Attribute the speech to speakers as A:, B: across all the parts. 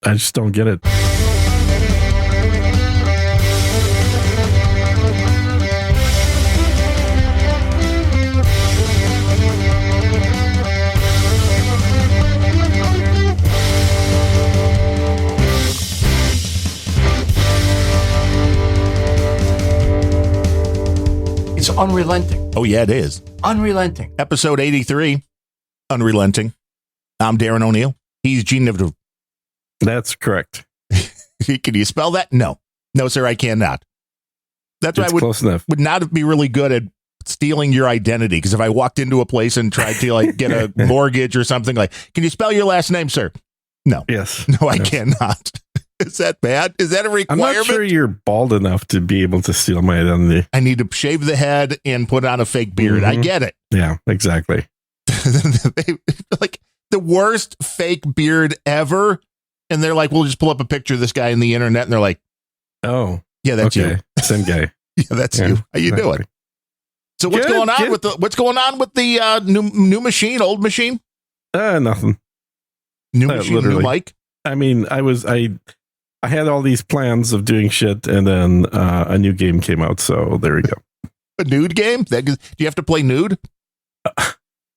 A: I just don't get it.
B: It's unrelenting.
C: Oh, yeah, it is.
B: Unrelenting.
C: Episode 83, Unrelenting. I'm Darren O'Neill. He's Gene Nivdu.
A: That's correct.
C: Can you spell that? No. No, sir, I cannot. That's why I
A: close enough.
C: Would not be really good at stealing your identity, because if I walked into a place and tried to like get a mortgage or something, like, can you spell your last name, sir? No.
A: Yes.
C: No, I cannot. Is that bad? Is that a requirement?
A: I'm not sure you're bald enough to be able to steal my identity.
C: I need to shave the head and put on a fake beard. I get it.
A: Yeah, exactly.
C: Like the worst fake beard ever. And they're like, we'll just pull up a picture of this guy in the internet. And they're like,
A: oh,
C: yeah, that's you.
A: Same guy.
C: Yeah, that's you. How you doing? So what's going on with the new machine, old machine?
A: Nothing.
C: New machine,
A: literally.
C: new mic.
A: I mean, I had all these plans of doing shit, and then a new game came out. So there we go.
C: A nude game? Do you have to play nude?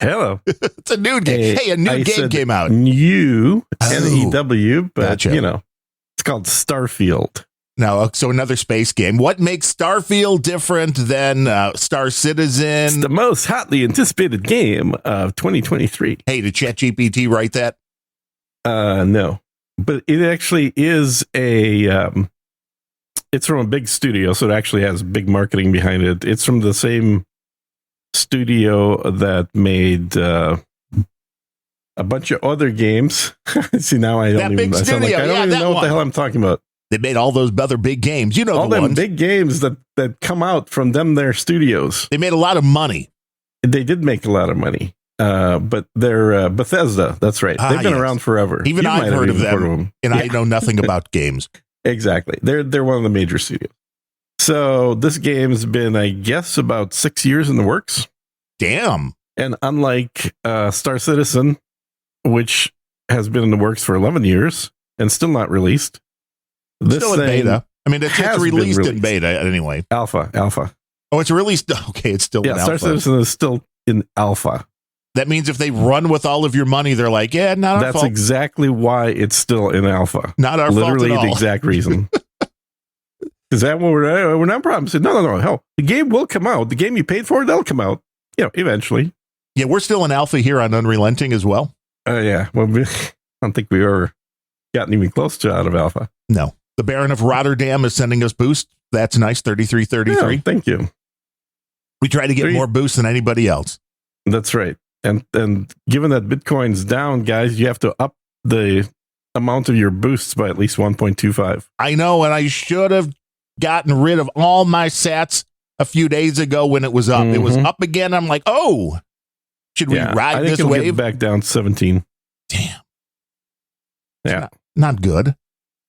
A: Hello.
C: It's a nude game. Hey, a nude game came out.
A: New NEW, but
C: gotcha.
A: You know, it's called Starfield.
C: Now, so another space game. What makes Starfield different than Star Citizen?
A: It's the most hotly anticipated game of 2023.
C: Hey, did ChatGPT write that?
A: No, but it actually is it's from a big studio, so it actually has big marketing behind it. It's from the same studio that made a bunch of other games. See, now I don't even know what the hell I'm talking about.
C: They made all those other big games. You know,
A: all them big games that come out from their studios.
C: They made a lot of money.
A: They did make a lot of money. But they're Bethesda. That's right. They've been around forever.
C: Even I've heard of them, and I know nothing about games.
A: Exactly. They're one of the major studios. So this game's been, I guess, about 6 years in the works.
C: Damn.
A: And unlike Star Citizen, which has been in the works for 11 years and still not released, this
C: still in beta. I mean, it's released in beta anyway.
A: Alpha.
C: Oh, it's released. Okay, it's still in alpha.
A: Star Citizen is still in alpha.
C: That means if they run with all of your money, they're like, yeah, not our fault.
A: That's exactly why it's still in alpha.
C: Not our fault at all.
A: Literally the exact reason. Is that what we're not promising? No. Hell, the game will come out. The game you paid for, that'll come out. Eventually.
C: Yeah, we're still in alpha here on Unrelenting as well.
A: Yeah. Well, I don't think we ever gotten even close to out of alpha.
C: No. The Baron of Rotterdam is sending us boost. That's nice. 3333.
A: Yeah, thank you.
C: We try to get more boost than anybody else.
A: That's right. And given that Bitcoin's down, guys, you have to up the amount of your boosts by at least 1.25.
C: I know, and I should have gotten rid of all my sats a few days ago when it was up. It was up again. I'm like, oh, should we ride this wave?
A: Get back down to 17.
C: Damn.
A: Yeah.
C: Not good.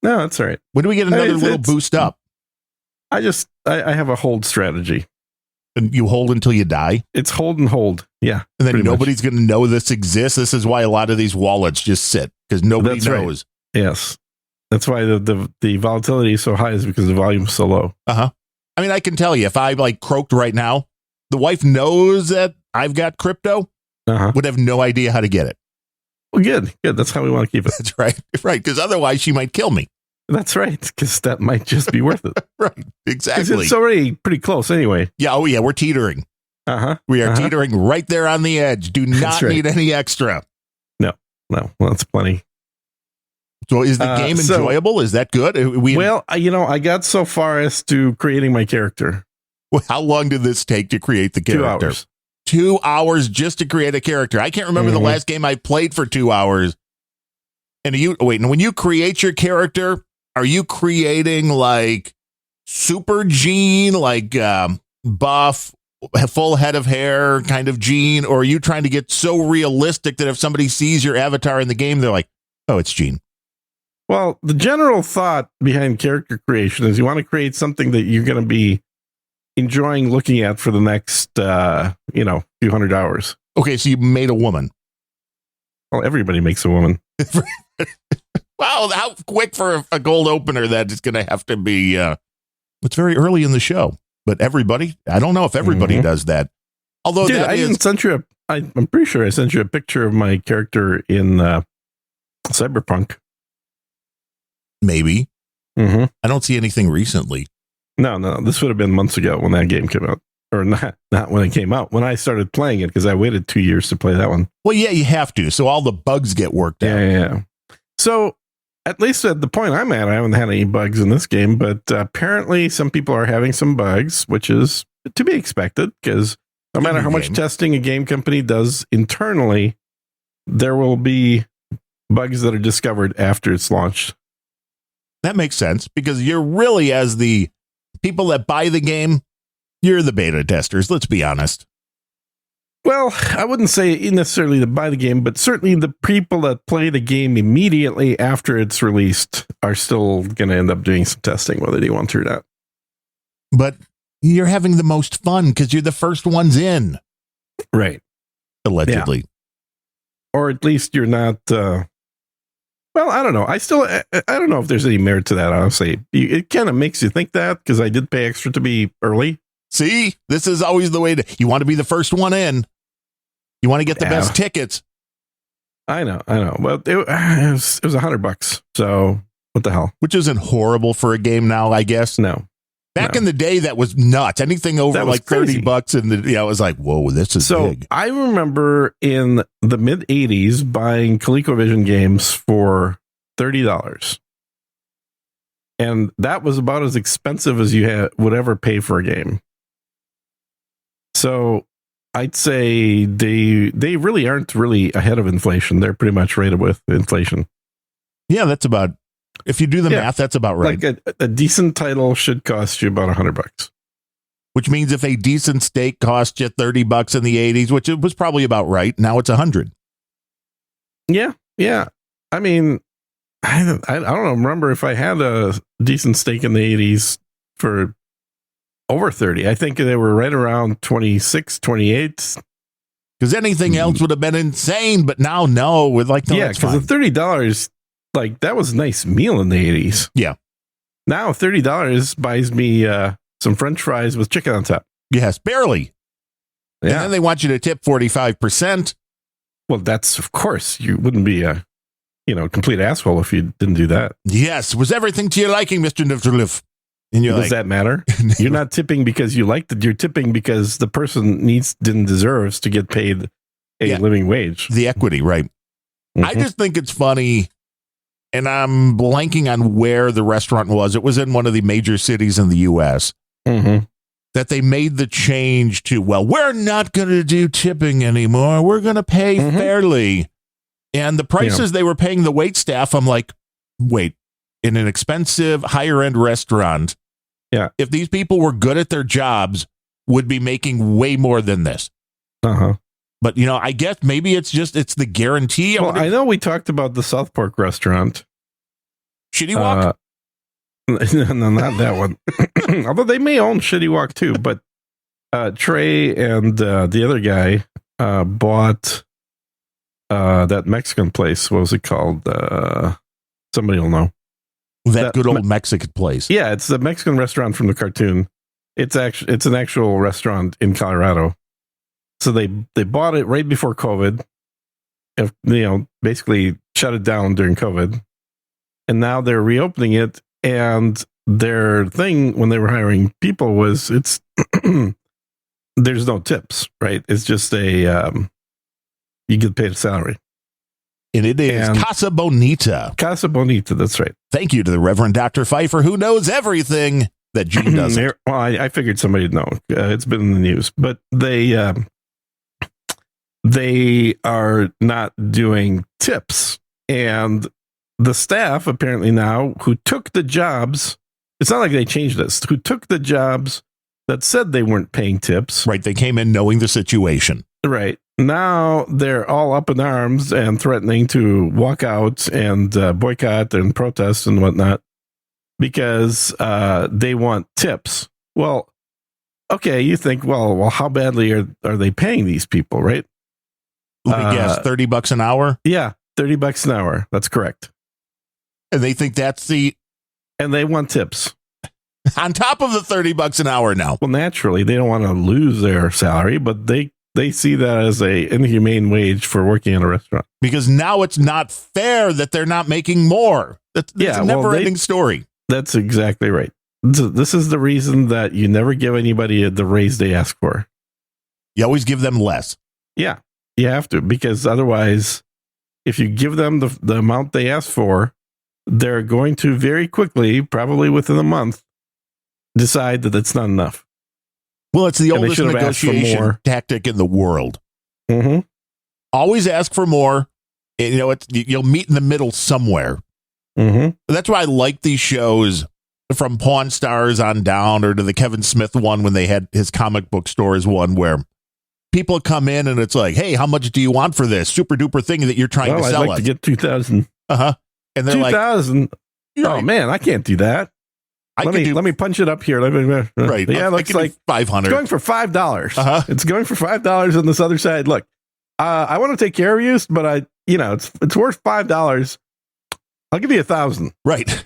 A: No, that's all right.
C: When do we get another little boost up?
A: I have a hold strategy.
C: And you hold until you die?
A: It's hold and hold. Yeah.
C: And then nobody's going to know this exists. This is why a lot of these wallets just sit, because nobody knows.
A: Right. Yes. That's why the volatility is so high, is because the volume is so low.
C: Uh-huh. I mean, I can tell you, if I croaked right now, the wife knows that I've got crypto, would have no idea how to get it.
A: Well, good. That's how we want to keep it.
C: That's right. Right. Because otherwise she might kill me.
A: That's right. Because that might just be worth it.
C: Right. Exactly.
A: It's already pretty close anyway.
C: Yeah. Oh, yeah. We're teetering. We are teetering right there on the edge. Do not need any extra.
A: No. Well, that's plenty.
C: So is the game enjoyable? Is that good?
A: I got so far as to creating my character.
C: Well, how long did this take to create the character?
A: 2 hours.
C: 2 hours just to create a character. I can't remember the last game I played for 2 hours. And when you create your character, are you creating like Super Gene, like buff, full head of hair kind of Gene? Or are you trying to get so realistic that if somebody sees your avatar in the game, they're like, oh, it's Gene?
A: Well, the general thought behind character creation is you want to create something that you're going to be enjoying looking at for the next, few hundred hours.
C: Okay, so you made a woman.
A: Well, everybody makes a woman.
C: Wow, how quick for a gold opener that is going to have to be. It's very early in the show, but everybody, I don't know if everybody does that. Although
A: Dude,
C: that
A: I
C: is,
A: even sent you I'm pretty sure I sent you a picture of my character in Cyberpunk.
C: maybe.
A: Mm-hmm.
C: I don't see anything recently.
A: No, this would have been months ago when that game came out. Or not when it came out, when I started playing it, because I waited 2 years to play that one.
C: Well, yeah, you have to. So all the bugs get worked out.
A: Yeah. So at least at the point I'm at, I haven't had any bugs in this game, but apparently some people are having some bugs, which is to be expected, because no matter how much testing a game company does internally, there will be bugs that are discovered after it's launched.
C: That makes sense because you're really, as the people that buy the game, you're the beta testers. Let's be honest.
A: Well, I wouldn't say necessarily to buy the game, but certainly the people that play the game immediately after it's released are still going to end up doing some testing, whether they want to or not.
C: But you're having the most fun because you're the first ones in.
A: Right.
C: Allegedly.
A: Yeah. Or at least you're not... well, I don't know. I don't know if there's any merit to that, honestly. It kind of makes you think that, because I did pay extra to be early.
C: See, this is always the way you want to be the first one in. You want to get the best tickets.
A: I know. Well, it was $100. So what the hell?
C: Which isn't horrible for a game now, I guess.
A: No.
C: Back in the day, that was nuts. Anything over like $30 and I was like, whoa, this is big.
A: I remember in the mid 80s buying ColecoVision games for $30. And that was about as expensive as you would ever pay for a game. So I'd say they really aren't really ahead of inflation. They're pretty much rated with inflation.
C: Yeah, that's about, if you do the math, that's about right.
A: Like a decent title should cost you about $100.
C: Which means if a decent steak cost you $30 in the 80s, which it was probably about right, now it's $100.
A: Yeah. I mean, I don't remember if I had a decent steak in the 80s for over 30. I think they were right around 26, 28.
C: Because anything else would have been insane, but now no. With like, no,
A: because the $30, like, that was a nice meal in the 80s.
C: Yeah.
A: Now $30 buys me some French fries with chicken on top.
C: Yes, barely.
A: Yeah.
C: And then they want you to tip 45%.
A: Well, that's, of course, you wouldn't be a complete asshole if you didn't do that.
C: Yes. Was everything to your liking, Mr. Nifterliff? And you're
A: Does that matter? You're not tipping because you liked it. You're tipping because the person deserves to get paid a living wage.
C: The equity, right? I just think it's funny, and I'm blanking on where the restaurant was. It was in one of the major cities in the U.S. That they made the change to, well, we're not going to do tipping anymore. We're going to pay fairly. And the prices they were paying the wait staff, I'm like, wait, in an expensive, higher-end restaurant, if these people were good at their jobs, would be making way more than this. But, I guess maybe it's the guarantee.
A: Well, I know we talked about the South Park restaurant.
C: Shitty Walk?
A: No, not that one. Although they may own Shitty Walk too, but Trey and the other guy bought that Mexican place. What was it called? Somebody will know.
C: That good old Mexican place.
A: Yeah, it's the Mexican restaurant from the cartoon. It's an actual restaurant in Colorado. So they bought it right before COVID. Basically shut it down during COVID. And now they're reopening it, and their thing when they were hiring people was there's no tips, right? It's just you get paid a salary.
C: And it is Casa Bonita.
A: Casa Bonita, that's right.
C: Thank you to the Reverend Dr. Pfeiffer, who knows everything that Gene doesn't.
A: Well, I figured somebody'd know. It's been in the news. But they are not doing tips. And the staff, apparently now, who took the jobs, it's not like they changed this, who took the jobs that said they weren't paying tips.
C: Right, they came in knowing the situation.
A: Right. Now they're all up in arms and threatening to walk out and boycott and protest and whatnot because they want tips. Well, okay, you think, well, how badly are they paying these people, right?
C: Let me guess, $30 an hour?
A: Yeah, $30 an hour. That's correct.
C: And they think that's
A: and they want tips
C: on top of the $30 an hour now.
A: Well, naturally, they don't want to lose their salary, but they see that as a inhumane wage for working in a restaurant.
C: Because now it's not fair that they're not making more. That's a never-ending story.
A: That's exactly right. This is the reason that you never give anybody the raise they ask for.
C: You always give them less.
A: Yeah, you have to, because otherwise, if you give them the amount they ask for, they're going to very quickly, probably within a month, decide that it's not enough.
C: Well, it's the oldest negotiation tactic in the world.
A: Mm-hmm.
C: Always ask for more. You'll meet in the middle somewhere.
A: Mm-hmm.
C: That's why I like these shows from Pawn Stars on down, or to the Kevin Smith one when they had his comic book stores one, where people come in and it's like, hey, how much do you want for this super duper thing that you're trying to sell
A: I'd like to get $2,000.
C: And they're
A: $2,000.
C: Like,
A: oh man, I can't do that. Let me punch it up here.
C: Right.
A: Yeah, it looks like
C: $500.
A: It's going for $5. It's going for $5 on this other side. Look, I want to take care of you, but it's worth $5. I'll give you $1,000.
C: Right.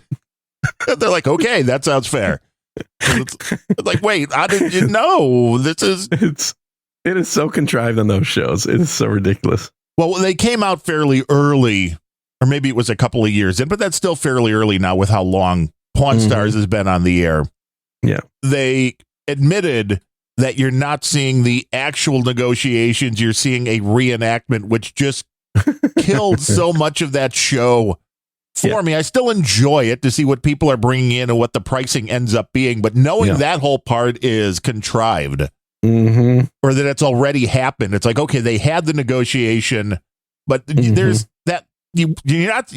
C: They're like, okay, that sounds fair. It's like, wait, I didn't know this is.
A: It is so contrived on those shows. It is so ridiculous.
C: Well, they came out fairly early, or maybe it was a couple of years in, but that's still fairly early now with how long Pawn Stars has been on the air.
A: Yeah.
C: They admitted that you're not seeing the actual negotiations. You're seeing a reenactment, which just killed so much of that show for me. I still enjoy it to see what people are bringing in and what the pricing ends up being. But knowing that whole part is contrived, or that it's already happened. It's like, okay, they had the negotiation, but there's that. You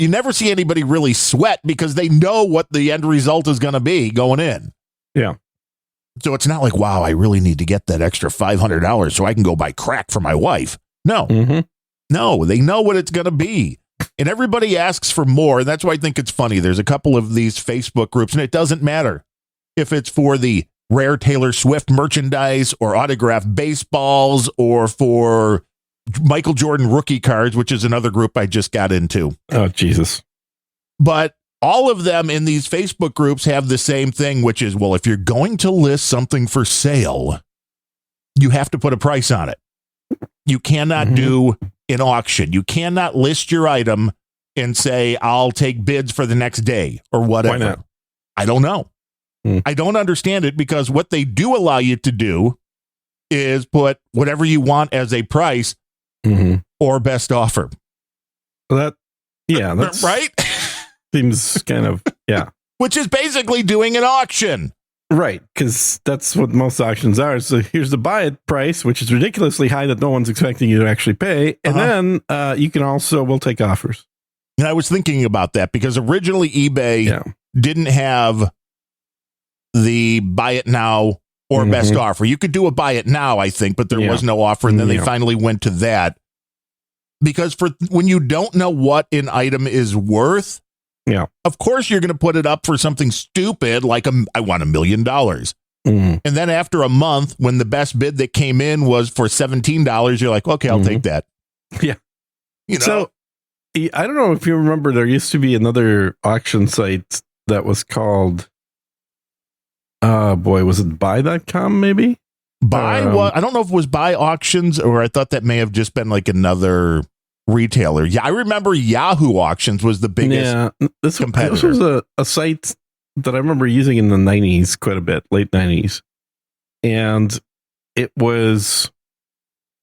C: never see anybody really sweat because they know what the end result is going to be going in.
A: Yeah.
C: So it's not like, wow, I really need to get that extra $500 so I can go buy crack for my wife. No, no, they know what it's going to be. And everybody asks for more. And that's why I think it's funny. There's a couple of these Facebook groups, and it doesn't matter if it's for the rare Taylor Swift merchandise or autographed baseballs or for Michael Jordan rookie cards, which is another group I just got into.
A: Oh, Jesus.
C: But all of them in these Facebook groups have the same thing, which is, well, if you're going to list something for sale, you have to put a price on it. You cannot do an auction. You cannot list your item and say, I'll take bids for the next day or whatever.
A: Why not?
C: I don't know. I don't understand it, because what they do allow you to do is put whatever you want as a price or best offer.
A: Well, that's
C: right.
A: Seems kind of,
C: Which is basically doing an auction.
A: Right, because that's what most auctions are. So here's the buy it price, which is ridiculously high that no one's expecting you to actually pay. And then you can also, we'll take offers.
C: And I was thinking about that because originally eBay didn't have the buy it now or best offer. You could do a buy it now, I think, but there was no offer. And then they finally went to that. Because for when you don't know what an item is worth, of course you're going to put it up for something stupid like I want $1 million. And then after a month, when the best bid that came in was for $17, you're like, okay, I'll take that.
A: Yeah.
C: You know?
A: So I don't know if you remember, there used to be another auction site that was called, was it buy.com maybe?
C: Buy what? I don't know if it was Buy Auctions, or I thought that may have just been like another retailer. Yeah, I remember Yahoo Auctions was the biggest competitor.
A: This was a site that I remember using in the 90s quite a bit, late 90s. And it was,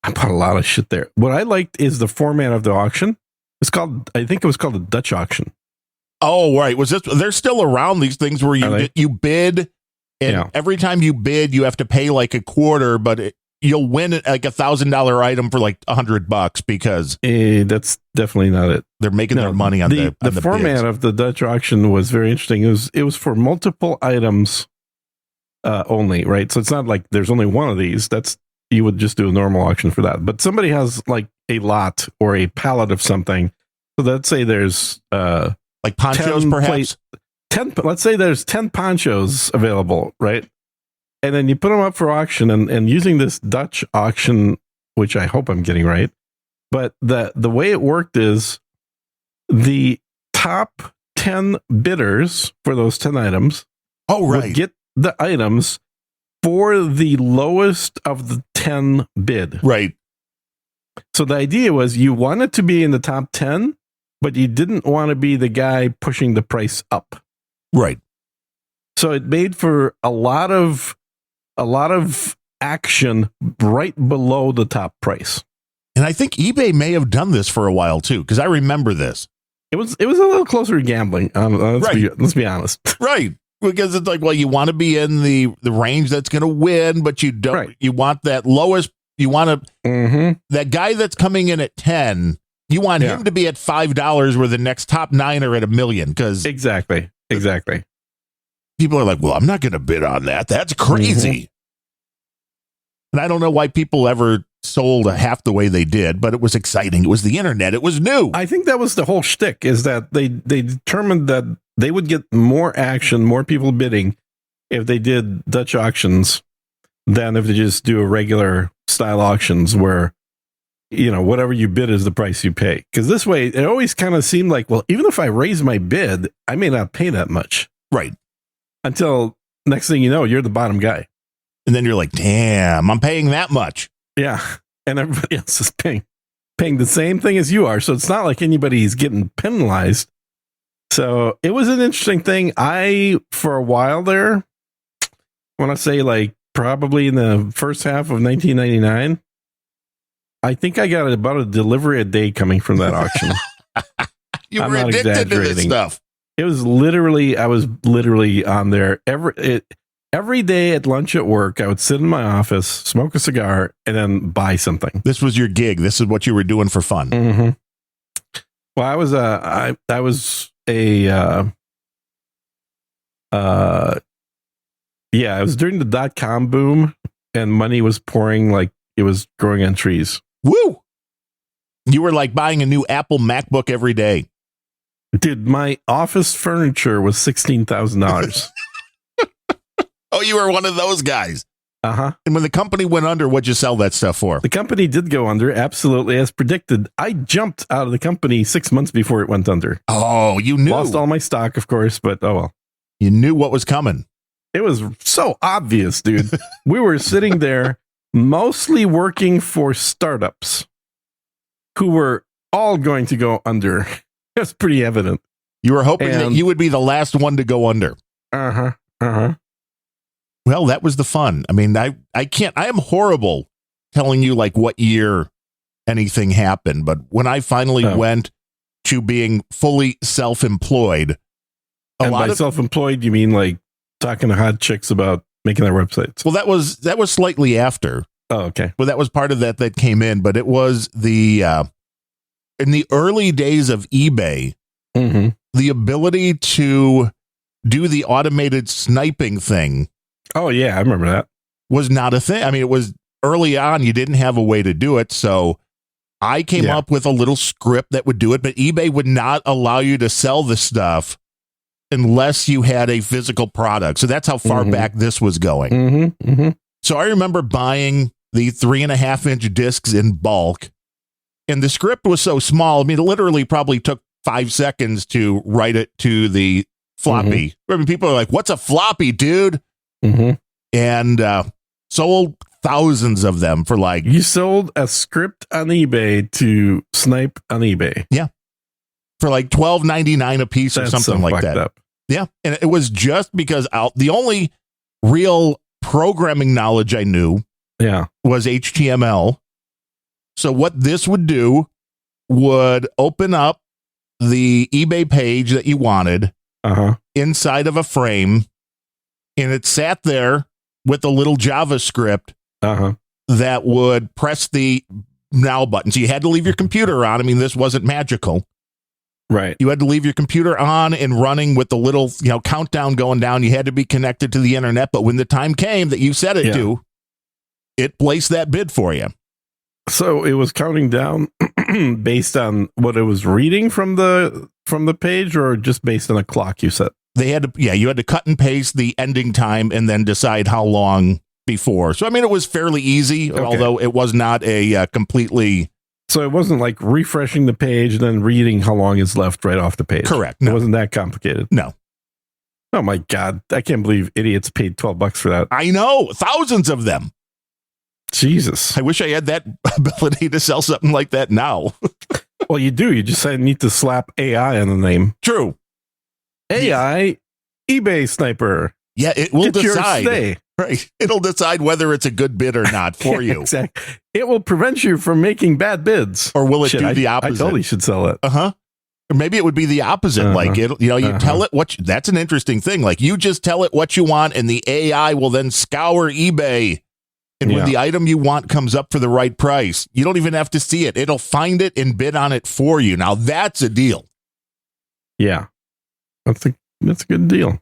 A: I bought a lot of shit there. What I liked is the format of the auction. I think it was called a Dutch auction.
C: Oh, right. They're still around, these things where you bid, and every time you bid, you have to pay like a quarter, but you'll win like $1,000 item for like $100 because
A: that's definitely not it.
C: They're making their money on the
A: format
C: bids.
A: of the Dutch auction was very interesting. It was for multiple items only, right? So it's not like there's only one of these. You would just do a normal auction for that. But somebody has like a lot or a pallet of something. So let's say there's
C: like ponchos, perhaps
A: 10. Let's say there's 10 ponchos available, right? And then you put them up for auction, and using this Dutch auction, which I hope I'm getting right, but the way it worked is the top 10 bidders for those 10 items
C: Oh,
A: would
C: right.
A: get the items for the lowest of the 10 bid.
C: Right.
A: So the idea was you wanted to be in the top 10, but you didn't want to be the guy pushing the price up.
C: Right.
A: So it made for a lot of action right below the top price.
C: And I think eBay may have done this for a while too, because I remember this.
A: It was a little closer to gambling. Let's be honest.
C: Right. Because it's like, well, you want to be in the range that's going to win, but you don't.
A: Right.
C: You want that lowest. You want to that guy that's coming in at 10. You want him to be at $5, where the next top 9 are at $1 million. Because
A: Exactly.
C: people are like, well, I'm not going to bid on that. That's crazy. And I don't know why people ever sold half the way they did, but it was exciting. It was the internet. It was new.
A: I think that was the whole shtick, is that they determined that they would get more action, more people bidding if they did Dutch auctions than if they just do a regular style auctions where, you know, whatever you bid is the price you pay. Because this way, it always kind of seemed like, well, even if I raise my bid, I may not pay that much.
C: Right.
A: Until next thing you know, you're the bottom guy.
C: And then you're like, damn, I'm paying that much.
A: Yeah. And everybody else is paying the same thing as you are. So it's not like anybody's getting penalized. So it was an interesting thing. For a while there, I want to say like probably in the first half of 1999, I think I got about a delivery a day coming from that auction.
C: You
A: I'm
C: were
A: not
C: addicted to this
A: exaggerating.
C: stuff.
A: I was literally on there every day at lunch at work. I would sit in my office, smoke a cigar, and then buy something.
C: This was your gig. This is what you were doing for fun.
A: Mm-hmm. Well, I was it was during the .com boom, and money was pouring like it was growing on trees.
C: Woo! You were like buying a new Apple MacBook every day.
A: Dude, my office furniture was $16,000.
C: Oh, you were one of those guys.
A: Uh-huh.
C: And when the company went under, what'd you sell that stuff for?
A: The company did go under, absolutely, as predicted. I jumped out of the company 6 months before it went under.
C: Oh, you knew.
A: Lost all my stock, of course, but oh well.
C: You knew what was coming.
A: It was so obvious, dude. We were sitting there mostly working for startups who were all going to go under. It's pretty evident.
C: You were hoping that you would be the last one to go under.
A: Uh-huh. Uh-huh.
C: Well, that was the fun. I mean, I am horrible telling you like what year anything happened, but when I finally went to being fully self-employed,
A: and by self-employed, you mean like talking to hot chicks about making their websites?
C: Well, that was slightly after.
A: Oh, okay.
C: Well, that was part of that came in, but it was in the early days of eBay, the ability to do the automated sniping thing.
A: Oh, yeah, I remember that.
C: Was not a thing. I mean, it was early on. You didn't have a way to do it. So I came up with a little script that would do it, but eBay would not allow you to sell the stuff unless you had a physical product. So that's how far back this was going. So I remember buying the 3.5-inch discs in bulk, and the script was so small. I mean, it literally probably took 5 seconds to write it to the floppy. I mean, people are like, what's a floppy, dude? And sold thousands of them for like...
A: You sold a script on eBay to snipe on eBay.
C: Yeah. For like $12.99 a piece or something like that.
A: Up.
C: Yeah. And it was just because the only real programming knowledge I knew was HTML. So what this would do would open up the eBay page that you wanted inside of a frame, and it sat there with a little JavaScript that would press the now button. So you had to leave your computer on. I mean, this wasn't magical.
A: Right.
C: You had to leave your computer on and running with the little, countdown going down. You had to be connected to the internet. But when the time came that you set it to, it placed that bid for you.
A: So it was counting down based on what it was reading from the page, or just based on a clock you set?
C: They had to, you had to cut and paste the ending time and then decide how long before. So, I mean, it was fairly easy, although it was not a completely
A: So it wasn't like refreshing the page and then reading how long is left right off the page.
C: Correct.
A: It
C: No.
A: wasn't that complicated.
C: No.
A: Oh my God. I can't believe idiots paid $12 for that.
C: I know. Thousands of them.
A: Jesus.
C: I wish I had that ability to sell something like that now.
A: Well, you do. You just need to slap AI on the name.
C: True.
A: AI eBay sniper.
C: Yeah, it will
A: Get yours
C: decide.
A: today.
C: Right. It'll decide whether it's a good bid or not for you.
A: Exactly. It will prevent you from making bad bids.
C: Or will it
A: Shit,
C: do the
A: I
C: opposite?
A: totally should sell it.
C: Uh-huh. Or maybe it would be the opposite.
A: Uh-huh.
C: Like, it, you
A: Uh-huh.
C: tell it what, that's an interesting thing. Like, you just tell it what you want, and the AI will then scour eBay. And when
A: Yeah.
C: the item you want comes up for the right price, you don't even have to see it. It'll find it and bid on it for you. Now, that's a deal.
A: Yeah. That's a good deal.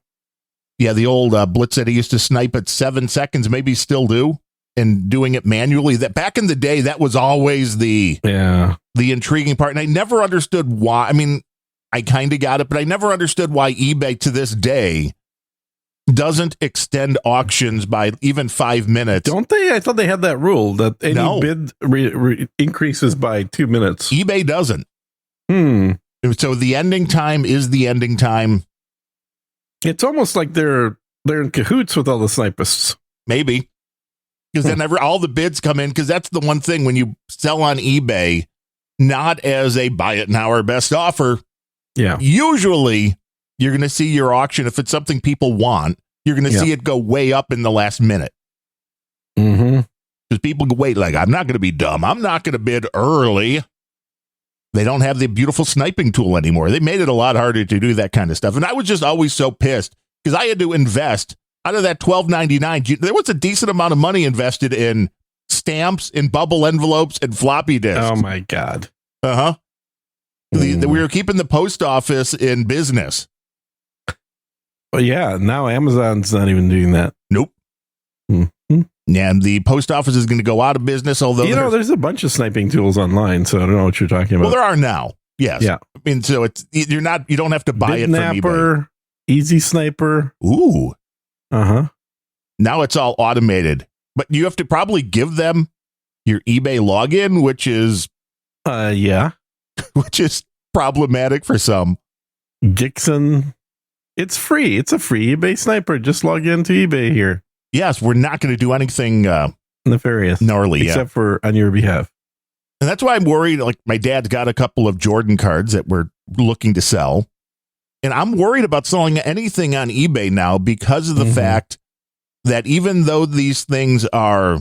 C: Yeah, the old Blitz that he used to snipe at 7 seconds, maybe still do, and doing it manually. That back in the day, that was always the intriguing part. And I never understood why. I mean, I kind of got it, but I never understood why eBay to this day doesn't extend auctions by even 5 minutes.
A: Don't they? I thought they had that rule that any
C: No.
A: bid increases by 2 minutes.
C: eBay doesn't.
A: Hmm.
C: So the ending time is the ending time.
A: It's almost like they're in cahoots with all the snipists.
C: Maybe. Because then all the bids come in, because that's the one thing when you sell on eBay, not as a buy it now or best offer.
A: Yeah.
C: Usually you're going to see your auction. If it's something people want, you're going to see it go way up in the last minute.
A: Mm-hmm.
C: Because people go, wait, like, I'm not going to be dumb. I'm not going to bid early. They don't have the beautiful sniping tool anymore. They made it a lot harder to do that kind of stuff. And I was just always so pissed because I had to invest out of that $12.99. There was a decent amount of money invested in stamps, in bubble envelopes, and floppy disks.
A: Oh my God.
C: Uh-huh. We were keeping the post office in business.
A: Well, yeah. Now Amazon's not even doing that.
C: Nope.
A: Mm-hmm.
C: And the post office is going to go out of business, although
A: there's a bunch of sniping tools online, so I don't know what you're talking about.
C: well, there are now. Yes.
A: Yeah.
C: I mean, so you don't have to buy it from eBay.
A: Bitnapper, Easy Sniper.
C: Ooh.
A: Uh-huh.
C: Now it's all automated, but you have to probably give them your eBay login, which is
A: Yeah.
C: problematic for some.
A: Gixxon. It's free. It's a free eBay sniper. Just log into eBay here.
C: Yes, we're not going to do anything
A: Nefarious.
C: gnarly,
A: except for on your behalf.
C: And that's why I'm worried. Like, my dad's got a couple of Jordan cards that we're looking to sell. And I'm worried about selling anything on eBay now because of the fact that even though these things are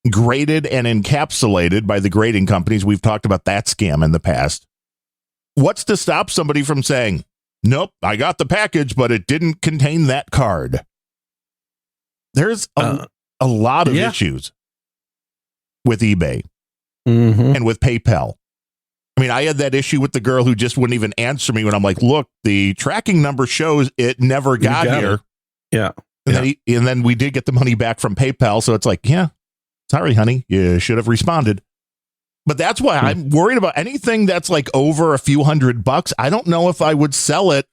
C: graded and encapsulated by the grading companies, we've talked about that scam in the past. What's to stop somebody from saying, nope, I got the package, but it didn't contain that card? There's a lot of issues with eBay and with PayPal. I mean, I had that issue with the girl who just wouldn't even answer me when I'm like, look, the tracking number shows it never got here.
A: It. Yeah.
C: And then we did get the money back from PayPal. So it's like, yeah, sorry, honey, you should have responded. But that's why I'm worried about anything that's like over a few $100. I don't know if I would sell it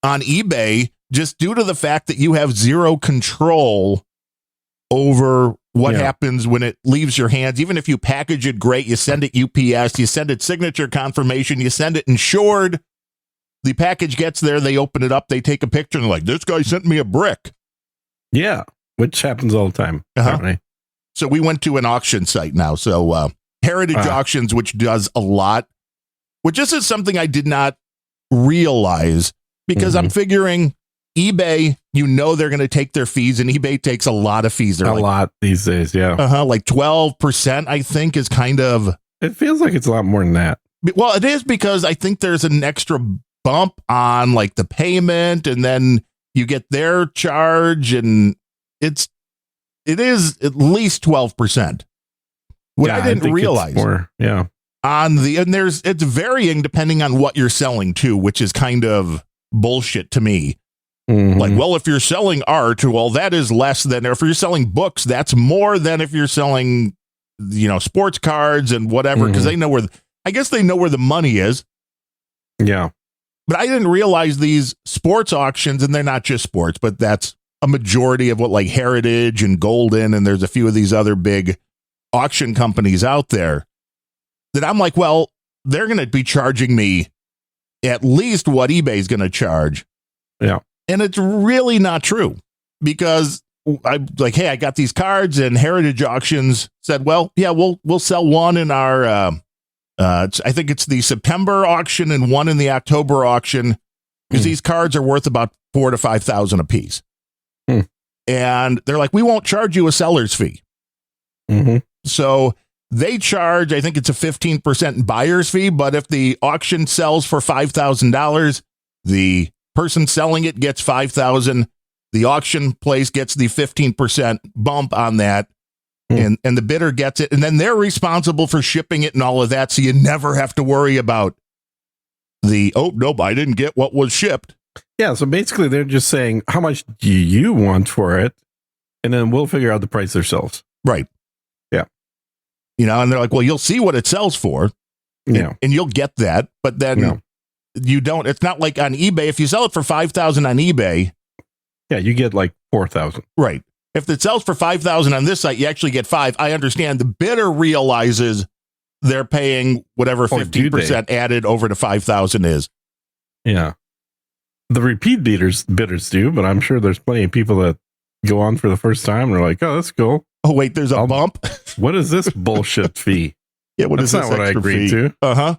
C: on eBay just due to the fact that you have zero control over what happens when it leaves your hands. Even if you package it great, you send it UPS, you send it signature confirmation, you send it insured. The package gets there, they open it up, they take a picture, and they're like, this guy sent me a brick.
A: Yeah, which happens all the time. Apparently.
C: So we went to an auction site now. So Heritage Auctions, which does a lot, which this is something I did not realize because I'm figuring eBay, they're going to take their fees, and eBay takes a lot of fees. They're
A: a lot these days, yeah.
C: Like 12%, I think, is kind of...
A: It feels like it's a lot more than that.
C: Well, it is because I think there's an extra bump on like the payment, and then you get their charge, and it is at least 12%. What I didn't realize.
A: More, yeah.
C: It's varying depending on what you're selling too, which is kind of bullshit to me. Like, well, if you're selling art, well, that is less than, or if you're selling books, that's more than if you're selling, sports cards and whatever, because they know where the money is.
A: Yeah.
C: But I didn't realize these sports auctions, and they're not just sports, but that's a majority of what, like Heritage and Golden, and there's a few of these other big auction companies out there. that I'm like, well, they're going to be charging me at least what eBay's going to charge.
A: Yeah.
C: And it's really not true, because I'm like, hey, I got these cards, and Heritage Auctions said, well, yeah, we'll sell one in our, I think it's the September auction and one in the October auction, because these cards are worth about $4,000 to $5,000 a piece. And they're like, we won't charge you a seller's fee. So they charge, I think it's a 15% buyer's fee, but if the auction sells for $5,000, the person selling it gets $5,000. The auction place gets the 15% bump on that, and the bidder gets it, and then they're responsible for shipping it and all of that, so you never have to worry about nope, I didn't get what was shipped.
A: Yeah, so basically they're just saying, how much do you want for it? And then we'll figure out the price ourselves.
C: Right.
A: Yeah.
C: And they're like, well, you'll see what it sells for, and you'll get that, but then you don't. It's not like on eBay. If you sell it for $5,000 on eBay,
A: yeah, you get like 4,000.
C: Right. If it sells for $5,000 on this site, you actually get $5,000. I understand the bidder realizes they're paying whatever 15% added over to $5,000 is.
A: Yeah. The repeat bidders do, but I'm sure there's plenty of people that go on for the first time and are like, oh, that's cool.
C: Oh, wait, there's a bump?
A: What is this bullshit fee?
C: Yeah,
A: that's not what I agreed to.
C: Uh-huh.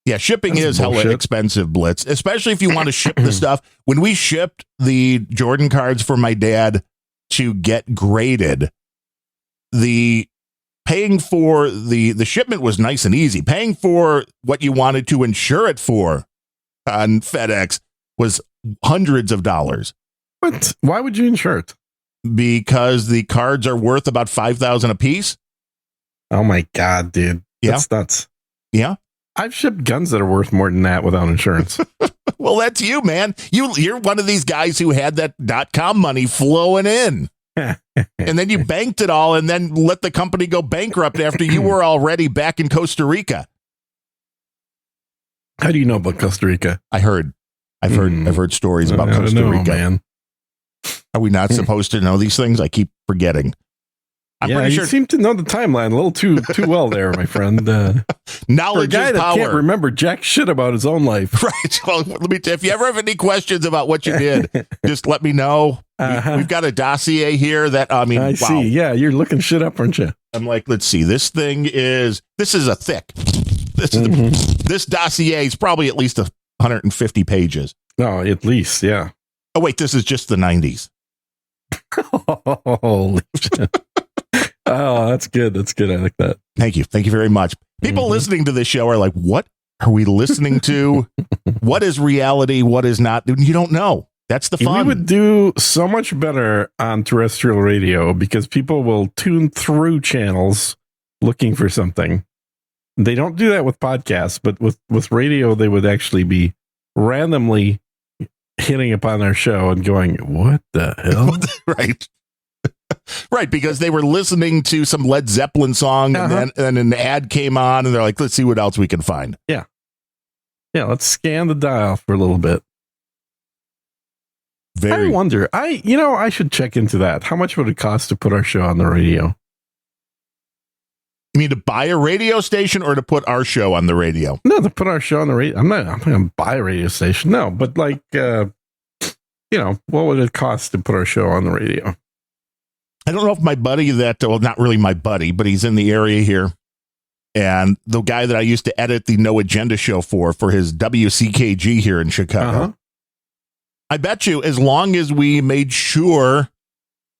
C: Yeah, shipping is hella expensive, Blitz, especially if you want to ship the stuff. When we shipped the Jordan cards for my dad to get graded, the paying for the shipment was nice and easy. Paying for what you wanted to insure it for on FedEx was hundreds of dollars.
A: What? Why would you insure it?
C: Because the cards are worth about $5,000 a piece.
A: Oh my God, dude. That's nuts.
C: Yeah.
A: I've shipped guns that are worth more than that without insurance.
C: Well, that's you, man. You're one of these guys who had that .com money flowing in. And then you banked it all and then let the company go bankrupt after you were already back in Costa Rica.
A: How do you know about Costa Rica?
C: I've heard stories about Costa Rica. Man. Are we not supposed to know these things? I keep forgetting. I'm pretty sure
A: you seem to know the timeline a little too well there, my friend.
C: Knowledge
A: for a guy
C: is
A: that
C: power.
A: Can't remember jack shit about his own life.
C: Right. Well, if you ever have any questions about what you did, just let me know. We've got a dossier here that, I
A: see. Yeah, you're looking shit up, aren't you?
C: I'm like, let's see. This is a thick. This dossier is probably at least 150 pages.
A: No, at least, yeah.
C: Oh, wait, this is just the 90s.
A: Holy shit. Oh, that's good. That's good. I like that.
C: Thank you. Thank you very much. People listening to this show are like, what are we listening to? What is reality? What is not? You don't know. That's the fun.
A: We would do so much better on terrestrial radio because people will tune through channels looking for something. They don't do that with podcasts, but with radio, they would actually be randomly hitting upon our show and going, what the hell?
C: Right. Right, because they were listening to some Led Zeppelin song and then an ad came on and they're like, let's see what else we can find.
A: Yeah. Yeah, let's scan the dial for a little bit. I wonder, I should check into that. How much would it cost to put our show on the radio?
C: You mean to buy a radio station or to put our show on the radio?
A: No, to put our show on the radio. I'm not going to buy a radio station. No, but like, what would it cost to put our show on the radio?
C: I don't know if my buddy not really my buddy, but he's in the area here. And the guy that I used to edit the No Agenda show for his WCKG here in Chicago. I bet you as long as we made sure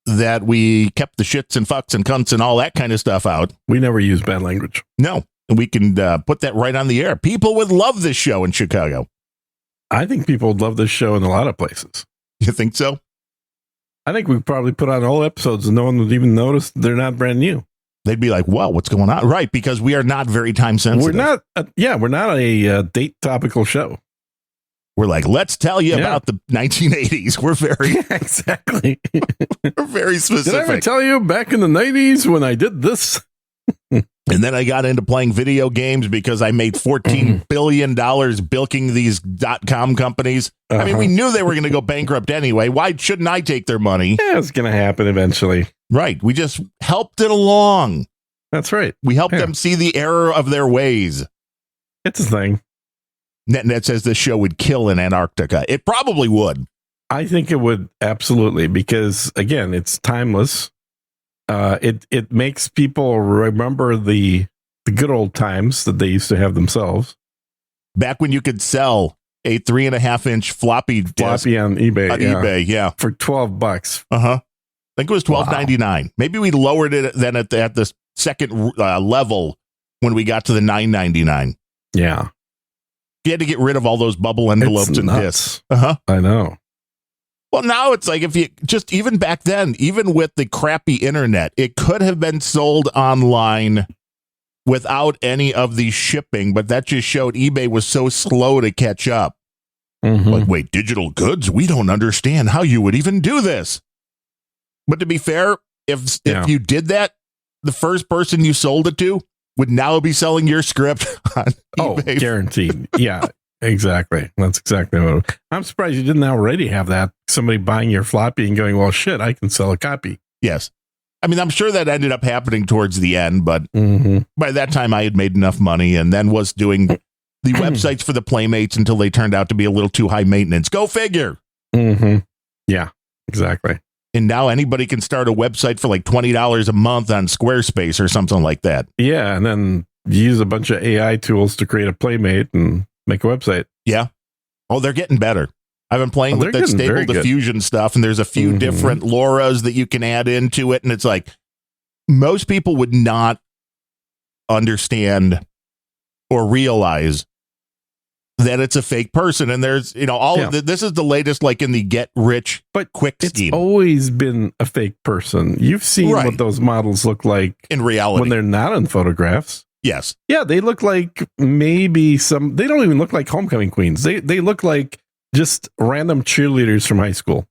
C: that we kept the shits and fucks and cunts and all that kind of stuff out.
A: We never use bad language.
C: No. And we can put that right on the air. People would love this show in Chicago.
A: I think people would love this show in a lot of places.
C: You think so?
A: I think we probably put on all episodes and no one would even notice they're not brand new.
C: They'd be like, "Well, what's going on?" Right, because we are not very time sensitive.
A: We're not a date topical show.
C: We're like, let's tell you about the 1980s. We're very
A: exactly.
C: We're very specific.
A: Did I ever tell you back in the 90s when I did this?
C: And then I got into playing video games because I made $14 billion bilking these .com companies. I mean, we knew they were going to go bankrupt anyway. Why shouldn't I take their money?
A: Yeah, it's going to happen eventually.
C: Right. We just helped it along.
A: That's right.
C: We help
A: Yeah.
C: them see the error of their ways.
A: It's a thing.
C: NetNet says this show would kill in Antarctica. It probably would.
A: I think it would absolutely, because again, it's timeless. It makes people remember the good old times that they used to have themselves.
C: Back when you could sell a 3.5-inch floppy disk
A: Floppy on eBay,
C: on
A: yeah,
C: eBay, yeah.
A: for $12.
C: I think it was $12.99. Maybe we lowered it then at the second level when we got to the $9.99.
A: Yeah,
C: You had to get rid of all those bubble envelopes
A: it's
C: and
A: nuts.
C: discs.
A: I know.
C: Well, now it's like if you just even back then, even with the crappy internet, it could have been sold online without any of the shipping, but that just showed eBay was so slow to catch up.
A: Mhm.
C: Like, wait, digital goods? We don't understand how you would even do this. But to be fair, if you did that, the first person you sold it to would now be selling your script on eBay.
A: Guaranteed. Yeah, exactly. That's exactly what I'm surprised you didn't already have that. Somebody buying your floppy and going, well, shit, I can sell a copy.
C: Yes. I mean, I'm sure that ended up happening towards the end, but
A: Mhm.
C: by that time I had made enough money and then was doing the websites for the Playmates until they turned out to be a little too high maintenance. Go figure.
A: Mhm. Yeah, exactly.
C: And now anybody can start a website for like $20 a month on Squarespace or something like that.
A: Yeah, and then use a bunch of AI tools to create a Playmate and make a website.
C: Yeah. Oh, they're getting better. I've been playing with
A: they're
C: that
A: getting
C: Stable
A: very good.
C: Diffusion stuff, and there's a few
A: Mhm.
C: different LoRa's that you can add into it. And it's like most people would not understand or realize that it's a fake person. And there's, all
A: Yeah.
C: of this is the latest, like in the get rich
A: But
C: quick
A: It's
C: scheme
A: always been a fake person. You've seen
C: Right.
A: what those models look like
C: in reality.
A: when they're not in photographs.
C: Yes.
A: Yeah, they look like maybe they don't even look like homecoming queens. They look like just random cheerleaders from high school.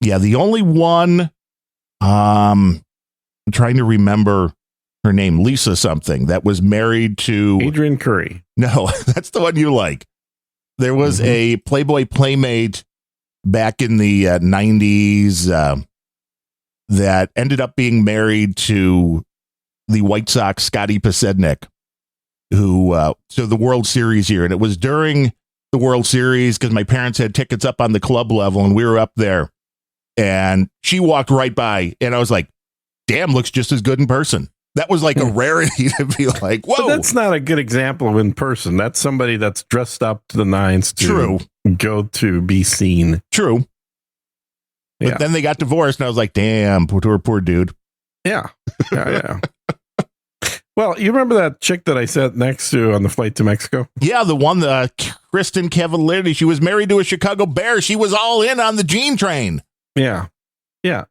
C: Yeah. The only one, I'm trying to remember her name, Lisa something, that was married to
A: Adrian Curry.
C: No, that's the one you like. There was a Playboy Playmate back in the 90s that ended up being married to the White Sox Scotty Pasednik, who so the World Series here, and it was during the World Series because my parents had tickets up on the club level and we were up there, and she walked right by, and I was like, "Damn, looks just as good in person." That was like a rarity to be like, "Whoa!"
A: But that's not a good example of in person. That's somebody that's dressed up to the nines to
C: True.
A: go to be seen.
C: True. But
A: Yeah.
C: then they got divorced, and I was like, "Damn, poor dude."
A: Yeah. Yeah. Well, you remember that chick that I sat next to on the flight to Mexico?
C: Yeah, the one, Kristen Cavallari, she was married to a Chicago Bear. She was all in on the Gene train.
A: Yeah. Yeah.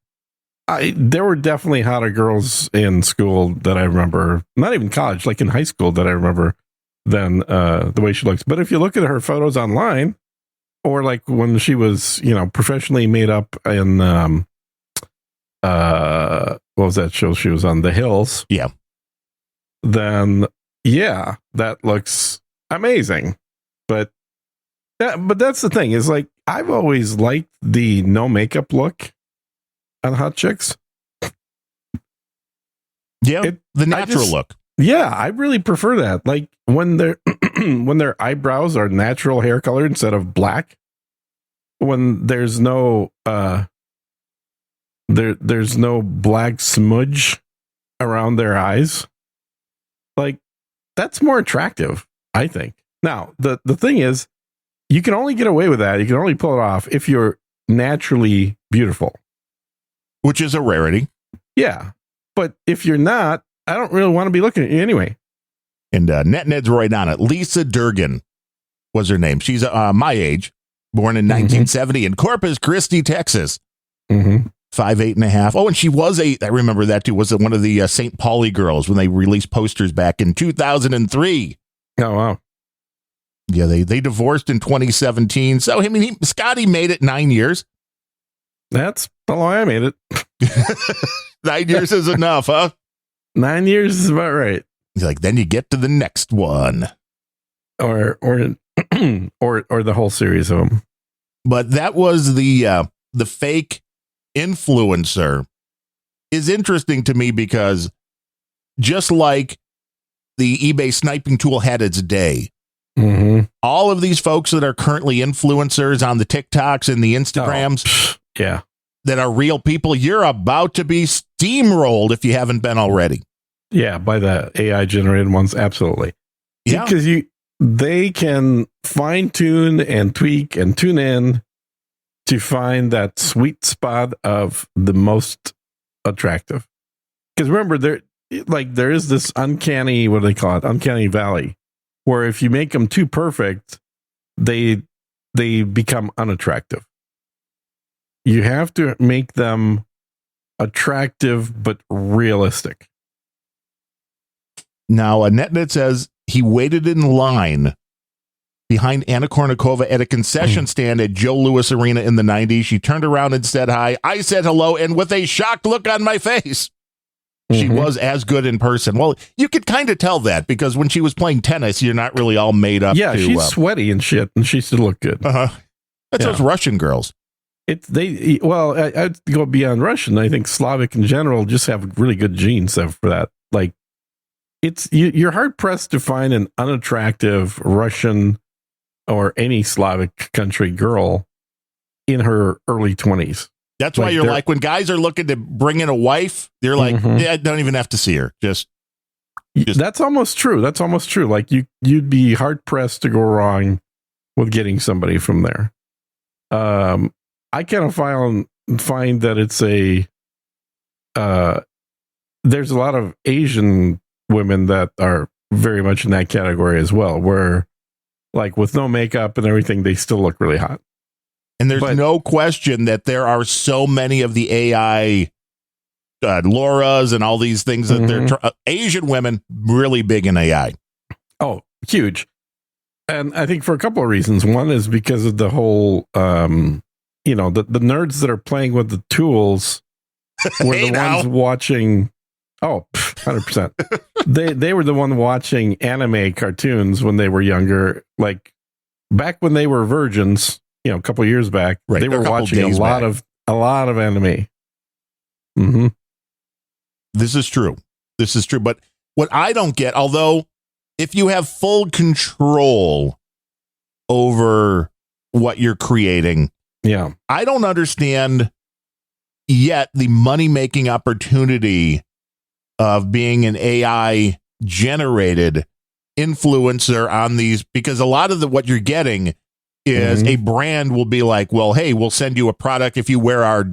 A: There were definitely hotter girls in school that I remember, not even college, like in high school that I remember than the way she looks. But if you look at her photos online, or like when she was, professionally made up in, what was that show she was on? The Hills.
C: Yeah.
A: Then, yeah, that looks amazing. But that's the thing is, like, I've always liked the no makeup look on hot chicks.
C: Yeah, the natural look.
A: Yeah, I really prefer that. Like when their eyebrows are natural hair color instead of black. When there's no there's no black smudge around their eyes. Like that's more attractive, I think. Now, the thing is, you can only get away with that. You can only pull it off if you're naturally beautiful.
C: Which is a rarity.
A: Yeah. But if you're not, I don't really want to be looking at you anyway.
C: And NetNed's right on it. Lisa Durgan was her name. She's my age, born in 1970 in Corpus Christi, Texas. 5'8.5". Oh, and she was I remember that too, was one of the St. Pauli girls when they released posters back in 2003.
A: Oh, wow.
C: Yeah, they divorced in 2017. So, I mean, Scotty made it 9 years.
A: That's how long I made it.
C: 9 years is enough, huh?
A: 9 years is about right.
C: He's like, then you get to the next one.
A: Or the whole series of them.
C: But that was the fake influencer is interesting to me because just like the eBay sniping tool had its day.
A: Mm-hmm.
C: All of these folks that are currently influencers on the TikToks and the Instagrams
A: Yeah.
C: that are real people, you're about to be steamrolled if you haven't been already.
A: Yeah, by the AI generated ones, absolutely.
C: Yeah.
A: Because they can fine tune and tweak and tune in to find that sweet spot of the most attractive. Because remember, there is this uncanny, what do they call it? Uncanny valley, where if you make them too perfect, they become unattractive. You have to make them attractive but realistic.
C: Now, NetNet says he waited in line behind Anna Kournikova at a concession stand at Joe Louis Arena in the 90s. She turned around and said hi. I said hello, and with a shocked look on my face, she was as good in person. Well, you could kind of tell that because when she was playing tennis, you're not really all made up.
A: Yeah, she's sweaty and shit, and she still look good.
C: That's those Russian girls.
A: I'd go beyond Russian. I think Slavic in general just have really good genes for that. Like, you're hard pressed to find an unattractive Russian or any Slavic country girl in her early 20s.
C: That's why you're like, when guys are looking to bring in a wife, they're like, yeah, I don't even have to see her. Just
A: that's almost true. That's almost true. Like you'd be hard pressed to go wrong with getting somebody from there. I kind of find that it's there's a lot of Asian women that are very much in that category as well, where like with no makeup and everything, they still look really hot.
C: And there's no question that there are so many of the AI Lauras and all these things that they're Asian women really big in AI.
A: Oh, huge. And I think for a couple of reasons. One is because of the whole, the nerds that are playing with the tools were the ones watching. Oh, 100%. They were the one watching anime cartoons when they were younger. Like back when they were virgins, a couple of years back, they were watching a lot of anime. Mm-hmm.
C: This is true. But what I don't get, although if you have full control over what you're creating, I don't understand yet the money-making opportunity of being an AI generated influencer on these, because a lot of what you're getting is a brand will be like, well, hey, we'll send you a product. If you wear our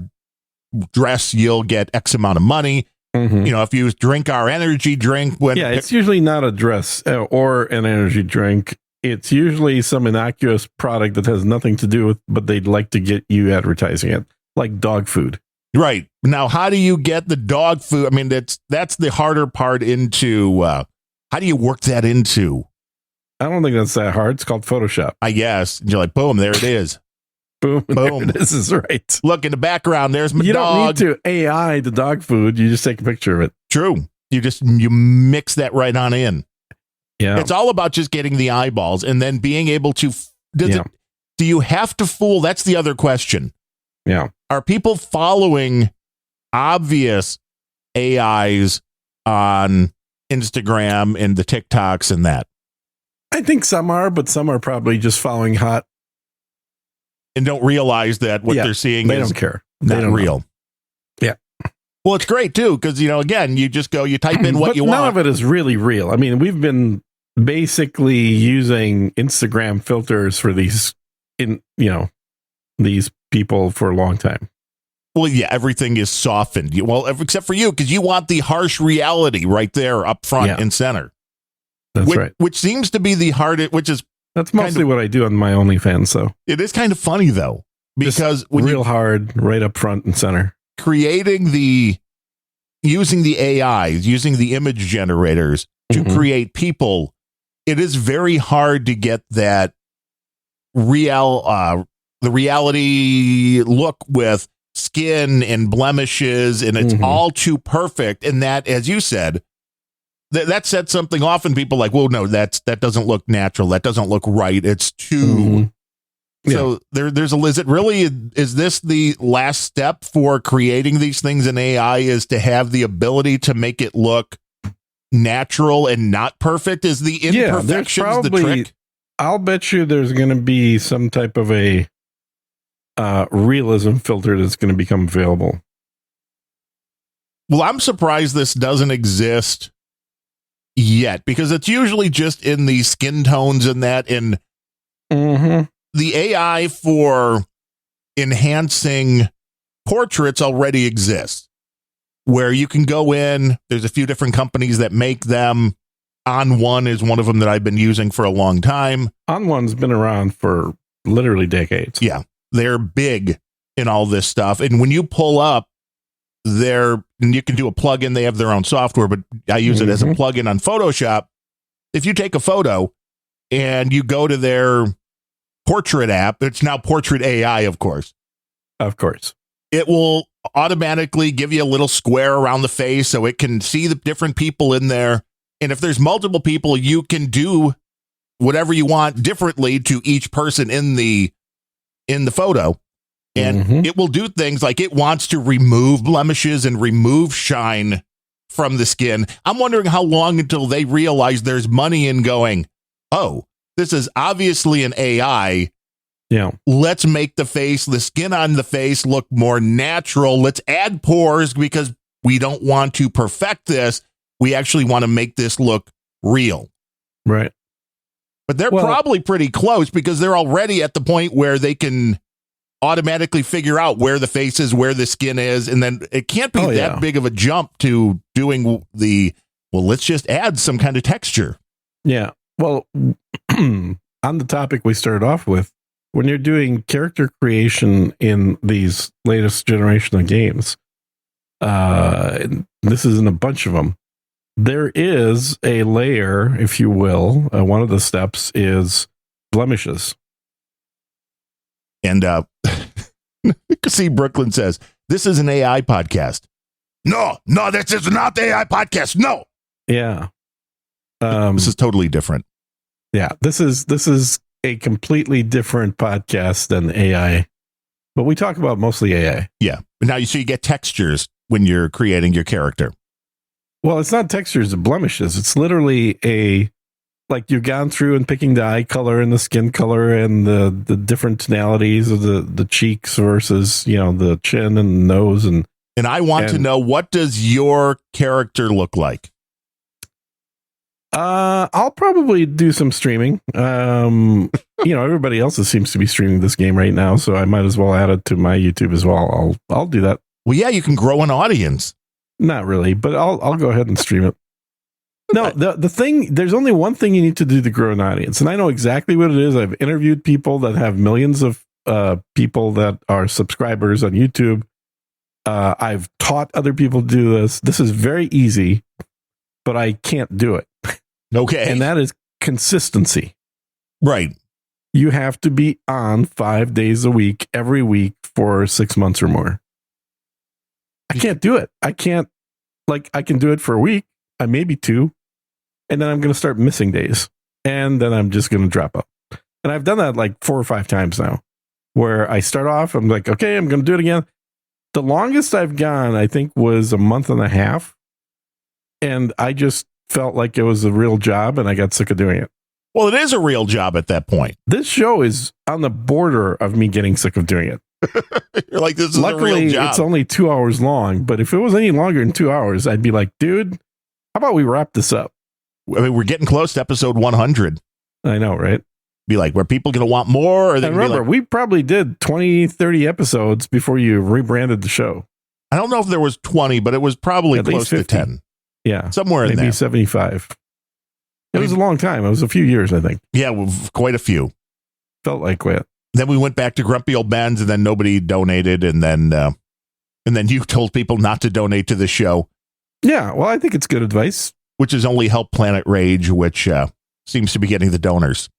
C: dress, you'll get X amount of money. If you drink our energy drink.
A: It's usually not a dress or an energy drink. It's usually some innocuous product that has nothing to do with, but they'd like to get you advertising it, like dog food.
C: Right. Now, how do you get the dog food? I mean, that's the harder part into, how do you work that into?
A: I don't think that's that hard. It's called Photoshop.
C: I guess. You're like, boom, there it is.
A: Boom. This is right.
C: Look in the background. There's my dog.
A: You don't need to AI the dog food. You just take a picture of it.
C: True. You mix that right on in.
A: Yeah.
C: It's all about just getting the eyeballs and then being able to. Do you have to fool? That's the other question.
A: Yeah.
C: Are people following obvious AIs on Instagram and the TikToks and that?
A: I think some are, but some are probably just following hot
C: and don't realize that what they're seeing
A: they
C: is
A: don't care.
C: Not real.
A: Know. Yeah.
C: Well, it's great too, because again, you just go, you type in what you want.
A: None of it is really real. I mean, we've been basically using Instagram filters for these people for a long time.
C: Well, yeah, everything is softened. Well, except for you, because you want the harsh reality right there up front and center.
A: That's right.
C: Which seems to be the hardest,
A: that's mostly what I do on my OnlyFans, though.
C: It is kind of funny, though, because when
A: real hard, right up front and center.
C: Using the AIs, using the image generators to create people, it is very hard to get that the reality look with skin and blemishes, and it's all too perfect. And that, as you said, that said something often people like, well, no, that doesn't look natural. That doesn't look right. It's too. So is this the last step for creating these things in AI, is to have the ability to make it look natural and not perfect? Is the imperfections the trick?
A: I'll bet you there's going to be some type of a realism filter that's going to become available.
C: Well, I'm surprised this doesn't exist yet, because it's usually just in the skin tones and that. And the AI for enhancing portraits already exists, where you can go in. There's a few different companies that make them. On1 is one of them that I've been using for a long time.
A: On1's been around for literally decades.
C: Yeah, they're big in all this stuff. And when you pull up and you can do a plugin, they have their own software, but I use it as a plugin on Photoshop. If you take a photo and you go to their portrait app, it's now Portrait AI, of course.
A: Of course.
C: It will automatically give you a little square around the face so it can see the different people in there. And if there's multiple people, you can do whatever you want differently to each person in the photo. And it will do things like it wants to remove blemishes and remove shine from the skin. I'm wondering how long until they realize there's money in going, oh, this is obviously an AI.
A: Yeah.
C: Let's make the skin on the face look more natural. Let's add pores because we don't want to perfect this. We actually want to make this look real.
A: Right.
C: But they're probably pretty close because they're already at the point where they can automatically figure out where the face is, where the skin is. And then it can't be that big of a jump to doing let's just add some kind of texture.
A: Yeah. Well, on the topic we started off with, when you're doing character creation in these latest generation of games, this is in a bunch of them. There is a layer, if you will. One of the steps is blemishes.
C: And see, Brooklyn says, this is an AI podcast. No, this is not the AI podcast. No.
A: Yeah.
C: This is totally different.
A: Yeah, this is a completely different podcast than AI. But we talk about mostly AI.
C: Yeah. But now you get textures when you're creating your character.
A: Well, it's not textures of blemishes. It's literally like you've gone through and picking the eye color and the skin color and the different tonalities of the cheeks versus, the chin and the nose. And
C: I want to know, what does your character look like?
A: I'll probably do some streaming. Everybody else seems to be streaming this game right now, so I might as well add it to my YouTube as well. I'll do that.
C: Well, yeah, you can grow an audience.
A: Not really, but I'll go ahead and stream it. No, the thing, there's only one thing you need to do to grow an audience, and I know exactly what it is. I've interviewed people that have millions of people that are subscribers on YouTube. I've taught other people to do this. This is very easy, but I can't do it.
C: Okay.
A: And that is consistency.
C: Right.
A: You have to be on 5 days a week, every week for 6 months or more. I can't do it. I can do it for a week, maybe 2, and then I'm going to start missing days, and then I'm just going to drop out. And I've done that like 4 or 5 times now, where I start off, I'm like, okay, I'm going to do it again. The longest I've gone, I think, was a month and a half, and I just felt like it was a real job, and I got sick of doing it.
C: Well, it is a real job at that point.
A: This show is on the border of me getting sick of doing it.
C: You're like, this is
A: Luckily,
C: a real job.
A: It's only 2 hours long, but if it was any longer than 2 hours, I'd be like, dude, how about we wrap this up?
C: I mean, we're getting close to episode 100.
A: I know, right?
C: Be like, were people going to want more? Or they
A: remember, we probably did 20, 30 episodes before you rebranded the show.
C: I don't know if there was 20, but it was probably
A: at
C: close to 10.
A: Yeah.
C: Somewhere in there.
A: Maybe 75. It was a long time. It was a few years, I think.
C: Yeah, quite a few.
A: Felt like it.
C: Then we went back to Grumpy Old Ben's, and then nobody donated, and then you told people not to donate to the show.
A: Yeah, well, I think it's good advice.
C: Which has only helped Planet Rage, which seems to be getting the donors.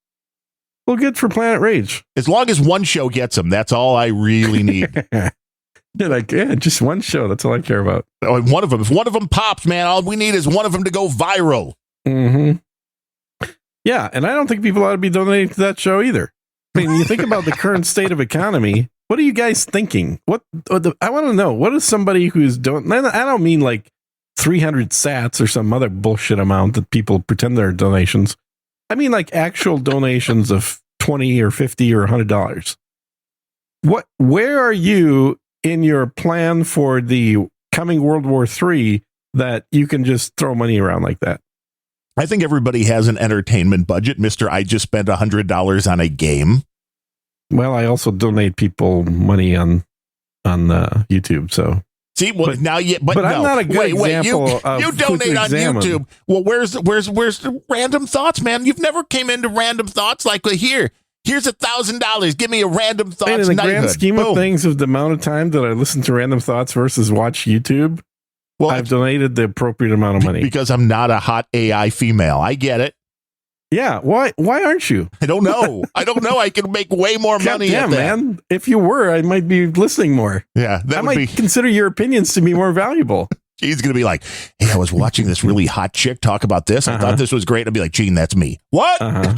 A: Well, good for Planet Rage.
C: As long as one show gets them, that's all I really need.
A: You're like, yeah, just one show. That's all I care about.
C: Oh, if one of them pops, man, all we need is one of them to go viral.
A: Mm-hmm. Yeah, and I don't think people ought to be donating to that show either. I mean, you think about the current state of economy. What are you guys thinking? I want to know. What is somebody who's I don't mean like 300 sats or some other bullshit amount that people pretend they're donations. I mean, like actual donations of 20 or 50 or $100. Where are you in your plan for the coming World War III that you can just throw money around like that?
C: I think everybody has an entertainment budget. Mr. I just spent $100 on a game.
A: Well, I also donate people money on YouTube, so.
C: See, well,
A: but,
C: now you,
A: but
C: no.
A: I'm not a good example of
C: you donate on
A: examine.
C: YouTube. Well, where's the random thoughts, man? You've never came into random thoughts like here's $1,000. Give me a random thoughts.
A: And in the
C: knighthood.
A: grand scheme
C: Boom.
A: of things, of the amount of time that I listen to random thoughts versus watch YouTube,
C: well,
A: I've donated the appropriate amount of money
C: because I'm not a hot AI female. I get it.
A: Yeah, why aren't you?
C: I don't know. I can make way more money.
A: Yeah, man. If you were, I might be listening more.
C: Yeah, that
A: I
C: would
A: might
C: be.
A: consider your opinions to be more valuable.
C: She's gonna be like, "Hey, I was watching this really hot chick talk about this. I thought this was great." I'd be like, "Gene, that's me." What?
A: Uh-huh.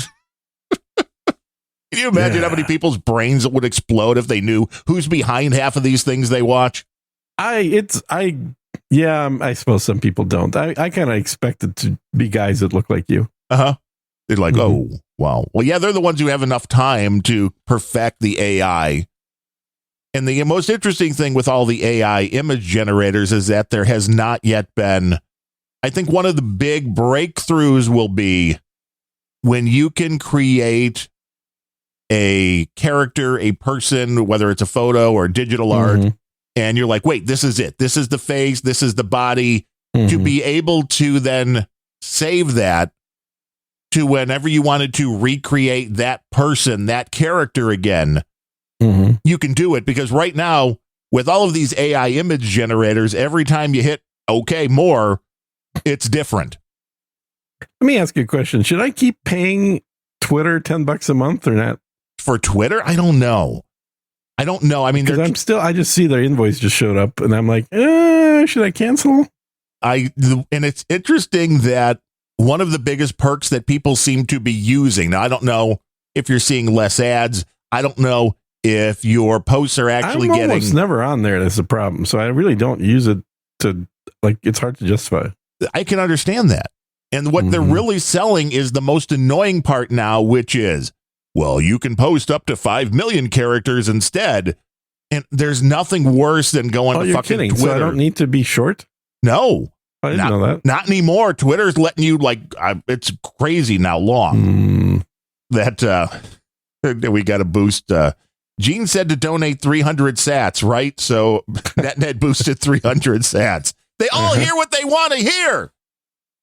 C: Can you imagine how many people's brains would explode if they knew who's behind half of these things they watch?
A: I suppose some people don't. I kind of expected to be guys that look like you.
C: They're like, oh, wow. Well, yeah, they're the ones who have enough time to perfect the AI. And the most interesting thing with all the AI image generators is that there has not yet been, I think one of the big breakthroughs will be when you can create a character, a person, whether it's a photo or digital art, and you're like, wait, this is it. This is the face. This is the body. To be able to then save that to whenever you wanted to recreate that person, that character again, you can do it. Because right now, with all of these AI image generators, every time you hit OK, more, it's different.
A: Let me ask you a question. Should I keep paying Twitter $10 a month or not? For
C: Twitter? I don't know. I mean,
A: because I just see their invoice just showed up and I'm like, should I cancel?
C: And it's interesting that one of the biggest perks that people seem to be using. Now, I don't know if you're seeing less ads. I don't know if your posts are actually
A: I'm almost never on there. That's a problem. So I really don't use it to, like, it's hard to justify.
C: I can understand that. And what they're really selling is the most annoying part now, which is, well, you can post up to 5 million characters instead. And there's nothing worse than going to fucking
A: kidding.
C: Twitter.
A: So I don't need to be short?
C: No.
A: I didn't know that.
C: Not anymore. Twitter's letting you, like, it's crazy now long that we got to boost. Gene said to donate 300 sats, right? So NetNet boosted 300 sats. They all hear what they want to hear.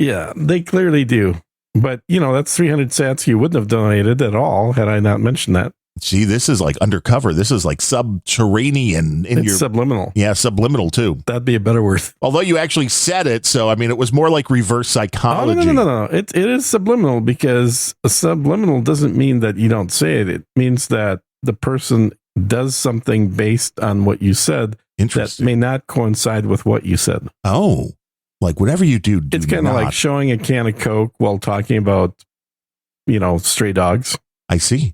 A: Yeah, they clearly do. But, that's 300 sats you wouldn't have donated at all had I not mentioned that.
C: See, this is like undercover. This is like subterranean.
A: It's subliminal.
C: Yeah, subliminal too.
A: That'd be a better word.
C: Although you actually said it, so I mean, it was more like reverse psychology.
A: Oh, no. It is subliminal because a subliminal doesn't mean that you don't say it. It means that the person does something based on what you said that may not coincide with what you said.
C: Oh, like whatever you do
A: it's kind of like showing a can of Coke while talking about, stray dogs.
C: I see.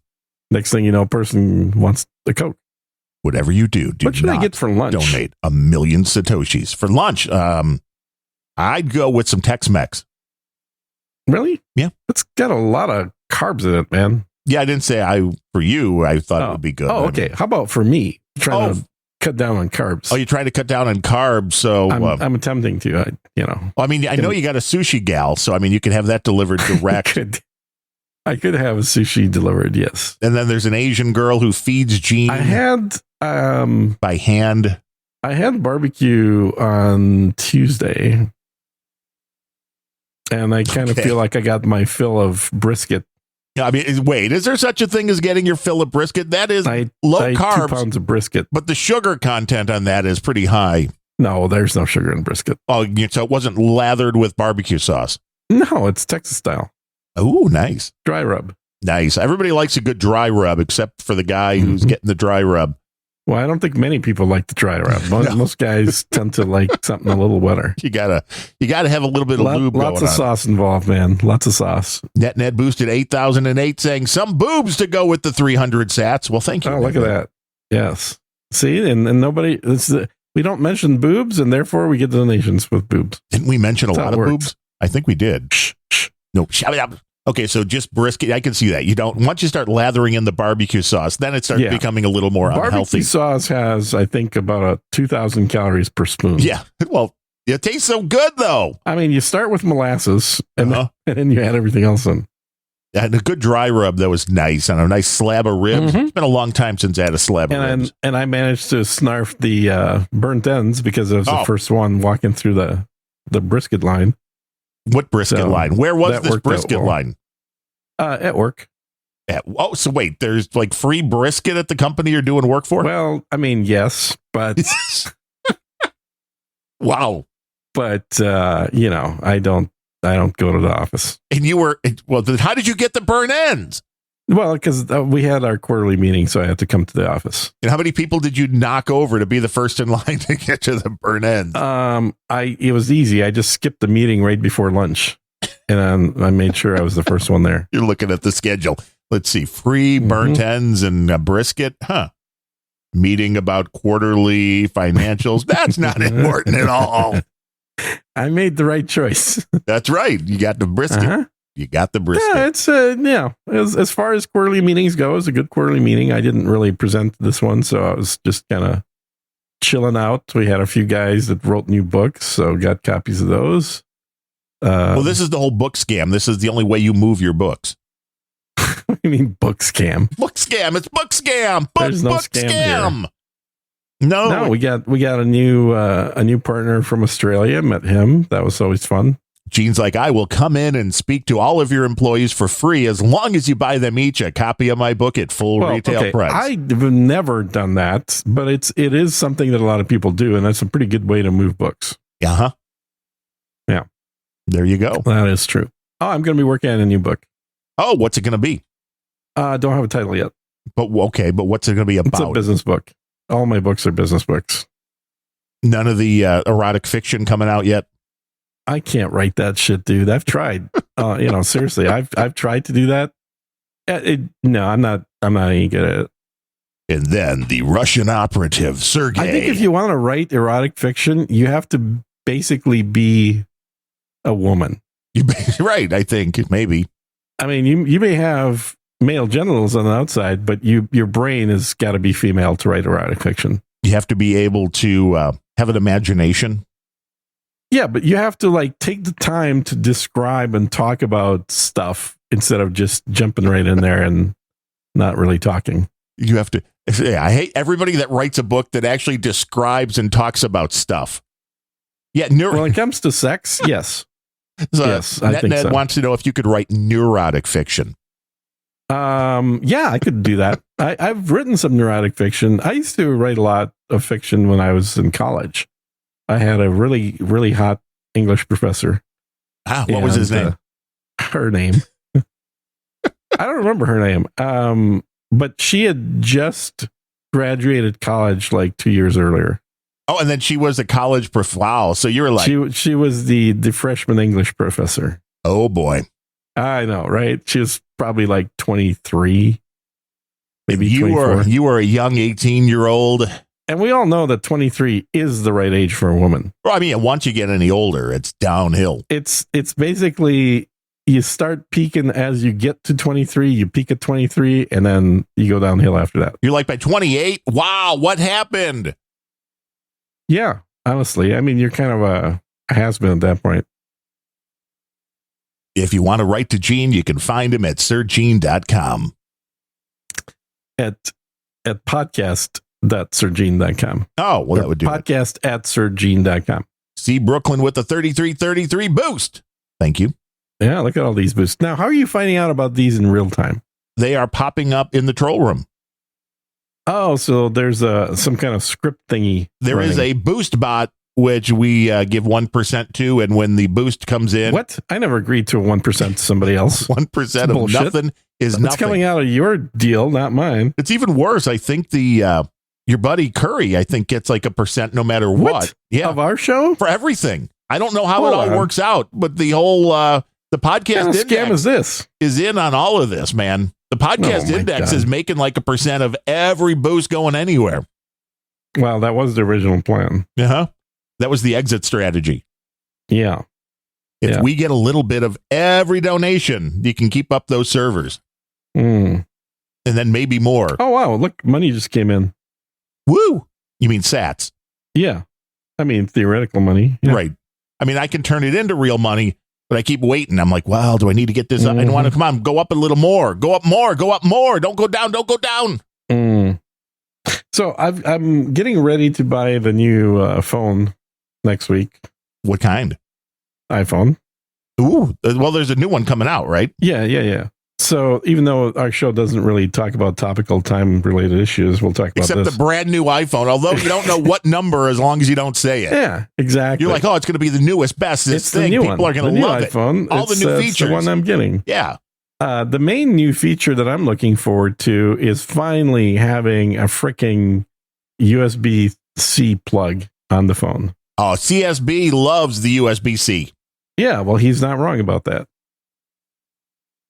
A: Next thing you know, a person wants the Coke.
C: Whatever you do
A: what should I get for lunch?
C: Donate 1 million Satoshis. For lunch, I'd go with some Tex-Mex.
A: Really?
C: Yeah.
A: It's got a lot of carbs in it, man.
C: Yeah, I didn't say for you, I thought it would be good.
A: Oh, okay. How about for me? Trying to cut down on carbs.
C: Oh, you're trying to cut down on carbs, so...
A: I'm attempting to,
C: I mean, I know you got a sushi gal, so I mean, you can have that delivered direct.
A: I could have a sushi delivered, yes.
C: And then there's an Asian girl who feeds Gene.
A: I had
C: by hand.
A: I had barbecue on Tuesday, and I kind of feel like I got my fill of brisket.
C: I mean, wait, is there such a thing as getting your fill of brisket? That is low carbs.
A: 2 pounds of brisket,
C: but the sugar content on that is pretty high.
A: No, there's no sugar in brisket.
C: Oh, so it wasn't lathered with barbecue sauce.
A: No, it's Texas style.
C: Oh, nice.
A: Dry rub.
C: Nice. Everybody likes a good dry rub, except for the guy who's getting the dry rub.
A: Well, I don't think many people like the dry rub. Most guys tend to like something a little wetter.
C: You gotta have a little bit of lube going on.
A: Lots of sauce involved, man. Lots of sauce.
C: NetNet boosted 8,008, saying some boobs to go with the 300 sats. Well, thank you.
A: Oh, look at that. Yes. See, and nobody. We don't mention boobs, and therefore we get donations with boobs.
C: Didn't we mention a
A: That's how
C: lot
A: it
C: of
A: works.
C: boobs? I think we did. No, shut up. Okay, so just brisket. I can see that. You don't once you start lathering in the barbecue sauce, then it starts
A: Yeah.
C: becoming a little more
A: Barbecue
C: unhealthy.
A: sauce has, I think, about 2,000 calories per spoon.
C: Yeah. Well, it tastes so good though.
A: I mean, you start with molasses, and,
C: Uh-huh.
A: and then you add everything else in.
C: And a good dry rub that was nice on a nice slab of ribs.
A: Mhm.
C: It's been a long time since I had a slab of ribs.
A: And I managed to snarf the burnt ends because I was the
C: Oh.
A: first one walking through the brisket line
C: What brisket
A: So,
C: line? Where was
A: that
C: this
A: worked out
C: brisket
A: well.
C: line?
A: at work.
C: Oh, so wait, there's like free brisket at the company you're doing work for?
A: Well, I mean, yes, but
C: Wow.
A: I don't go to the office.
C: And you were, well, then how did you get the burn ends?
A: Well, because we had our quarterly meeting, so I had to come to the office.
C: And how many people did you knock over to be the first in line to get to the burn ends?
A: It was easy. I just skipped the meeting right before lunch, and I made sure I was the first one there.
C: You're looking at the schedule. Let's see, free burnt ends and a brisket. Huh. Meeting about quarterly financials. That's not important at all.
A: I made the right choice.
C: That's right. You got the brisket.
A: Uh-huh.
C: You got the brisket.
A: Yeah, it's as far as quarterly meetings go, it was a good quarterly meeting. I didn't really present this one, so I was just kind of chilling out. We had a few guys that wrote new books, so got copies of those.
C: Well, this is the whole book scam. This is the only way you move your books.
A: What do you mean book scam?
C: Book scam. It's book scam.
A: There's no
C: book
A: scam
C: No.
A: No, we got a new partner from Australia. Met him. That was always fun.
C: Gene's like, I will come in and speak to all of your employees for free as long as you buy them each a copy of my book at full retail price.
A: I've never done that, but it is something that a lot of people do, and that's a pretty good way to move books.
C: Uh-huh.
A: Yeah.
C: There you go.
A: That is true. Oh, I'm going to be working on a new book.
C: Oh, what's it going to be?
A: Don't have a title yet.
C: But what's it going to be
A: It's a
C: about?
A: business book. All my books are business books.
C: None of the erotic fiction coming out yet?
A: I can't write that shit, dude. I've tried. Seriously, I've tried to do that. No, I'm not any good at it.
C: And then the Russian operative, Sergei.
A: I think if you want to write erotic fiction, you have to basically be a woman.
C: Right, I think, maybe.
A: I mean, you may have male genitals on the outside, but your brain has got to be female to write erotic fiction.
C: You have to be able to have an imagination.
A: Yeah, but you have to take the time to describe and talk about stuff instead of just jumping right in there and not really talking.
C: You have to. Yeah, I hate everybody that writes a book that actually describes and talks about stuff. Yeah,
A: When it comes to sex, yes.
C: so
A: yes, I think
C: Ned
A: so.
C: wants to know if you could write neurotic fiction.
A: Yeah, I could do that. I've written some neurotic fiction. I used to write a lot of fiction when I was in college. I had a really, really hot English professor.
C: What was his name?
A: Her name. I don't remember her name. But she had just graduated college 2 years earlier.
C: Oh, and then she was a college wow. So you were like,
A: she was the freshman English professor.
C: oh boy.
A: I know, right? She was probably 23, maybe
C: You
A: 24.
C: were a young 18-year-old.
A: And we all know that 23 is the right age for a woman.
C: Well, I mean, once you get any older, it's downhill.
A: It's basically you start peaking as you get to 23, you peak at 23, and then you go downhill after that.
C: You're like, by 28, wow, what happened?
A: Yeah, honestly. I mean, you're kind of a has-been at that point.
C: If you want to write to Gene, you can find him at sirgene.com.
A: At podcast.sirgene.com.
C: Oh, well, that would do it.
A: Podcast@sirgene.com.
C: See Brooklyn with the 3333 boost. Thank you.
A: Yeah, look at all these boosts. Now, how are you finding out about these in real time?
C: They are popping up in the troll room.
A: Oh, so there's some kind of script thingy.
C: There is a boost bot, which we give 1% to, and when the boost comes in,
A: What? I never agreed to a 1% to somebody else.
C: 1% of
A: Bullshit.
C: nothing is
A: It's
C: nothing.
A: coming out of your deal, not mine.
C: It's even worse. I think your buddy Curry, I think, gets like 1% no matter what. Yeah,
A: Of our show?
C: for everything. I don't know how
A: Hold
C: it all
A: on.
C: works out, but the whole the
A: What
C: podcast
A: kind of scam
C: index
A: is this?
C: is in on all of this, man. The podcast
A: Oh, my
C: index
A: God.
C: is making 1% of every boost going anywhere.
A: Well, that was the original plan.
C: Uh-huh. That was the exit strategy.
A: Yeah.
C: If
A: Yeah.
C: we get a little bit of every donation, you can keep up those servers.
A: Mm.
C: And then maybe more.
A: Oh, wow. Look, money just came in.
C: Woo! You mean sats?
A: Yeah. I mean, theoretical money. Yeah.
C: Right. I mean, I can turn it into real money, but I keep waiting. I'm like, well, do I need to get this up? I want to, come on, go up a little more. Go up more. Go up more. Don't go down. Don't go down.
A: Mm. So I'm getting ready to buy the new phone next week.
C: What kind?
A: iPhone.
C: Ooh, well, there's a new one coming out, right?
A: Yeah. So even though our show doesn't really talk about topical time-related issues, we'll talk about
C: Except
A: this.
C: the brand new iPhone, although you don't know what number as long as you don't say it.
A: Yeah, exactly.
C: You're like, oh, it's going to be the newest, bestest
A: it's
C: thing.
A: the new
C: People
A: one.
C: are going
A: The
C: to
A: new
C: love
A: iPhone.
C: it. All the new
A: It's
C: features.
A: the one I'm getting.
C: Yeah.
A: The main new feature that I'm looking forward to is finally having a freaking USB-C plug on the phone.
C: Oh, CSB loves the USB-C.
A: Yeah, well, he's not wrong about that.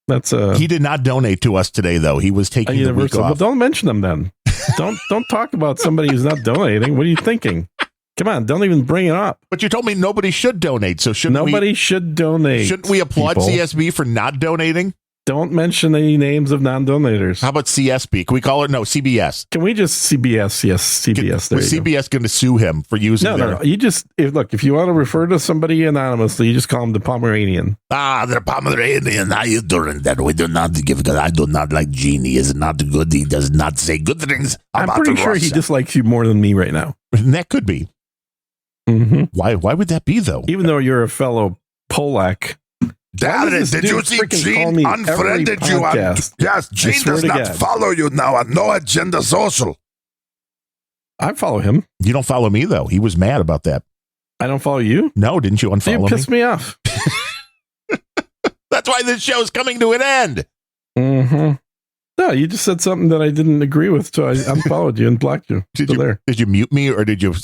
A: That's
C: He did not donate to us today, though. He was
A: a
C: taking the week
A: universal. Well,
C: off.
A: don't mention them then. don't talk about somebody who's not donating. What are you thinking? Come on, don't even bring it up.
C: But you told me nobody should donate, so shouldn't
A: Nobody should donate.
C: Shouldn't we applaud
A: people.
C: CSB for not donating?
A: Don't mention any names of non-donators.
C: How about CSB? Can we call it CBS?
A: Can we just CBS? Yes, CBS. There
C: Was
A: you go.
C: CBS going to sue him for using
A: No. You just if you want to refer to somebody anonymously, you just call him the Pomeranian.
C: the Pomeranian? How you doing? That we do not give because I do not like Genie. Is not good. He does not say good things
A: I'm
C: about
A: pretty sure he
C: Russia.
A: dislikes you more than me right now.
C: And that could be.
A: Mm-hmm.
C: Why would that be though?
A: Even though you're a fellow Polak. Why does this dude freaking call me every podcast?
D: Yes, Gene
A: swear
D: does
A: to
D: not
A: God.
D: follow you now on No Agenda Social.
A: I follow him.
C: You don't follow me though. He was mad about that.
A: I don't follow you.
C: No, didn't you
A: You
C: unfollow me?
A: pissed me off.
C: That's why this show's coming to an end.
A: Mm-hmm. No, you just said something that I didn't agree with, so I unfollowed you and blocked you.
C: Did
A: So
C: you
A: there.
C: did you mute me or did you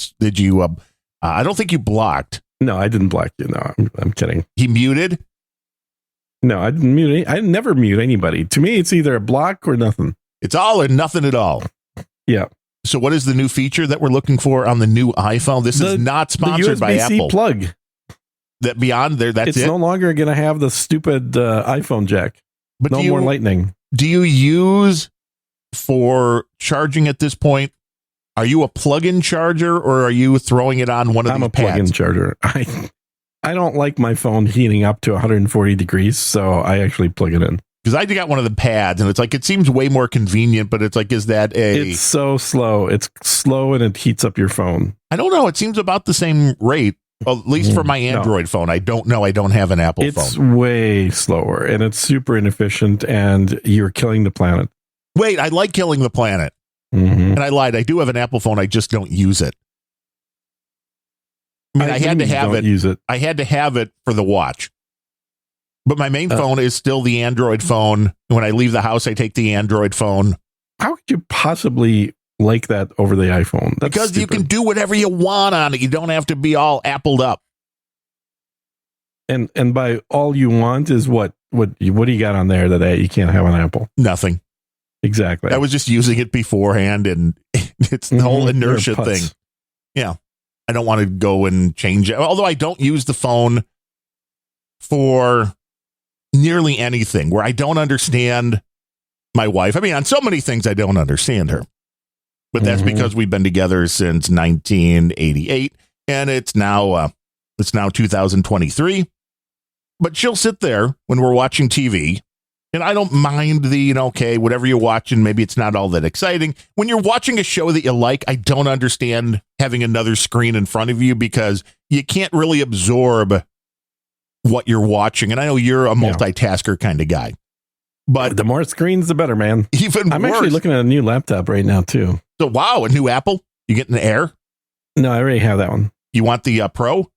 C: I don't think you blocked.
A: No, I didn't block you. No, I'm kidding.
C: He muted.
A: No, I didn't mute. I never mute anybody. To me, it's either a block or nothing.
C: It's all or nothing at all.
A: Yeah.
C: So what is the new feature that we're looking for on the new iPhone? This is not sponsored
A: the
C: by
A: USB-C
C: Apple.
A: plug.
C: That beyond there, that's
A: It's
C: it.
A: no longer going to have the stupid iPhone jack.
C: But
A: No more Lightning.
C: do you use for charging at this point? Are you a plug-in charger or are you throwing it on one of
A: I'm
C: these
A: a plug-in
C: pads?
A: charger. I don't like my phone heating up to 140 degrees, so I actually plug it in.
C: Because I got one of the pads, and it's like it seems way more convenient. But it's like, is that a?
A: It's so slow. It's slow and it heats up your phone.
C: I don't know. It seems about the same rate, at least for my
A: No.
C: Android phone. I don't know. I don't have an Apple
A: It's
C: phone.
A: way slower and it's super inefficient, and you're killing the planet.
C: Wait, I like killing the planet,
A: Mm-hmm.
C: and I lied. I do have an Apple phone. I just don't use it. I mean, I had to have it.
A: Use it.
C: I had to have it for the watch. But my main
A: Uh.
C: phone is still the Android phone. When I leave the house, I take the Android phone.
A: How could you possibly like that over the iPhone? That's
C: Because you
A: stupid.
C: can do whatever you want on it. You don't have to be all appled up.
A: And by all you want is what do you got on there that you can't have on Apple?
C: Nothing.
A: Exactly.
C: I was just using it beforehand, and it's the whole
A: Mhm.
C: inertia
A: You're a putz.
C: thing. Yeah. I don't want to go and change it. Although I don't use the phone for nearly anything where I don't understand my wife. I mean, on so many things, I don't understand her. But that's
A: Mhm.
C: because we've been together since 1988, and it's now 2023. But she'll sit there when we're watching TV, and I don't mind the, okay, whatever you're watching, maybe it's not all that exciting. When you're watching a show that you like, I don't understand having another screen in front of you because you can't really absorb what you're watching. And I know you're a multitasker kind of guy, but
A: the more screens, the better, man.
C: even
A: I'm
C: worse.
A: actually looking at a new laptop right now too.
C: So, wow, a new Apple? You getting the Air?
A: No, I already have that one.
C: You want the Pro?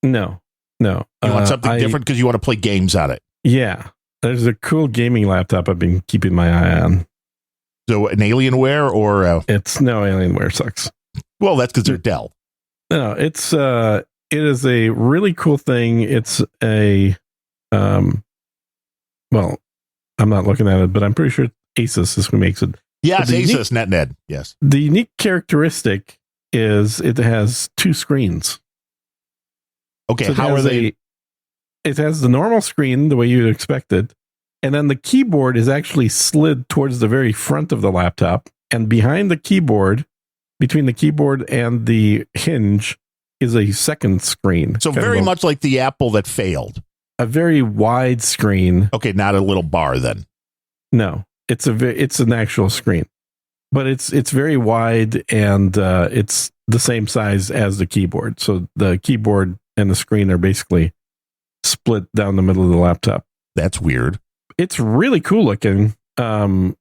A: No.
C: You want something different because you want to play games on it.
A: Yeah. There's a cool gaming laptop I've been keeping my eye on.
C: So an Alienware or
A: It's no Alienware sucks.
C: well, that's because they're Dell.
A: No, it is a really cool thing. It's a well, I'm not looking at it, but I'm pretty sure Asus is who makes it.
C: Yes,
A: The unique-
C: Asus NetNed. Yes.
A: The unique characteristic is it has two screens.
C: Okay,
A: So it
C: how are
A: has
C: they?
A: It has the normal screen, the way you'd expect it. And then the keyboard is actually slid towards the very front of the laptop. And behind the keyboard, between the keyboard and the hinge, is a second screen.
C: So
A: Kind
C: very
A: of
C: much like the Apple that failed.
A: a very wide screen.
C: Okay, not a little bar then.
A: No, it's an actual screen, but it's very wide and it's the same size as the keyboard. So the keyboard and the screen are basically split down the middle of the laptop.
C: That's weird.
A: It's really cool looking. And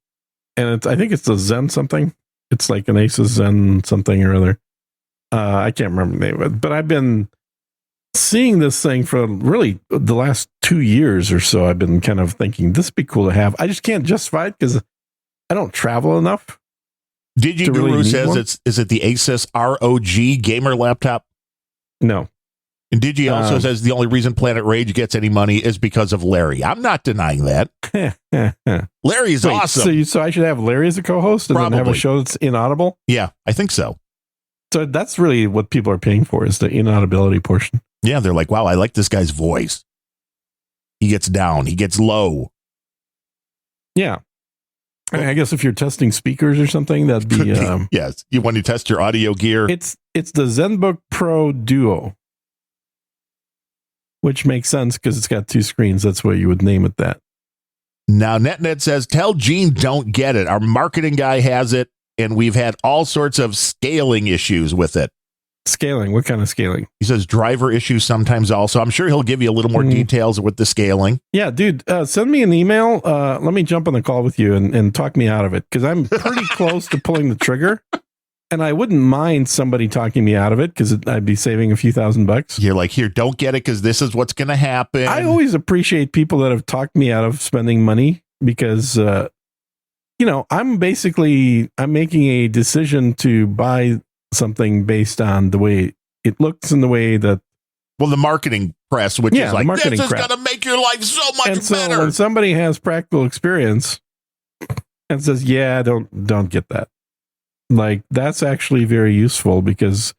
A: I think it's the Zen something. It's like an Asus Zen something or other. I can't remember the name of it, but I've been seeing this thing for really the last 2 years or so. I've been kind of thinking this would be cool to have. I just can't justify it because I don't travel enough.
C: Digi
A: to really
C: Guru
A: need
C: says
A: one?
C: is it the Asus ROG gamer laptop?
A: No.
C: And Digi also says the only reason Planet Rage gets any money is because of Larry. I'm not denying that. Larry's
A: Wait,
C: awesome.
A: So I should have Larry as a co-host and then have a
C: Probably.
A: show that's inaudible?
C: Yeah, I think so.
A: So that's really what people are paying for is the inaudibility portion.
C: Yeah, they're like, wow, I like this guy's voice. He gets down, he gets low.
A: Yeah. I guess if you're testing speakers or something, that'd
C: Could
A: be
C: be. Yes, you want to test your audio gear.
A: it's the ZenBook Pro Duo, which makes sense because it's got two screens. That's why you would name it that.
C: Now, NetNet says, tell Gene don't get it. Our marketing guy has it, and we've had all sorts of scaling issues with it.
A: Scaling. What kind of scaling?
C: He says driver issues sometimes also. I'm sure he'll give you a little more details with the scaling.
A: Yeah, dude, send me an email. Let me jump on the call with you and talk me out of it because I'm pretty close to pulling the trigger. And I wouldn't mind somebody talking me out of it because I'd be saving a few $1,000.
C: You're like, here, don't get it because this is what's going to happen.
A: I always appreciate people that have talked me out of spending money because, I'm making a decision to buy something based on the way it looks and the way that.
C: Well, the marketing press, which
A: Yeah,
C: is
A: the
C: like,
A: marketing
C: this is
A: crap.
C: going to make your life so much
A: And so
C: better.
A: when somebody has practical experience and says, yeah, don't get that. Like, that's actually very useful because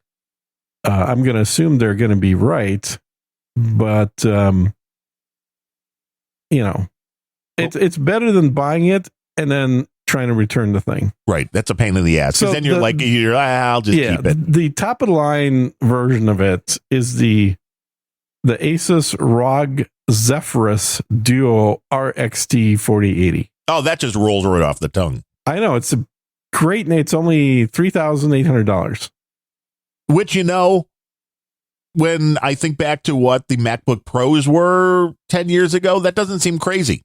A: I'm going to assume they're going to be right. But, it's better than buying it and then trying to return the thing.
C: Right. That's a pain in the ass. Because
A: So
C: then you're I'll just keep it.
A: The top of the line version of it is the Asus ROG Zephyrus Duo RXT 4080.
C: Oh, that just rolls right off the tongue.
A: I know it's a great name. It's only $3,800.
C: Which, when I think back to what the MacBook Pros were 10 years ago, that doesn't seem crazy.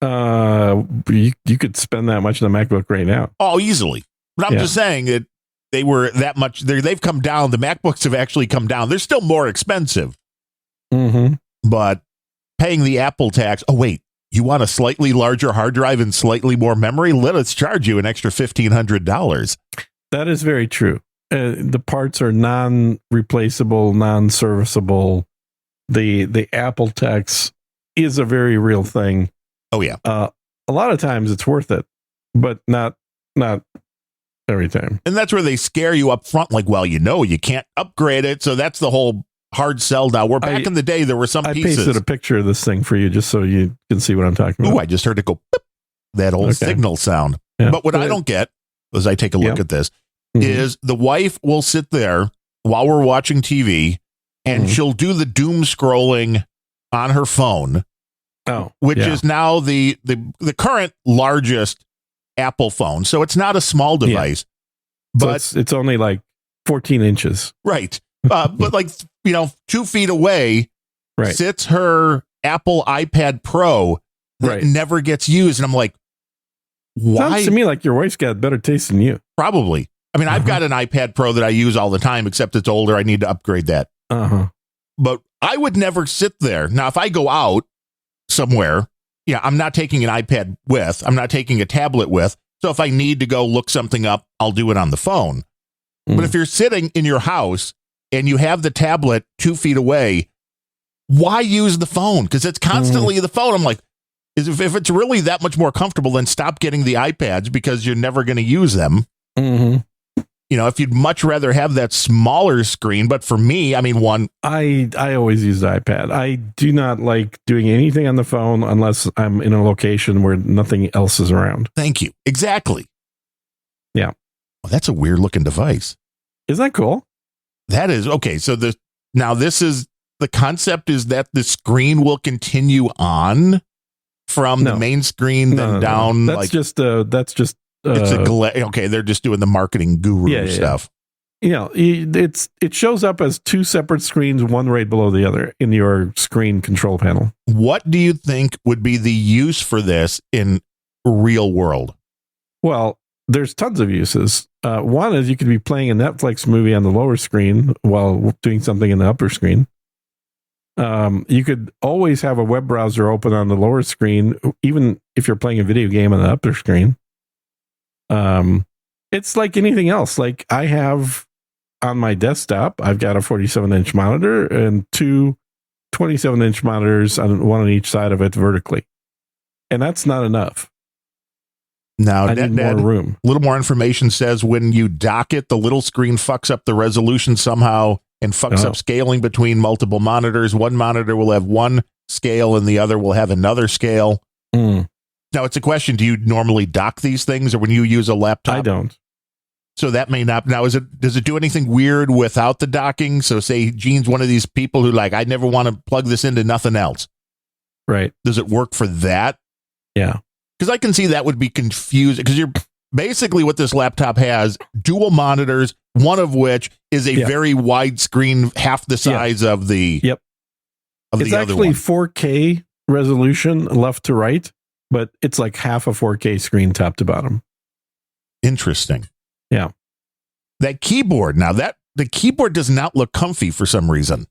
A: You could spend that much on the MacBook right now.
C: Oh, easily. But I'm
A: Yeah.
C: just saying that they were that much. They've come down. The MacBooks have actually come down. They're still more expensive,
A: Mm-hmm.
C: but paying the Apple tax. Oh, wait. You want a slightly larger hard drive and slightly more memory? Let us charge you an extra $1,500.
A: That is very true. The parts are non-replaceable, non-serviceable. The Apple tax is a very real thing.
C: Oh, yeah.
A: A lot of times it's worth it, but not every time.
C: And that's where they scare you up front. Like, well, you can't upgrade it. So that's the whole hard sell now. Where back in the day, there were some
A: I
C: pieces.
A: pasted a picture of this thing for you just so you can see what I'm talking about.
C: Ooh, I just heard it go, beep, that old
A: Okay.
C: signal sound.
A: Yeah.
C: But what I don't get, as I take a look
A: Yeah.
C: at this,
A: Mhm.
C: is the wife will sit there while we're watching TV and
A: Mhm.
C: she'll do the doom scrolling on her phone, which
A: yeah.
C: is now the current largest Apple phone. So it's not a small device,
A: So
C: but
A: it's only like 14 inches.
C: right. But 2 feet away
A: Right.
C: sits her Apple iPad Pro that
A: Right.
C: never gets used. And I'm like, why?
A: Sounds to me like your wife's got better taste than you.
C: Probably. I mean, I've got an iPad Pro that I use all the time, except it's older. I need to upgrade that.
A: Uh-huh.
C: But I would never sit there. Now, if I go out somewhere, I'm not taking an iPad with, I'm not taking a tablet with. So if I need to go look something up, I'll do it on the phone.
A: Mm.
C: But if you're sitting in your house and you have the tablet 2 feet away, why use the phone? Because it's constantly the phone. I'm like, is if it's really that much more comfortable, then stop getting the iPads because you're never going to use them.
A: Mm-hmm.
C: You know, if you'd much rather have that smaller screen, but for me, I mean,
A: I always use the iPad. I do not like doing anything on the phone unless I'm in a location where nothing else is around.
C: thank you. Exactly.
A: Yeah.
C: Well, that's a weird looking device.
A: Isn't that cool?
C: That is okay. So this is the concept is that the screen will continue on from the main screen, then down.
A: No. That's just
C: it's okay. They're just doing the marketing guru stuff.
A: You know, it shows up as two separate screens, one right below the other in your screen control panel.
C: What do you think would be the use for this in real world?
A: Well, there's tons of uses. One is you could be playing a Netflix movie on the lower screen while doing something in the upper screen. You could always have a web browser open on the lower screen, even if you're playing a video game on the upper screen. It's like anything else. Like I have on my desktop, I've got a 47-inch monitor and two 27-inch monitors, one on each side of it vertically. And that's not enough.
C: Now,
A: I need more room.
C: A little more information says when you dock it, the little screen fucks up the resolution somehow and fucks up scaling between multiple monitors. One monitor will have one scale and the other will have another scale.
A: Mm.
C: Now, it's a question. Do you normally dock these things or when you use a laptop?
A: I don't.
C: So that may not. Now, does it do anything weird without the docking? So say Gene's one of these people who like, I never want to plug this into nothing else.
A: Right.
C: Does it work for that?
A: Yeah.
C: Because I can see that would be confusing because you're basically what this laptop has dual monitors, one of which is a very wide screen, half the size of the of
A: it's
C: the other
A: actually
C: one.
A: 4K resolution left to right, but it's like half a 4K screen top to bottom.
C: Interesting.
A: Yeah.
C: That keyboard now the keyboard does not look comfy for some reason.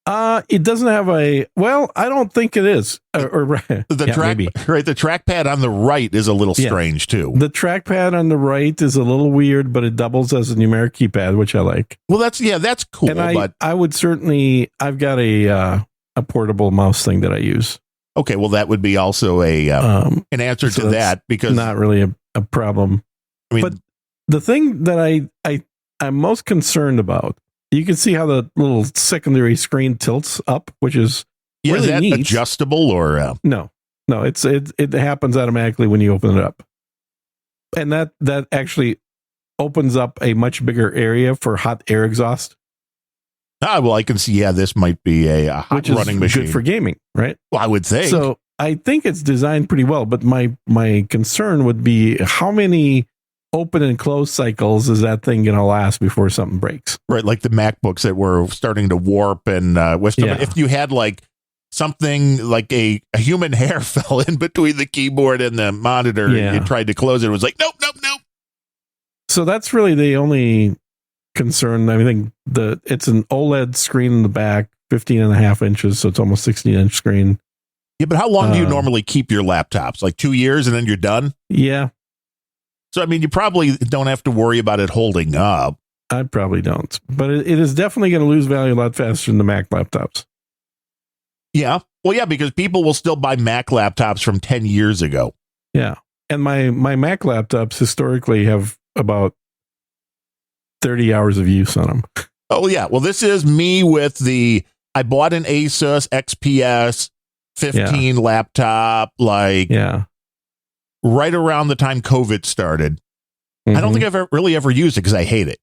A: It doesn't have I don't think it is.
C: The trackpad on the right is a little strange too.
A: The trackpad on the right is a little weird, but it doubles as a numeric keypad, which I like.
C: Well, that's cool.
A: And
C: but
A: I would certainly, I've got a portable mouse thing that I use.
C: Okay, well, that would be also an answer to that because
A: not really a problem.
C: I mean,
A: but the thing that I'm most concerned about, you can see how the little secondary screen tilts up, which is really
C: is that
A: neat.
C: Adjustable or
A: no, it happens automatically when you open it up, and that actually opens up a much bigger area for hot air exhaust.
C: Well, I can see. Yeah, this might be a hot running machine.
A: Good for gaming, right?
C: Well, I would think
A: so. I think it's designed pretty well, but my concern would be how many open and close cycles is that thing going to last before something breaks?
C: Right, like the MacBooks that were starting to warp, and if you had like something like a human hair fell in between the keyboard and the monitor, and you tried to close it, it was like nope.
A: So that's really the only concern. I think it's an OLED screen in the back, 15.5 inches, so it's almost 16-inch screen.
C: Yeah, but how long do you normally keep your laptops? Like 2 years and then you're done?
A: Yeah.
C: So, I mean, you probably don't have to worry about it holding up.
A: I probably don't. But it is definitely going to lose value a lot faster than the Mac laptops.
C: Yeah. Well, yeah, because people will still buy Mac laptops from 10 years ago.
A: Yeah. And my Mac laptops historically have about 30 hours of use on them.
C: Oh, yeah. Well, this is me with I bought an Asus XPS 15 laptop, right around the time COVID started. I don't think I've really ever used it because I hate it.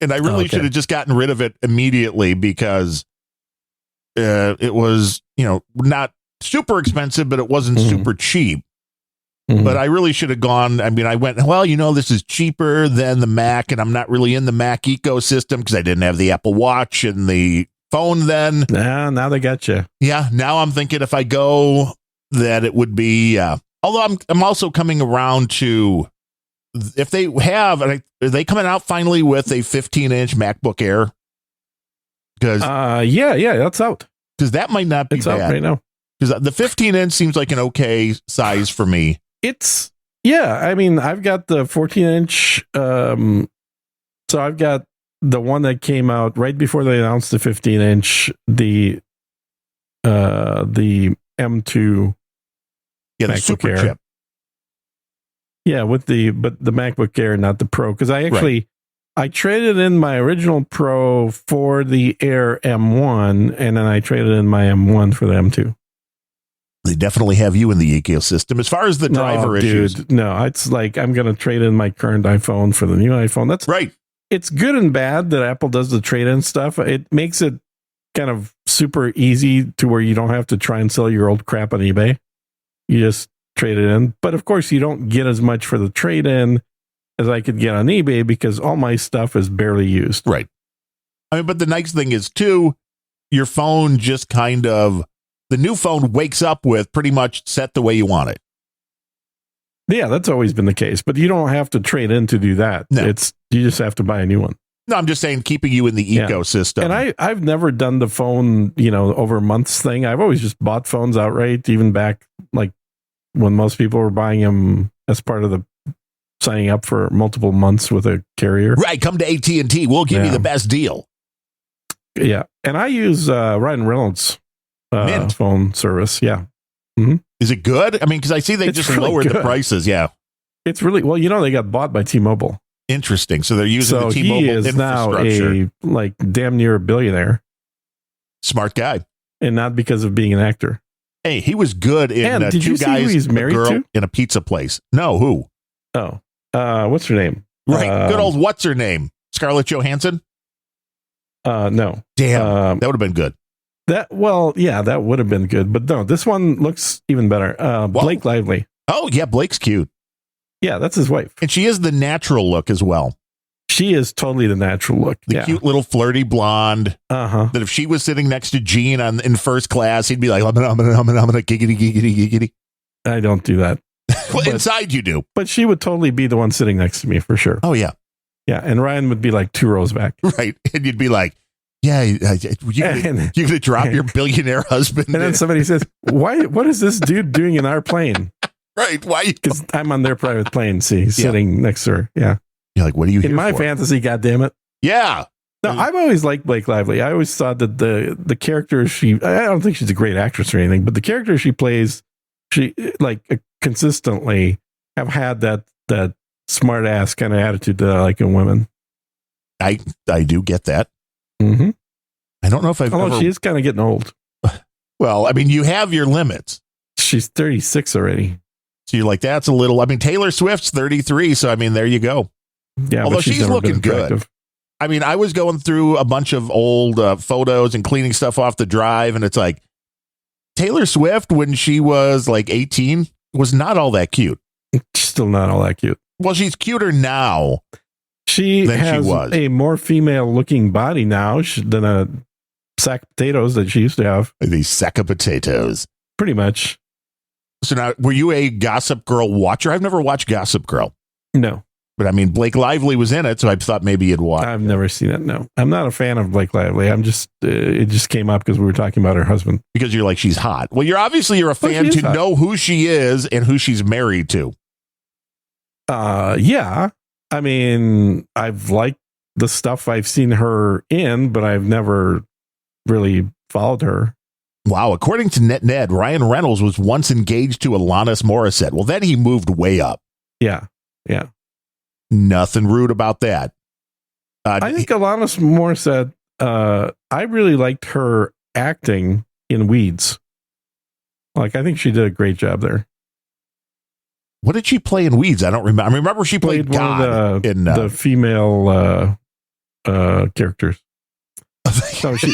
C: And I really should have just gotten rid of it immediately because it was, not super expensive, but it wasn't super cheap. But I really should have gone. I mean, I went, this is cheaper than the Mac, and I'm not really in the Mac ecosystem because I didn't have the Apple Watch and the phone then.
A: Now they got you.
C: Yeah. Now I'm thinking if I go that it would be, although I'm also coming around to if they have, are they coming out finally with a 15-inch MacBook Air? Because
A: that's out.
C: Because that might not be bad
A: out right now.
C: Because the 15-inch seems like an okay size for me.
A: I mean, I've got the 14-inch. So I've got the one that came out right before they announced the 15-inch, the M2
C: Yeah, the
A: MacBook
C: super
A: Air.
C: chip.
A: Yeah, but the MacBook Air, not the Pro, because I traded in my original Pro for the Air M1, and then I traded in my M1 for the M2.
C: They definitely have you in the ecosystem. As far as the driver issues.
A: No, it's like I'm going to trade in my current iPhone for the new iPhone. That's
C: right.
A: It's good and bad that Apple does the trade-in stuff. It makes it kind of super easy to where you don't have to try and sell your old crap on eBay. You just trade it in. But of course, you don't get as much for the trade-in as I could get on eBay because all my stuff is barely used.
C: Right. I mean, but the nice thing is, too, your phone just kind of, the new phone wakes up with pretty much set the way you want it.
A: Yeah, that's always been the case. But you don't have to trade in to do that.
C: No.
A: You just have to buy a new one.
C: No, I'm just saying keeping you in the ecosystem.
A: And I've never done the phone, over months thing. I've always just bought phones outright, even back like when most people were buying them as part of the signing up for multiple months with a carrier.
C: Right, come to AT&T. We'll give you the best deal.
A: Yeah, and I use Ryan Reynolds phone service. Yeah. Mm-hmm.
C: Is it good? I mean, because I see they just
A: really
C: lowered
A: good.
C: the prices. Yeah.
A: It's really, they got bought by T-Mobile.
C: Interesting. So they're using the T-Mobile
A: he is
C: infrastructure.
A: now damn near a billionaire.
C: Smart guy.
A: And not because of being an actor.
C: Hey, he was good in
A: did
C: Two
A: you see
C: Guys,
A: who he's married
C: a Girl
A: to?
C: in a Pizza Place. No, who?
A: Oh, what's her name?
C: Right. Good old, what's her name? Scarlett Johansson?
A: No.
C: Damn. That would have been good.
A: That would have been good. But no, this one looks even better. Blake Lively.
C: Oh, yeah. Blake's cute.
A: Yeah, that's his wife.
C: And she is the natural look as well.
A: She is totally the natural look.
C: The cute little flirty blonde.
A: Uh-huh.
C: That if she was sitting next to Gene in first class, he'd be like, I'm gonna giggity, giggity, giggity.
A: I don't do that.
C: Well, inside you do.
A: But she would totally be the one sitting next to me for sure.
C: Oh, yeah.
A: Yeah, and Ryan would be like 2 rows back.
C: Right. And you'd be like, yeah, you're going to drop your billionaire husband.
A: And then somebody says, what is this dude doing in our plane?
C: Right. Why?
A: Because I'm on their private plane, sitting next to her. Yeah.
C: You're like, what are you here
A: in my
C: for?
A: fantasy, goddammit.
C: Yeah.
A: No, I've always liked Blake Lively. I always thought that the character I don't think she's a great actress or anything, but the character she plays, she consistently have had that smart ass kind of attitude that I like in women.
C: I do get that.
A: Mm-hmm.
C: I don't know if
A: Although she is kind of getting old.
C: Well, I mean, you have your limits.
A: She's 36 already.
C: So you're like, that's a little, I mean, Taylor Swift's 33. So, I mean, there you go.
A: Yeah.
C: Although
A: but
C: she's
A: never
C: looking
A: been
C: good.
A: attractive.
C: I mean, I was going through a bunch of old photos and cleaning stuff off the drive. And it's like Taylor Swift, when she was like 18, was not all that cute.
A: Still not all that cute.
C: Well, she's cuter now.
A: She
C: than
A: has
C: she was.
A: a more female looking body now than a sack of potatoes that she used to have.
C: These sack of potatoes.
A: Pretty much.
C: So now, were you a Gossip Girl watcher? I've never watched Gossip Girl.
A: No.
C: But I mean, Blake Lively was in it, so I thought maybe you'd watch.
A: I've never seen it. No, I'm not a fan of Blake Lively. I'm just, it just came up because we were talking about her husband.
C: Because you're like, she's hot. Well, you're a fan to know who she is and who she's married to.
A: Yeah. I mean, I've liked the stuff I've seen her in, but I've never really followed her.
C: Wow. According to NetNed, Ryan Reynolds was once engaged to Alanis Morissette. Well, then he moved way up.
A: Yeah. Yeah.
C: Nothing rude about that.
A: I think Alanis Morissette, I really liked her acting in Weeds. I think she did a great job there.
C: What did she play in Weeds? I don't remember. I remember she played
A: one
C: God
A: of the,
C: in
A: the female characters. So she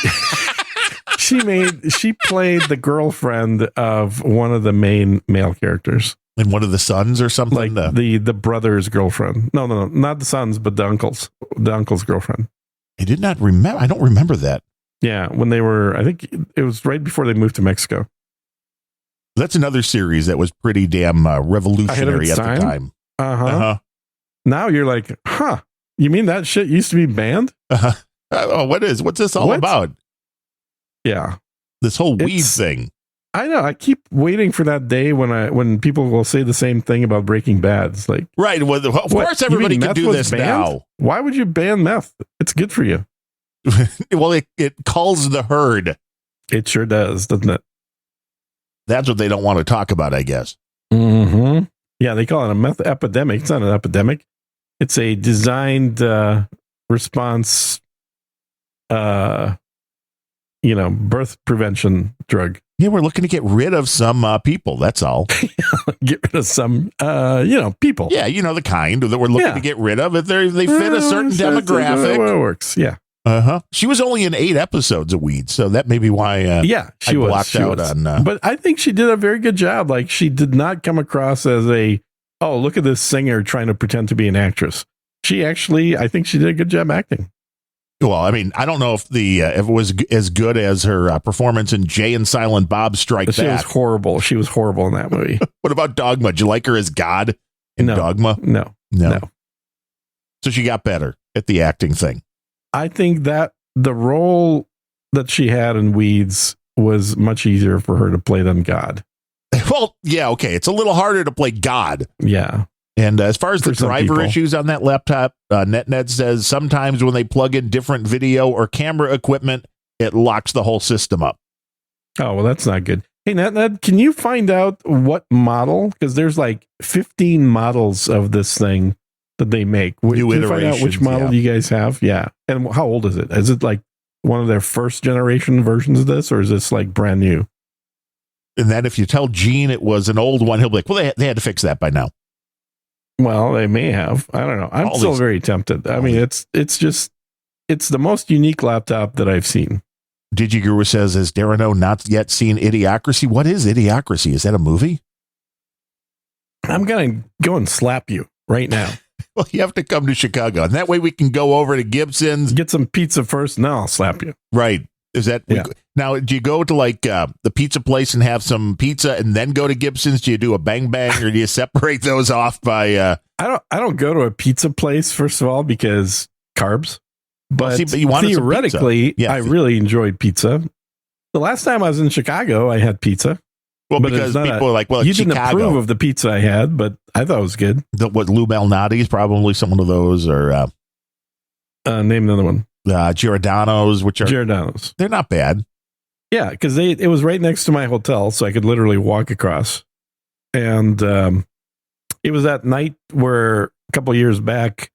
A: played the girlfriend of one of the main male characters.
C: In one of the sons or something?
A: Like the brother's girlfriend. No, not the sons, but the uncle's girlfriend.
C: I did not remember. I don't remember that.
A: Yeah, when they were, I think it was right before they moved to Mexico.
C: That's another series that was pretty damn revolutionary at the time.
A: Uh-huh. Now you're like, you mean that shit used to be banned?
C: Oh, what's this all about?
A: Yeah.
C: This whole weed thing.
A: I know. I keep waiting for that day when people will say the same thing about Breaking Bad. It's like,
C: right. Well, of course, everybody can do this now.
A: Why would you ban meth? It's good for you.
C: Well, it calls the herd.
A: It sure does, doesn't it?
C: That's what they don't want to talk about, I guess.
A: Mm-hmm. Yeah, they call it a meth epidemic. It's not an epidemic. It's a designed response, birth prevention drug.
C: Yeah, we're looking to get rid of some people. That's all.
A: Get rid of some, people.
C: Yeah, the kind that we're looking to get rid of. If they fit a certain demographic.
A: It works. Yeah.
C: She was only in 8 episodes of Weeds, so that may be why.
A: She was
C: blocked out on.
A: But I think she did a very good job. Like, she did not come across as look at this singer trying to pretend to be an actress. I think she did a good job acting.
C: Well, I mean, I don't know if it was as good as her performance in Jay and Silent Bob Strike Back.
A: She was horrible. She was horrible in that movie.
C: What about Dogma? Did you like her as God in Dogma?
A: No.
C: So she got better at the acting thing.
A: I think that the role that she had in Weeds was much easier for her to play than God.
C: Well, yeah, okay. It's a little harder to play God.
A: Yeah.
C: And as far as the driver
A: people.
C: issues on that laptop, NetNet says sometimes when they plug in different video or camera equipment, it locks the whole system up.
A: Oh, well, that's not good. Hey, NetNet, can you find out what model? Because there's like 15 models of this thing that they make. Can you find out which model you guys have? Yeah. And how old is it? Is it like one of their first generation versions of this, or is this like brand new?
C: And then if you tell Gene it was an old one, he'll be like, well, they had to fix that by now.
A: Well, they may have. I don't know. I'm still very tempted. I mean, it's the most unique laptop that I've seen.
C: Digiguru says, has Darano not yet seen Idiocracy? What is Idiocracy? Is that a movie?
A: I'm going to go and slap you right now.
C: Well, you have to come to Chicago. And that way we can go over to Gibson's.
A: Get some pizza first, and then I'll slap you.
C: Right. Is that now? Do you go to like the pizza place and have some pizza, and then go to Gibson's? Do you do a bang bang, or do you separate those off by?
A: I don't go to a pizza place first of all because carbs. But,
C: but you wanted
A: theoretically, I really enjoyed pizza. The last time I was in Chicago, I had pizza.
C: Well, because people are like, well,
A: you
C: didn't
A: approve of the pizza I had, but I thought it was good.
C: What Lou Malnati's probably some of those, or
A: name another one.
C: Giordano's,
A: Giordano's.
C: They're not bad.
A: Yeah, because it was right next to my hotel, so I could literally walk across. And it was that night where a couple years back,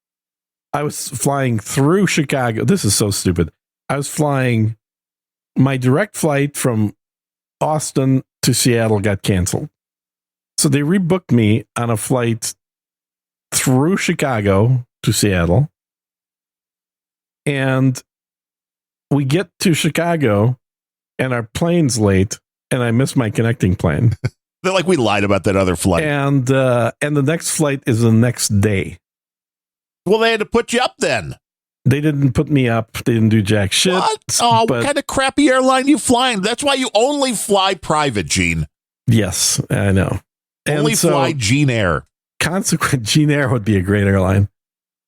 A: I was flying through Chicago. This is so stupid. I was flying. My direct flight from Austin to Seattle got canceled. So they rebooked me on a flight through Chicago to Seattle. And we get to Chicago and our plane's late and I miss my connecting plane.
C: They're like, we lied about that other flight.
A: And the next flight is the next day.
C: Well, they had to put you up then.
A: They didn't put me up. They didn't do jack shit.
C: What? Oh, what kind of crappy airline you flying? That's why you only fly private, Gene.
A: Yes, I know.
C: Only fly Gene Air.
A: Consequent, Gene Air would be a great airline.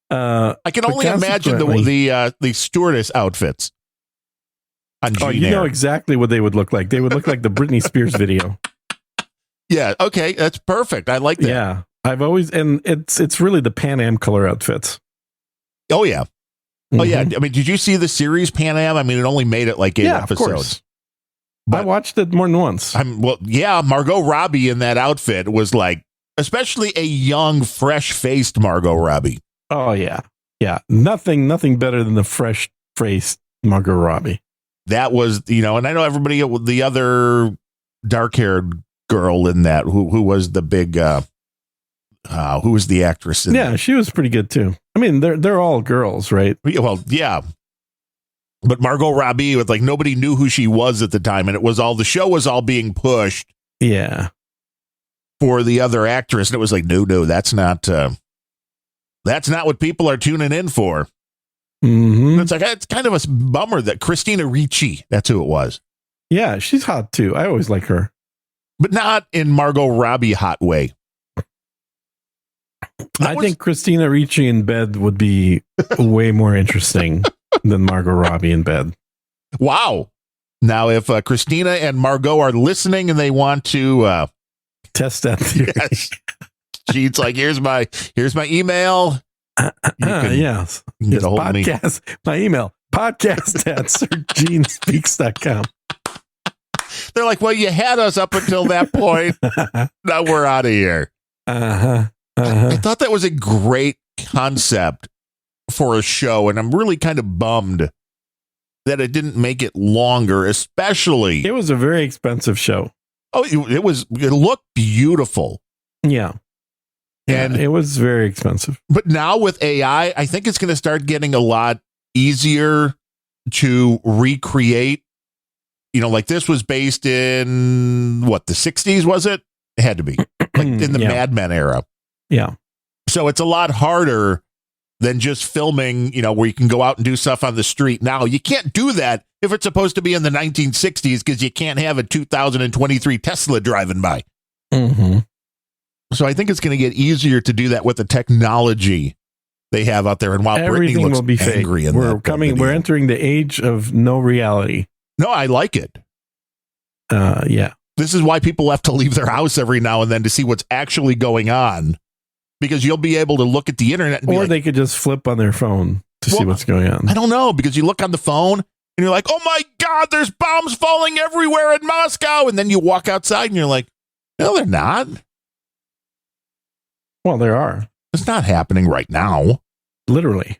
C: I can only imagine the stewardess outfits on Gene Air.
A: Know exactly what they would look like. They would look like the Britney Spears video.
C: Yeah. Okay. That's perfect. I like that.
A: Yeah. I've always, and it's really the Pan Am color outfits.
C: Oh yeah. Oh yeah. I mean, did you see the series Pan Am? I mean, it only made it like 8 episodes. Of course.
A: But I watched it more than once.
C: Margot Robbie in that outfit was like, especially a young, fresh-faced Margot Robbie.
A: Oh yeah. Yeah. Nothing better than the fresh-faced Margot Robbie.
C: That was, and I know everybody, the other dark-haired girl in that, who was the big, who was the actress in that?
A: She was pretty good too. I mean, they're all girls, right?
C: Well, yeah. But Margot Robbie, with like nobody knew who she was at the time, and the show was all being pushed.
A: Yeah.
C: For the other actress, and it was like, no, that's not what people are tuning in for.
A: Mm-hmm.
C: It's like, it's kind of a bummer that Christina Ricci, that's who it was.
A: Yeah, she's hot too. I always like her.
C: But not in Margot Robbie hot way.
A: I think Christina Ricci in bed would be way more interesting than Margot Robbie in bed. Wow.
C: Now, if Christina and Margot are listening and they want to
A: test that theory.
C: Yes. She's like, here's my email.
A: Yes.
C: Get a hold
A: podcast, of me. My email, podcast@sirgenespeaks.com.
C: They're like, well, you had us up until that point. Now we're out of here. I thought that was a great concept for a show, and I'm really kind of bummed that it didn't make it longer, especially.
A: It was a very expensive show.
C: Oh, it looked beautiful.
A: Yeah.
C: And
A: it was very expensive.
C: But now with AI, I think it's going to start getting a lot easier to recreate. You know, like this was based in what, the 60s, was it? It had to be like in the Mad Men era.
A: Yeah.
C: So it's a lot harder than just filming, you know, where you can go out and do stuff on the street. Now, you can't do that if it's supposed to be in the 1960s because you can't have a 2023 Tesla driving by.
A: Mm-hmm.
C: So I think it's going to get easier to do that with the technology they have out there. And while
A: everything
C: Brittany looks
A: will be
C: angry
A: fake.
C: in
A: We're entering the age of no reality.
C: No, I like it.
A: Yeah.
C: This is why people have to leave their house every now and then to see what's actually going on, because you'll be able to look at the internet and
A: or they could just flip on their phone to see what's going on.
C: I don't know, because you look on the phone and you're like, oh my God, there's bombs falling everywhere in Moscow. And then you walk outside and you're like, no, they're not.
A: Well, there are.
C: It's not happening right now.
A: Literally.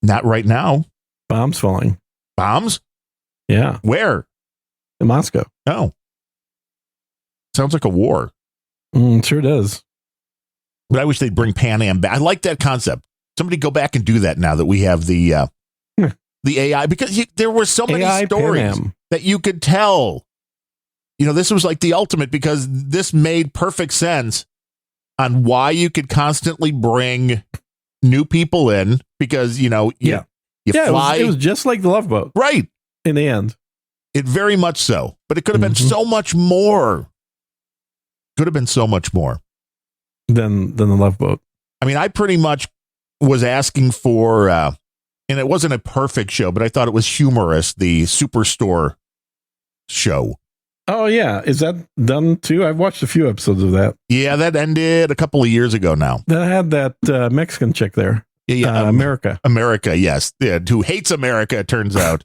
C: Not right now.
A: Bombs falling.
C: Bombs?
A: Yeah.
C: Where?
A: In Moscow.
C: Oh. Sounds like a war.
A: Sure does.
C: But I wish they'd bring Pan Am back. I like that concept. Somebody go back and do that now that we have the AI, because there were so many
A: AI
C: stories that you could tell. You know, this was like the ultimate, because this made perfect sense on why you could constantly bring new people in, because, you know, you fly.
A: It was just like the Love Boat.
C: Right.
A: In the end.
C: It very much so. But it could have been so much more. Could have been so much more
A: than the Love Boat.
C: I mean, I pretty much was asking for, and it wasn't a perfect show, but I thought it was humorous, the Superstore show.
A: Oh, yeah. Is that done too? I've watched a few episodes of that.
C: Yeah, that ended a couple of years ago now.
A: That had that Mexican chick there.
C: Yeah,
A: America.
C: America, yes. Yeah, who hates America, it turns out.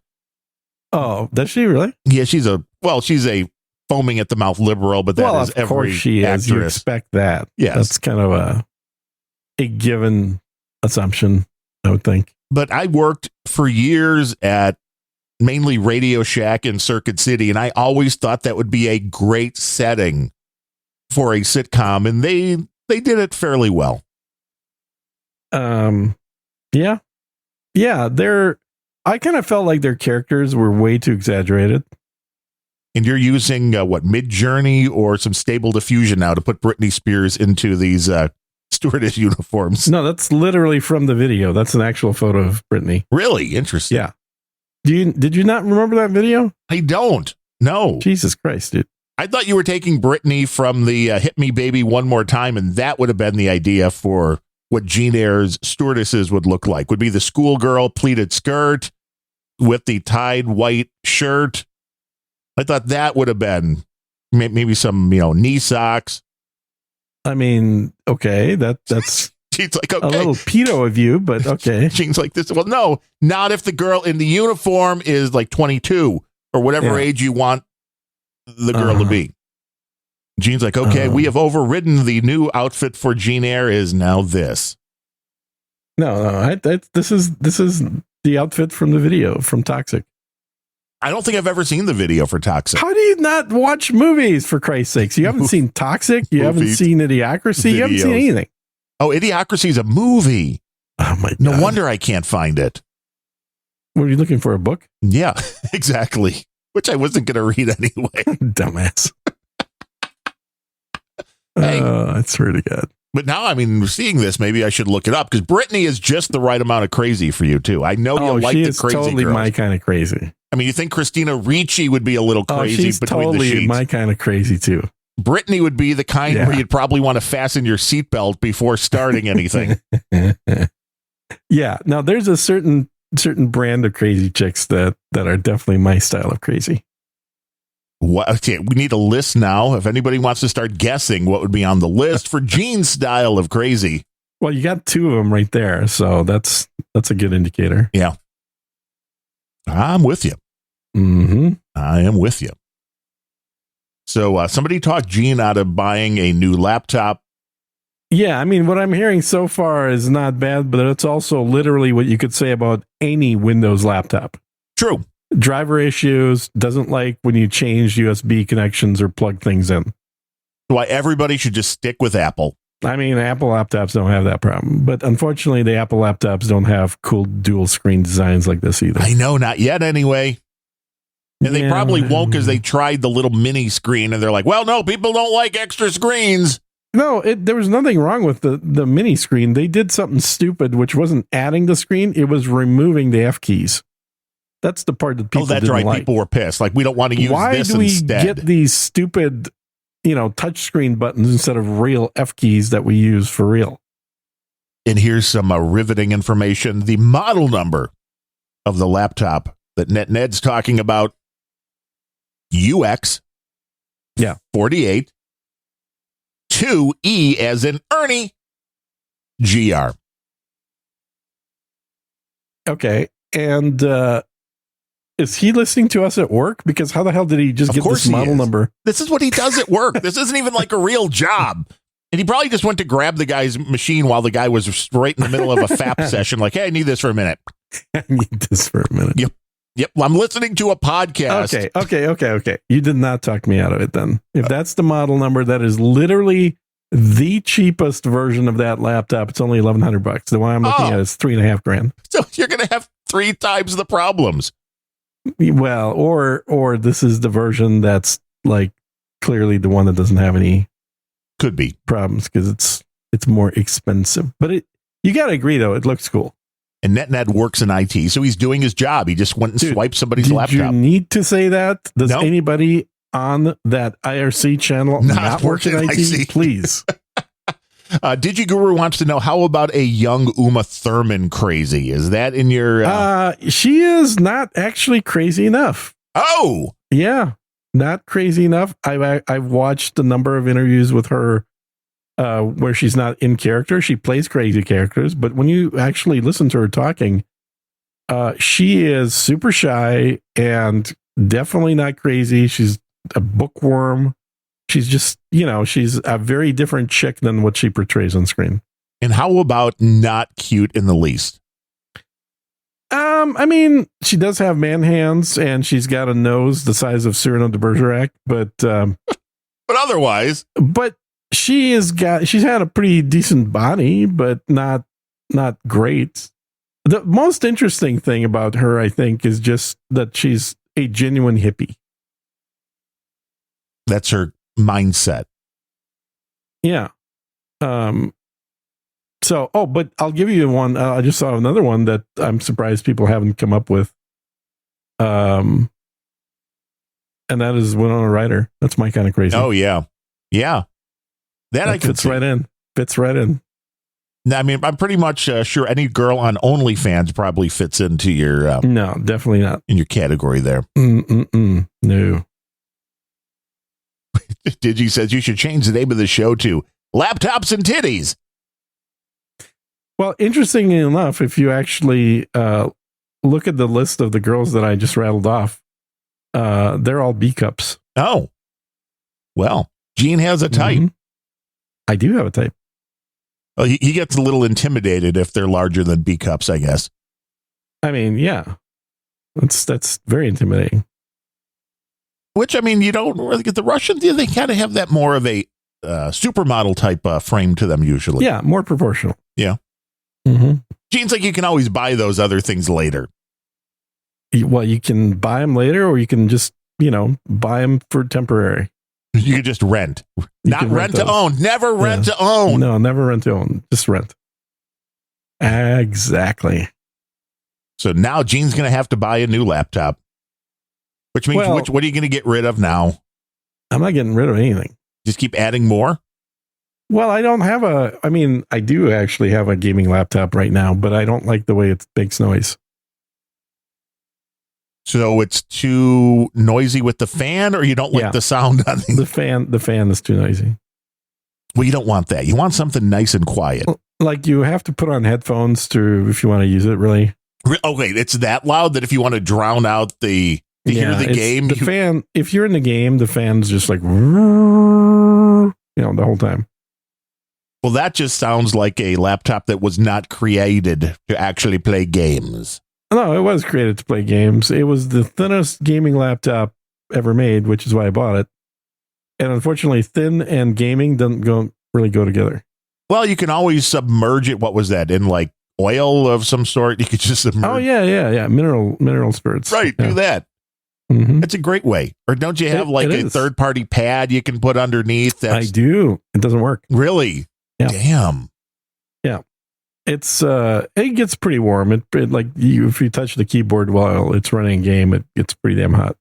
A: Oh, does she really?
C: Yeah, she's a foaming at the mouth liberal, but that is every
A: of course she is. You expect that.
C: Yes.
A: That's kind of a given assumption, I would think.
C: But I worked for years at mainly Radio Shack in Circuit City, and I always thought that would be a great setting for a sitcom, and they did it fairly well.
A: Yeah. I kind of felt like their characters were way too exaggerated.
C: And you're using Mid-Journey or some Stable Diffusion now to put Britney Spears into these stewardess uniforms?
A: No, that's literally from the video. That's an actual photo of Britney.
C: Really? Interesting.
A: Yeah. Did you not remember that video?
C: I don't. No.
A: Jesus Christ, dude.
C: I thought you were taking Britney from the Hit Me Baby One More Time, and that would have been the idea for what Jean Aire's stewardesses would look like. Would be the schoolgirl pleated skirt with the tied white shirt. I thought that would have been maybe some, knee socks.
A: I mean, okay, that's
C: She's like, okay.
A: A little pedo of you, but okay.
C: Jean's like this. Well, no, not if the girl in the uniform is like 22 or whatever age you want the girl to be. Jean's like, okay, we have overridden. The new outfit for Jean Aire is now this.
A: No, this is the outfit from the video from Toxic.
C: I don't think I've ever seen the video for Toxic.
A: How do you not watch movies, for Christ's sakes? You haven't seen Toxic? You haven't seen Idiocracy? You haven't seen anything.
C: Oh, Idiocracy is a movie.
A: Oh, my God.
C: No wonder I can't find it.
A: Were you looking for a book?
C: Yeah, exactly. Which I wasn't going to read anyway.
A: Dumbass.
C: Hey.
A: I swear to God.
C: But now, I mean, seeing this, maybe I should look it up, because Britney is just the right amount of crazy for you, too. I know you like the crazy
A: totally
C: girls.
A: My kind of crazy.
C: I mean, you think Christina Ricci would be a little crazy
A: she's
C: between
A: totally
C: the sheets.
A: My kind of crazy, too.
C: Britney would be the kind where you'd probably want to fasten your seatbelt before starting anything.
A: Yeah. Now, there's a certain brand of crazy chicks that are definitely my style of crazy.
C: What? Okay, we need a list now. If anybody wants to start guessing what would be on the list for Jean's style of crazy.
A: Well, you got two of them right there, so that's a good indicator.
C: Yeah. I'm with you.
A: Mm-hmm.
C: I am with you. So somebody talked Gene out of buying a new laptop.
A: Yeah, I mean, what I'm hearing so far is not bad, but it's also literally what you could say about any Windows laptop.
C: True.
A: Driver issues, doesn't like when you change USB connections or plug things in.
C: Why everybody should just stick with Apple.
A: I mean, Apple laptops don't have that problem, but unfortunately, the Apple laptops don't have cool dual screen designs like this either.
C: I know, not yet anyway. And they probably won't because they tried the little mini screen and they're like, well, no, people don't like extra screens.
A: No, there was nothing wrong with the mini screen. They did something stupid, which wasn't adding the screen. It was removing the F keys. That's the part that people
C: that's
A: didn't
C: right.
A: like.
C: People were pissed. Like, we don't want to use
A: Why
C: this
A: do we
C: instead.
A: get these stupid, touch screen buttons instead of real F keys that we use for real?
C: And here's some riveting information. The model number of the laptop that Ned's talking about, UX 48 2E as in Ernie GR.
A: Okay. And is he listening to us at work? Because how the hell did he just get this model number?
C: This is what he does at work. This isn't even like a real job. And he probably just went to grab the guy's machine while the guy was right in the middle of a FAP session. Like, hey, I need this for a minute.
A: I need this for a minute.
C: Yep. Well, I'm listening to a podcast.
A: Okay. You did not talk me out of it then. If that's the model number, that is literally the cheapest version of that laptop. It's only $1,100. The one I'm looking at is $3,500.
C: So you're going to have 3 times the problems.
A: Well, or this is the version that's like clearly the one that doesn't have any
C: could be
A: problems because it's more expensive. But you got to agree though, it looks cool.
C: And NetNed works in IT, so he's doing his job. He just went and swiped somebody's laptop.
A: Did you need to say that? Does anybody on that IRC channel not work in IT? Please.
C: DigiGuru wants to know, how about a young Uma Thurman crazy? Is that in your...
A: She is not actually crazy enough.
C: Oh!
A: Yeah, not crazy enough. I've watched a number of interviews with her where she's not in character. She plays crazy characters, but when you actually listen to her talking, she is super shy and definitely not crazy. She's a bookworm. She's just, she's a very different chick than what she portrays on screen.
C: And how about not cute in the least?
A: I mean, she does have man hands and she's got a nose the size of Cyrano de Bergerac, but
C: otherwise,
A: she's had a pretty decent body, but not great. The most interesting thing about her, I think, is just that she's a genuine hippie.
C: That's her mindset.
A: Yeah. But I'll give you one. I just saw another one that I'm surprised people haven't come up with. And that is Winona Ryder. That's my kind of crazy.
C: Oh yeah. Yeah. That I could
A: fits right in.
C: I mean, I'm pretty much sure any girl on OnlyFans probably fits into your...
A: no, definitely not.
C: In your category there.
A: No.
C: Digi says you should change the name of the show to Laptops and Titties.
A: Well, interestingly enough, if you actually look at the list of the girls that I just rattled off, they're all B cups.
C: Oh. Well, Gene has a type.
A: Mm-hmm. I do have a type.
C: Well, he gets a little intimidated if they're larger than B cups, I guess.
A: I mean, yeah. That's very intimidating.
C: Which, I mean, you don't really get the Russians. They kind of have that more of a supermodel type frame to them usually.
A: Yeah, more proportional.
C: Yeah.
A: Mm-hmm.
C: Gene's like, you can always buy those other things later.
A: Well, you can buy them later, or you can just, buy them for temporary.
C: You could just rent. Not rent to own. Never rent to own.
A: No, never rent to own. Just rent. Exactly.
C: So now Gene's going to have to buy a new laptop. Which means, what are you going to get rid of now?
A: I'm not getting rid of anything.
C: Just keep adding more?
A: Well, I do actually have a gaming laptop right now, but I don't like the way it makes noise.
C: So it's too noisy with the fan, or you don't like the sound on
A: the fan? The fan is too noisy.
C: Well, you don't want that. You want something nice and quiet.
A: Like you have to put on headphones if you want to use it, really.
C: Okay, it's that loud that if you want to drown out the to hear the
A: it's
C: game.
A: The fan, if you're in the game, the fan's just like, the whole time.
C: Well, that just sounds like a laptop that was not created to actually play games.
A: No, it was created to play games. It was the thinnest gaming laptop ever made, which is why I bought it. And unfortunately, thin and gaming don't really go together.
C: Well, you can always submerge it. What was that? In like oil of some sort? You could just submerge.
A: Oh, yeah. Mineral spirits.
C: Right.
A: Yeah.
C: Do that.
A: Mm-hmm.
C: That's a great way. Or don't you have like a
A: is.
C: third-party pad you can put underneath?
A: I do. It doesn't work.
C: Really?
A: Yeah.
C: Damn.
A: It's it gets pretty warm. It like if you touch the keyboard while it's running a game, it gets pretty damn hot.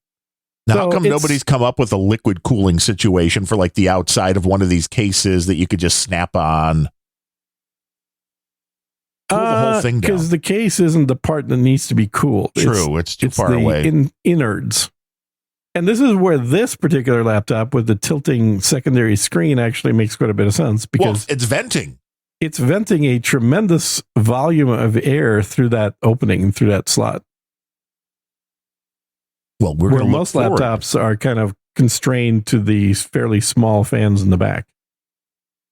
C: Now,
A: So
C: how come nobody's come up with a liquid cooling situation for like the outside of one of these cases that you could just snap on? Cool the whole thing down.
A: Because the case isn't the part that needs to be cooled.
C: True, it's too far
A: the
C: away.
A: Innards. And this is where this particular laptop with the tilting secondary screen actually makes quite a bit of sense because
C: it's venting.
A: it's venting a tremendous volume of air through that opening, through that slot.
C: Well, we're
A: Where
C: gonna look
A: most
C: forward.
A: laptops are kind of constrained to these fairly small fans in the back.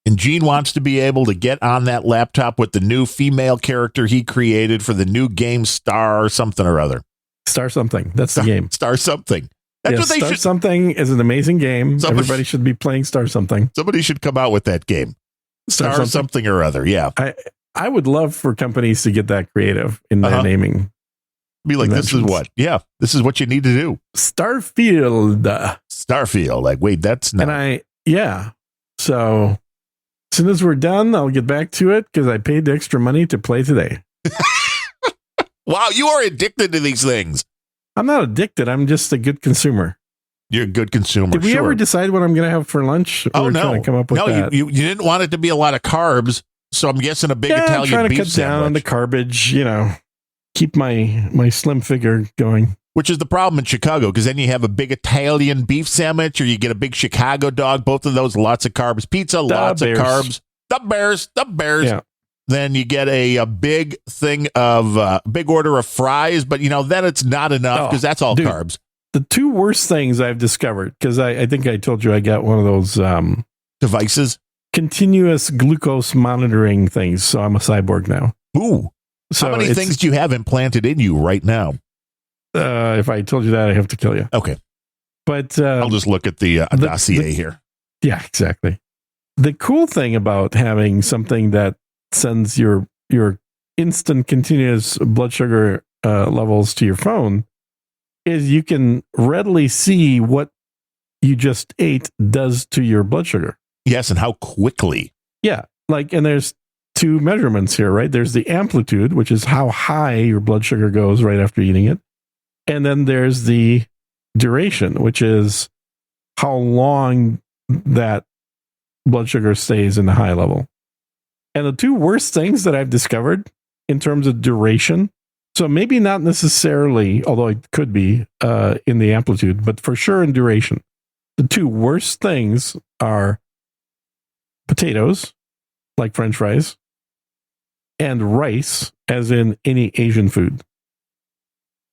C: And Gene wants to be able to get on that laptop with the new female character he created for the new game Star something or other.
A: Star something. That's the game.
C: Star something. That's
A: Yeah,
C: what they
A: Star
C: should.
A: Something is an amazing game. Everybody should be playing Star Something.
C: Somebody should come out with that game. Star something or other. Yeah.
A: I would love for companies to get that creative in their naming.
C: Be like, this is
A: Inventions.
C: what? Yeah. This is what you need to do.
A: Starfield.
C: Starfield. Like, wait, that's not.
A: So as soon as we're done, I'll get back to it because I paid the extra money to play today.
C: Wow, you are addicted to these things.
A: I'm not addicted. I'm just a good consumer.
C: You're a good consumer.
A: Did we
C: sure.
A: ever decide what I'm going to have for lunch?
C: Oh,
A: We're
C: no.
A: trying to come up with
C: No,
A: that.
C: you didn't want it to be a lot of carbs. So I'm guessing a big
A: I'm
C: Italian
A: trying to
C: beef
A: cut down on the
C: sandwich,
A: garbage, keep my slim figure going.
C: which is the problem in Chicago, because then you have a big Italian beef sandwich or you get a big Chicago dog. Both of those, lots of carbs. Pizza, lots
A: Bears.
C: of carbs. The Bears.
A: Yeah.
C: Then you get a big thing of big order of fries, but then it's not enough because that's all
A: dude.
C: carbs.
A: The two worst things I've discovered, because I think I told you I got one of those
C: Devices.
A: continuous glucose monitoring things. So I'm a cyborg now.
C: Ooh.
A: So
C: How many things do you have implanted in you right now?
A: If I told you that, I have to kill you.
C: Okay.
A: But
C: I'll just look at the dossier here.
A: yeah, exactly. The cool thing about having something that sends your instant continuous blood sugar levels to your phone is you can readily see what you just ate does to your blood sugar.
C: Yes, and how quickly.
A: Yeah. And there's two measurements here, right? There's the amplitude, which is how high your blood sugar goes right after eating it. And then there's the duration, which is how long that blood sugar stays in the high level. And the two worst things that I've discovered in terms of duration, so maybe not necessarily, although it could be in the amplitude, but for sure in duration. The two worst things are potatoes, like French fries, and rice, as in any Asian food.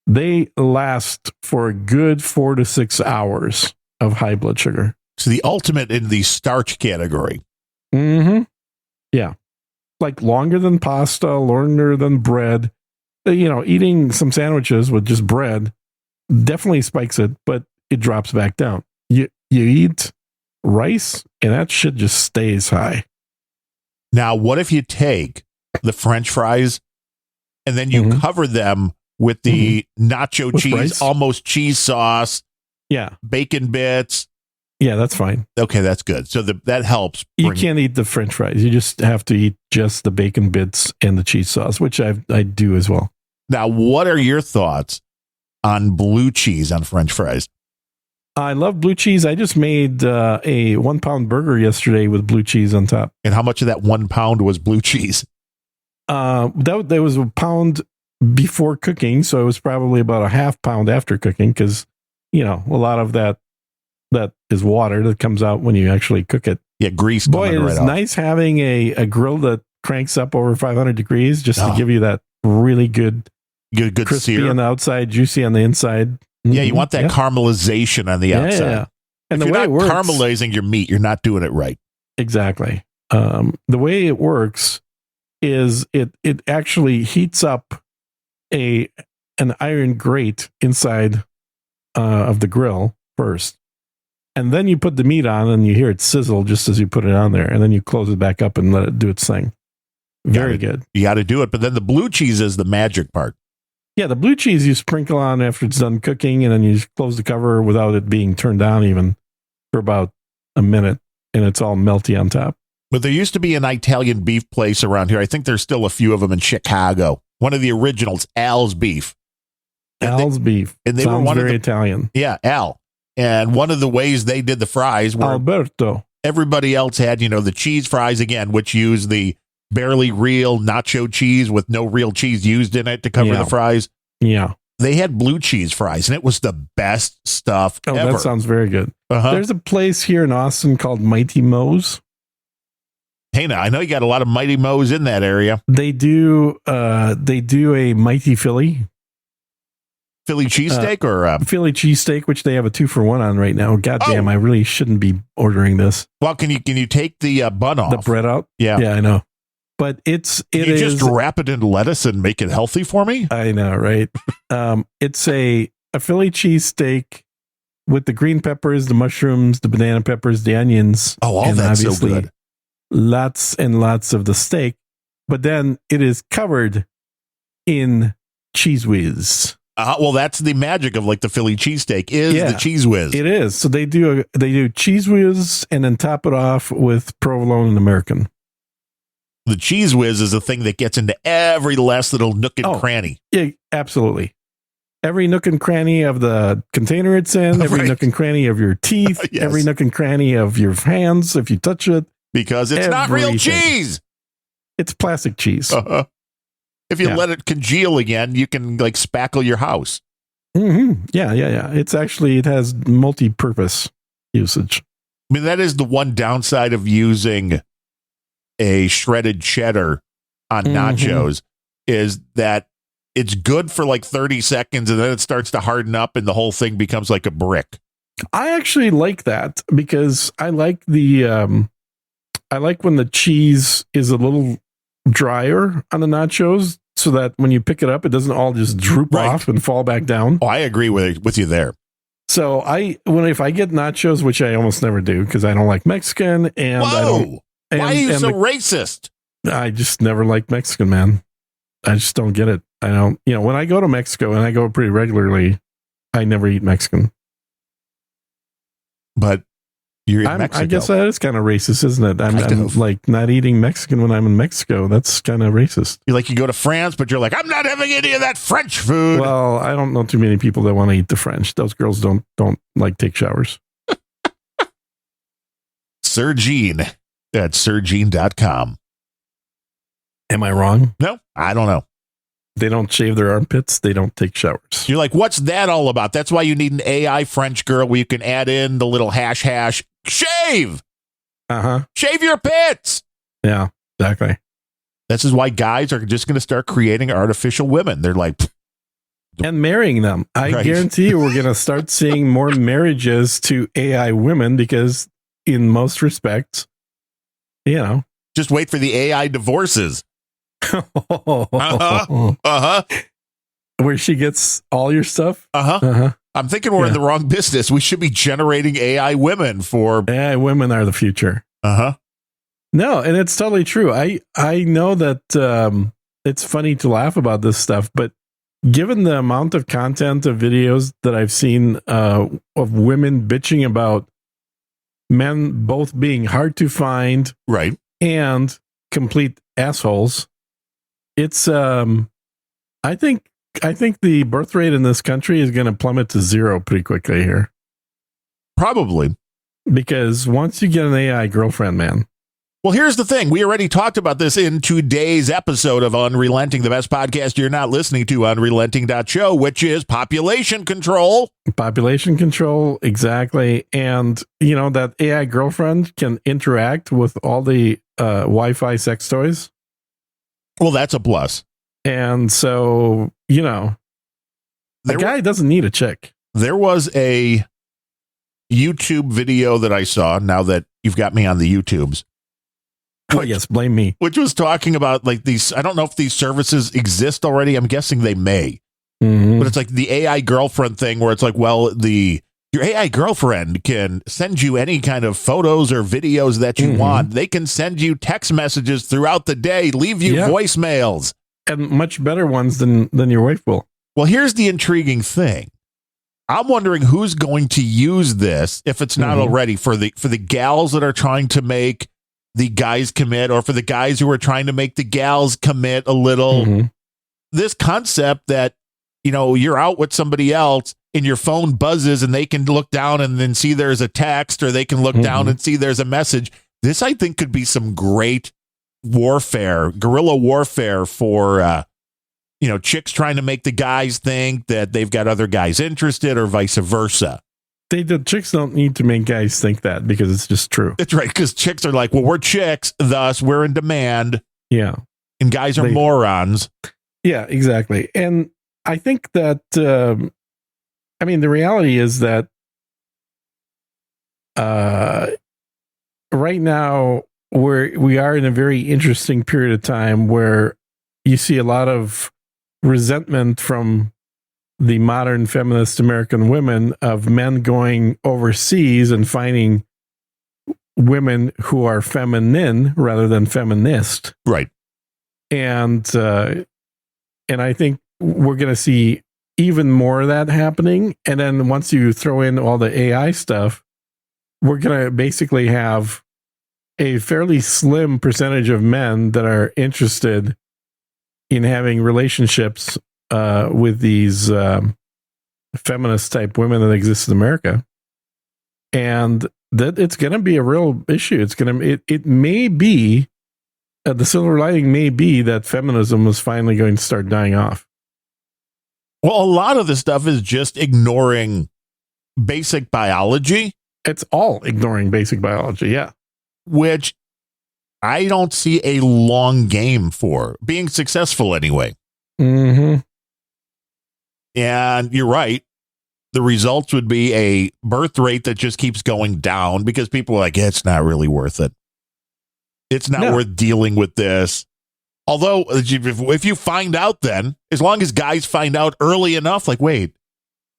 A: They last for a good 4 to 6 hours of high blood sugar.
C: So the ultimate in the starch category.
A: Mm-hmm. Yeah. Like longer than pasta, longer than bread. Eating some sandwiches with just bread definitely spikes it, but it drops back down. You eat rice and that shit just stays high.
C: Now, what if you take the French fries and then you cover them with the nacho
A: With
C: cheese,
A: rice?
C: almost cheese sauce,
A: Yeah.
C: bacon bits?
A: Yeah, that's fine.
C: Okay, that's good. So that helps.
A: You can't eat the French fries. You just have to eat just the bacon bits and the cheese sauce, which I do as well.
C: Now, what are your thoughts on blue cheese on French fries?
A: I love blue cheese. I just made a 1 pound burger yesterday with blue cheese on top.
C: And how much of that 1 pound was blue cheese?
A: That was a pound before cooking, so it was probably about a half pound after cooking because a lot of that is water that comes out when you actually cook it.
C: Yeah, grease.
A: Boy,
C: coming
A: it's
C: right off.
A: nice having a grill that cranks up over 500 degrees just to give you that really good
C: Good
A: crispy
C: sear.
A: on the outside, juicy on the inside.
C: Yeah, you want that
A: Yeah.
C: caramelization on the
A: Yeah,
C: outside.
A: yeah. And
C: if
A: the
C: you're
A: way
C: not
A: it works,
C: caramelizing your meat, you're not doing it right.
A: exactly. The way it works is it actually heats up an iron grate inside of the grill first, and then you put the meat on, and you hear it sizzle just as you put it on there, and then you close it back up and let it do its thing. Very good.
C: You got to do it, but then the blue cheese is the magic part.
A: Yeah, the blue cheese you sprinkle on after it's done cooking, and then you just close the cover without it being turned on even for about a minute, and it's all melty on top.
C: But there used to be an Italian beef place around here. I think there's still a few of them in Chicago. One of the originals, Al's Beef.
A: Al's Beef.
C: And they were
A: Sounds
C: one of
A: very
C: the-
A: Italian.
C: Yeah, Al. And one of the ways they did the fries were
A: Alberto.
C: everybody else had, the cheese fries again, which use the barely real nacho cheese with no real cheese used in it to cover
A: Yeah.
C: the fries.
A: Yeah.
C: They had blue cheese fries, and it was the best stuff
A: Oh,
C: ever.
A: that sounds very good.
C: Uh-huh.
A: There's a place here in Austin called Mighty Mo's.
C: Hey, now I know you got a lot of Mighty Mo's in that area.
A: They do a Mighty Philly
C: Philly cheesesteak
A: Philly cheesesteak, which they have a 2-for-1 on right now. God damn,
C: Oh.
A: I really shouldn't be ordering this.
C: well, can you take the bun off?
A: The bread out.
C: Yeah.
A: Yeah, I know. But it
C: Can you
A: is.
C: just wrap it in lettuce and make it healthy for me?
A: I know, right? It's a Philly cheesesteak with the green peppers, the mushrooms, the banana peppers, the onions.
C: Oh, all
A: and
C: that's so
A: obviously
C: good.
A: Lots and lots of the steak. But then it is covered in cheese whiz.
C: Well, that's the magic of like the Philly cheesesteak is
A: Yeah.
C: the cheese whiz.
A: It is. So they do cheese whiz and then top it off with provolone and American.
C: The cheese whiz is a thing that gets into every last little nook and
A: Oh.
C: cranny.
A: Yeah, absolutely. Every nook and cranny of the container it's in, every
C: Right.
A: nook and cranny of your teeth,
C: Yes.
A: every nook and cranny of your hands if you touch it.
C: Because it's not real
A: Everything.
C: cheese.
A: It's plastic cheese.
C: Uh-huh. If you
A: Yeah.
C: let it congeal again, you can like spackle your house.
A: Yeah. It has multi-purpose usage.
C: I mean, that is the one downside of using a shredded cheddar on
A: Mhm.
C: nachos is that it's good for like 30 seconds and then it starts to harden up and the whole thing becomes like a brick.
A: I actually like that because I like I like when the cheese is a little drier on the nachos so that when you pick it up, it doesn't all just droop
C: Right.
A: off and fall back down.
C: Oh, I agree with you there.
A: So if I get nachos, which I almost never do because I don't like Mexican and I don't.
C: Whoa!
A: And,
C: Why are you
A: and
C: so racist?
A: I just never liked Mexican, man. I just don't get it. I don't, when I go to Mexico and I go pretty regularly, I never eat Mexican.
C: But you're in
A: I
C: Mexico.
A: guess that is kind of racist, isn't it? I'm
C: Kind of.
A: like not eating Mexican when I'm in Mexico. That's kind of racist.
C: You go to France, but you're like, I'm not having any of that French food.
A: Well, I don't know too many people that want to eat the French. Those girls don't like take showers.
C: Sir Gene at sirgene.com.
A: Am I wrong?
C: No, I don't know.
A: They don't shave their armpits. They don't take showers.
C: You're like, what's that all about? That's why you need an AI French girl where you can add in the little hash, shave, shave your pits.
A: Yeah, exactly.
C: This is why guys are just going to start creating artificial women. They're like,
A: And marrying them. I
C: Right.
A: guarantee you we're going to start seeing more marriages to AI women because in most respects,
C: just wait for the AI divorces. Uh-huh.
A: where she gets all your stuff.
C: Uh-huh. I'm thinking we're in
A: Yeah.
C: the wrong business. We should be generating AI women for,
A: AI women are the future.
C: uh-huh.
A: No, and it's totally true. I know that it's funny to laugh about this stuff, but given the amount of content of videos that I've seen of women bitching about men both being hard to find
C: Right.
A: and complete assholes, it's I think the birth rate in this country is going to plummet to 0 pretty quickly here
C: Probably.
A: because once you get an AI girlfriend, man.
C: Well, here's the thing. We already talked about this in today's episode of Unrelenting, the best podcast you're not listening to, unrelenting.show, which is population control.
A: Population control, exactly. And, that AI girlfriend can interact with all the Wi-Fi sex toys.
C: Well, that's a plus.
A: And so, the
C: There
A: guy doesn't need a chick.
C: There was a YouTube video that I saw, now that you've got me on the YouTubes,
A: Oh, yes, blame me.
C: which was talking about like these. I don't know if these services exist already. I'm guessing they may,
A: Mhm.
C: but it's like the AI girlfriend thing where it's like, well, your AI girlfriend can send you any kind of photos or videos that you
A: Mhm.
C: want. They can send you text messages throughout the day, leave you
A: Yeah.
C: voicemails.
A: And much better ones than your wife will.
C: Well, here's the intriguing thing. I'm wondering who's going to use this if it's not
A: Mhm.
C: already for the gals that are trying to make the guys commit, or for the guys who are trying to make the gals commit a little.
A: Mhm.
C: This concept that, you're out with somebody else and your phone buzzes and they can look down and then see there's a text, or they can look down and see there's a message. This, I think, could be some great warfare, guerrilla warfare for, chicks trying to make the guys think that they've got other guys interested, or vice versa.
A: The chicks don't need to make guys think that, because it's just true.
C: That's right, because chicks are like, well, we're chicks, thus we're in demand,
A: Yeah.
C: and guys are
A: They-
C: morons.
A: Yeah, exactly. And I think that, the reality is that right now we are in a very interesting period of time where you see a lot of resentment from the modern feminist American women of men going overseas and finding women who are feminine rather than feminist.
C: Right.
A: And I think we're going to see even more of that happening. And then once you throw in all the AI stuff, we're going to basically have a fairly slim percentage of men that are interested in having relationships with these feminist type women that exist in America. And that it's going to be a real issue. It may be, the silver lining may be that feminism is finally going to start dying off.
C: Well, a lot of this stuff is just ignoring basic biology,
A: It's all ignoring basic biology. Yeah.
C: which I don't see a long game for being successful anyway.
A: Mm-hmm.
C: And you're right. The results would be a birth rate that just keeps going down, because people are like, it's not really worth it. It's not
A: No.
C: worth dealing with this. Although, if you find out, then as long as guys find out early enough, like, wait,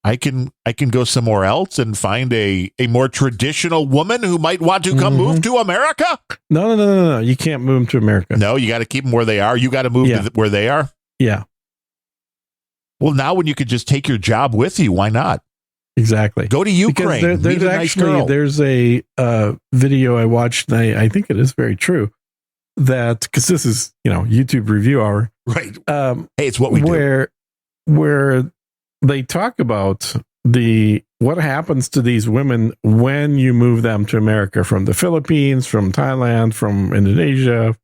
C: I can go somewhere else and find a more traditional woman who might want to come move to America.
A: No. You can't move them to America.
C: No, you got to keep them where they are. You got to move
A: Yeah.
C: to where they are.
A: Yeah,
C: Well, now when you could just take your job with you, why not?
A: exactly.
C: Go to Ukraine.
A: Because
C: Meet a nice girl.
A: there's a video I watched, and I think it is very true, that, because this is, YouTube review hour,
C: Right. Hey, it's what we do.
A: where they talk about what happens to these women when you move them to America from the Philippines, from Thailand, from Indonesia,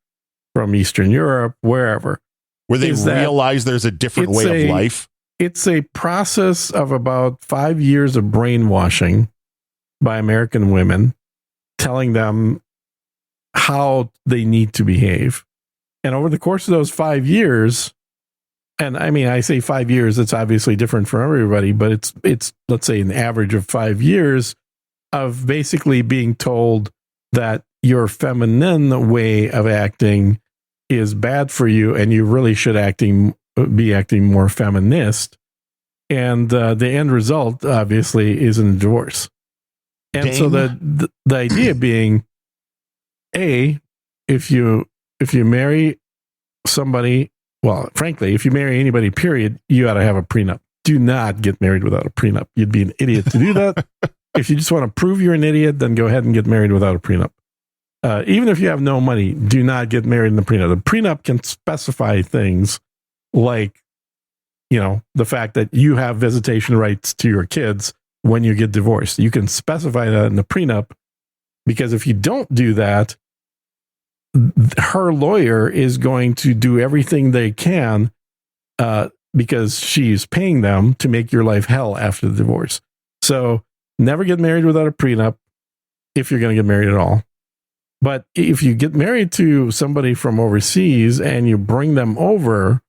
A: from Eastern Europe, wherever.
C: Where they
A: is that
C: realize there's a different
A: it's
C: way
A: a-
C: of life.
A: It's a process of about 5 years of brainwashing by American women, telling them how they need to behave. And over the course of those 5 years, and I say 5 years, it's obviously different for everybody, but it's let's say an average of 5 years of basically being told that your feminine way of acting is bad for you, and you really should be acting more feminist. And the end result, obviously, is a divorce. And so the idea being, if you marry somebody, well, frankly, if you marry anybody, period, you ought to have a prenup. Do not get married without a prenup. You'd be an idiot to do that. If you just want to prove you're an idiot, then go ahead and get married without a prenup. Even if you have no money, do not get married in the prenup. The prenup can specify things like, the fact that you have visitation rights to your kids when you get divorced. You can specify that in the prenup, because if you don't do that, her lawyer is going to do everything they can, because she's paying them to make your life hell after the divorce. So never get married without a prenup if you're going to get married at all. But if you get married to somebody from overseas and you bring them over,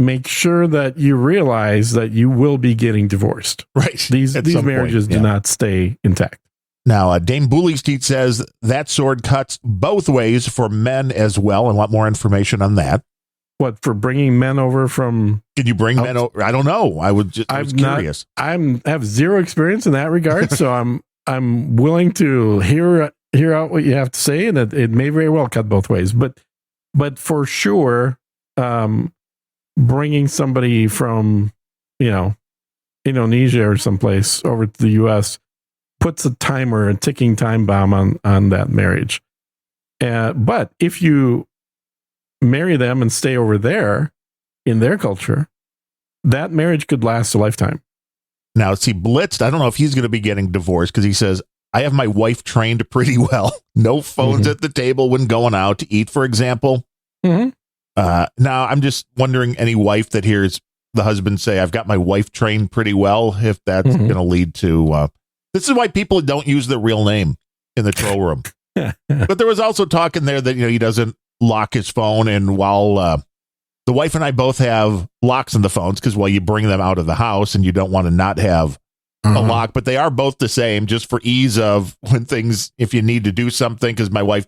A: make sure that you realize that you will be getting divorced.
C: Right.
A: These
C: At some
A: marriages
C: point,
A: do not stay intact.
C: Now, Dame Booleysteed says that sword cuts both ways for men as well. I want more information on that.
A: What, for bringing men over from?
C: Can you bring men over? I don't know. I was curious.
A: I have zero experience in that regard, so I'm willing to hear out what you have to say, and it may very well cut both ways. But for sure, bringing somebody from Indonesia or someplace over to the U.S. puts a ticking time bomb on that marriage. But if you marry them and stay over there in their culture, that marriage could last a lifetime.
C: Now, see, Blitzed, I don't know if he's going to be getting divorced because he says, I have my wife trained pretty well. No phones at the table when going out to eat, for example.
A: Mm-hmm.
C: Now, I'm just wondering, any wife that hears the husband say, I've got my wife trained pretty well, if that's going to lead to... this is why people don't use their real name in the troll room. But there was also talk in there that, he doesn't lock his phone, and while the wife and I both have locks on the phones because you bring them out of the house and you don't want to not have a lock, but they are both the same just for ease of when things, if you need to do something, because my wife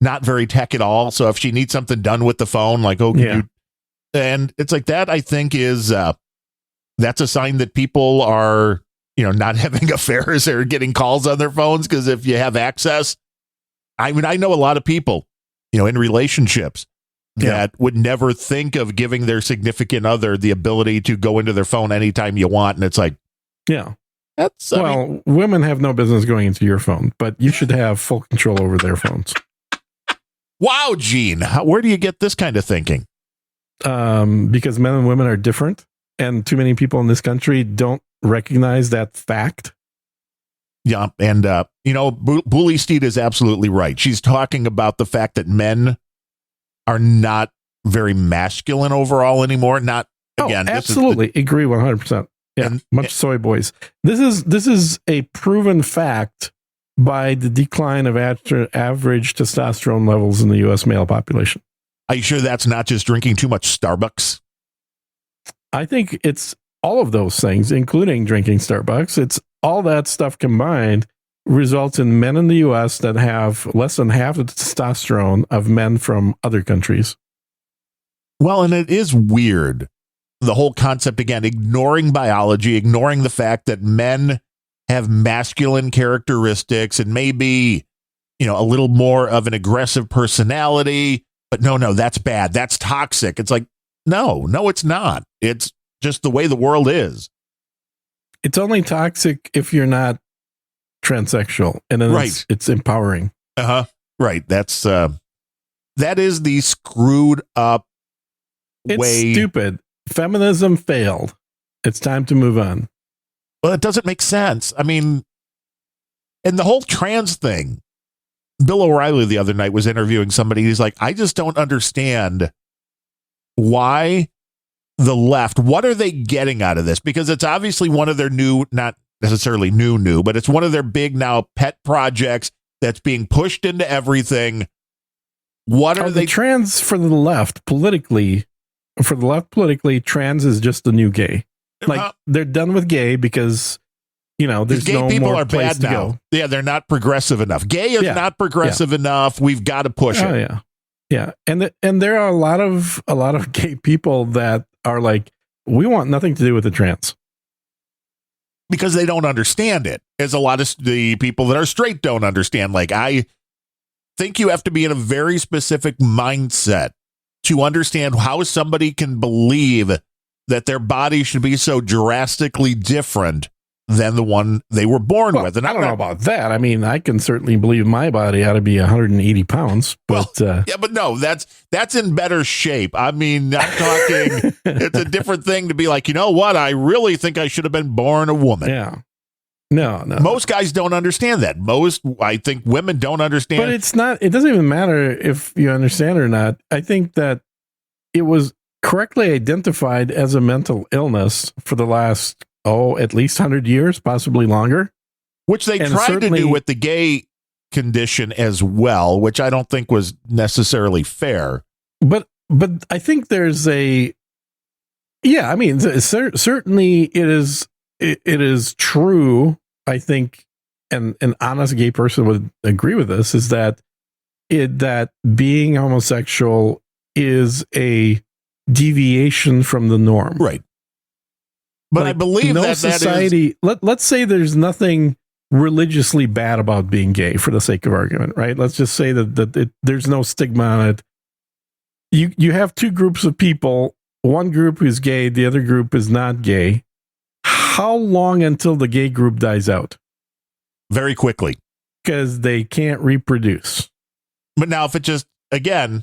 C: not very tech at all, so if she needs something done with the phone, and it's like that, I think is that's a sign that people are not having affairs or getting calls on their phones, because if you have access, I know a lot of people in relationships that would never think of giving their significant other the ability to go into their phone anytime you want. And it's like, that's,
A: women have no business going into your phone, but you should have full control over their phones.
C: Wow, Gene, where do you get this kind of thinking?
A: Because men and women are different, and too many people in this country don't recognize that fact.
C: Yeah. And, Booleysteed is absolutely right. She's talking about the fact that men are not very masculine overall anymore. Not again.
A: Absolutely agree 100%. Yeah, much soy boys. This is a proven fact by the decline of average testosterone levels in the U.S. male population.
C: Are you sure that's not just drinking too much Starbucks?
A: I think it's all of those things, including drinking Starbucks. It's all that stuff combined results in men in the U.S. that have less than half the testosterone of men from other countries.
C: Well, and it is weird. The whole concept, again, ignoring biology, ignoring the fact that men have masculine characteristics and maybe, a little more of an aggressive personality. But no, that's bad. That's toxic. It's like, no, it's not. It's just the way the world is.
A: It's only toxic if you're not transsexual, and then it's empowering.
C: Right. That's that is the screwed up way.
A: It's stupid. Feminism failed. It's time to move on.
C: Well, it doesn't make sense. I mean, and the whole trans thing. Bill O'Reilly the other night was interviewing somebody. He's like, I just don't understand why the left, what are they getting out of this? Because it's obviously one of their new, not necessarily new, but it's one of their big now pet projects that's being pushed into everything. What are they?
A: Trans for the left politically, trans is just the new gay. Like they're done with gay because, there's
C: gay
A: no
C: people
A: more
C: are
A: place
C: bad
A: to
C: now.
A: go.
C: Yeah, they're not progressive enough. Gay is not progressive enough. We've got to push it.
A: Oh, yeah. And there are a lot of gay people that are like, we want nothing to do with the trans.
C: Because they don't understand it, as a lot of the people that are straight don't understand. Like, I think you have to be in a very specific mindset to understand how somebody can believe that their body should be so drastically different than the one they were born with. And
A: I don't know about that. I mean, I can certainly believe my body ought to be 180 pounds, but
C: but no, that's in better shape. I mean, I'm talking, it's a different thing to be like, you know what? I really think I should have been born a woman.
A: Yeah. No.
C: Most guys don't understand that. I think women don't understand.
A: But it doesn't even matter if you understand or not. I think that it was correctly identified as a mental illness for the last, at least 100 years, possibly longer.
C: Which they tried to do with the gay condition as well, which I don't think was necessarily fair.
A: But I think there's a Yeah, I mean, certainly it is true. I think, and an honest gay person would agree with this, is that that being homosexual is a deviation from the norm,
C: right? But I believe
A: no
C: that
A: society. Let's say there's nothing religiously bad about being gay, for the sake of argument, right? Let's just say that there's no stigma on it. You have two groups of people. One group is gay, the other group is not gay. How long until the gay group dies out?
C: Very quickly.
A: Because they can't reproduce.
C: But now if it just, again,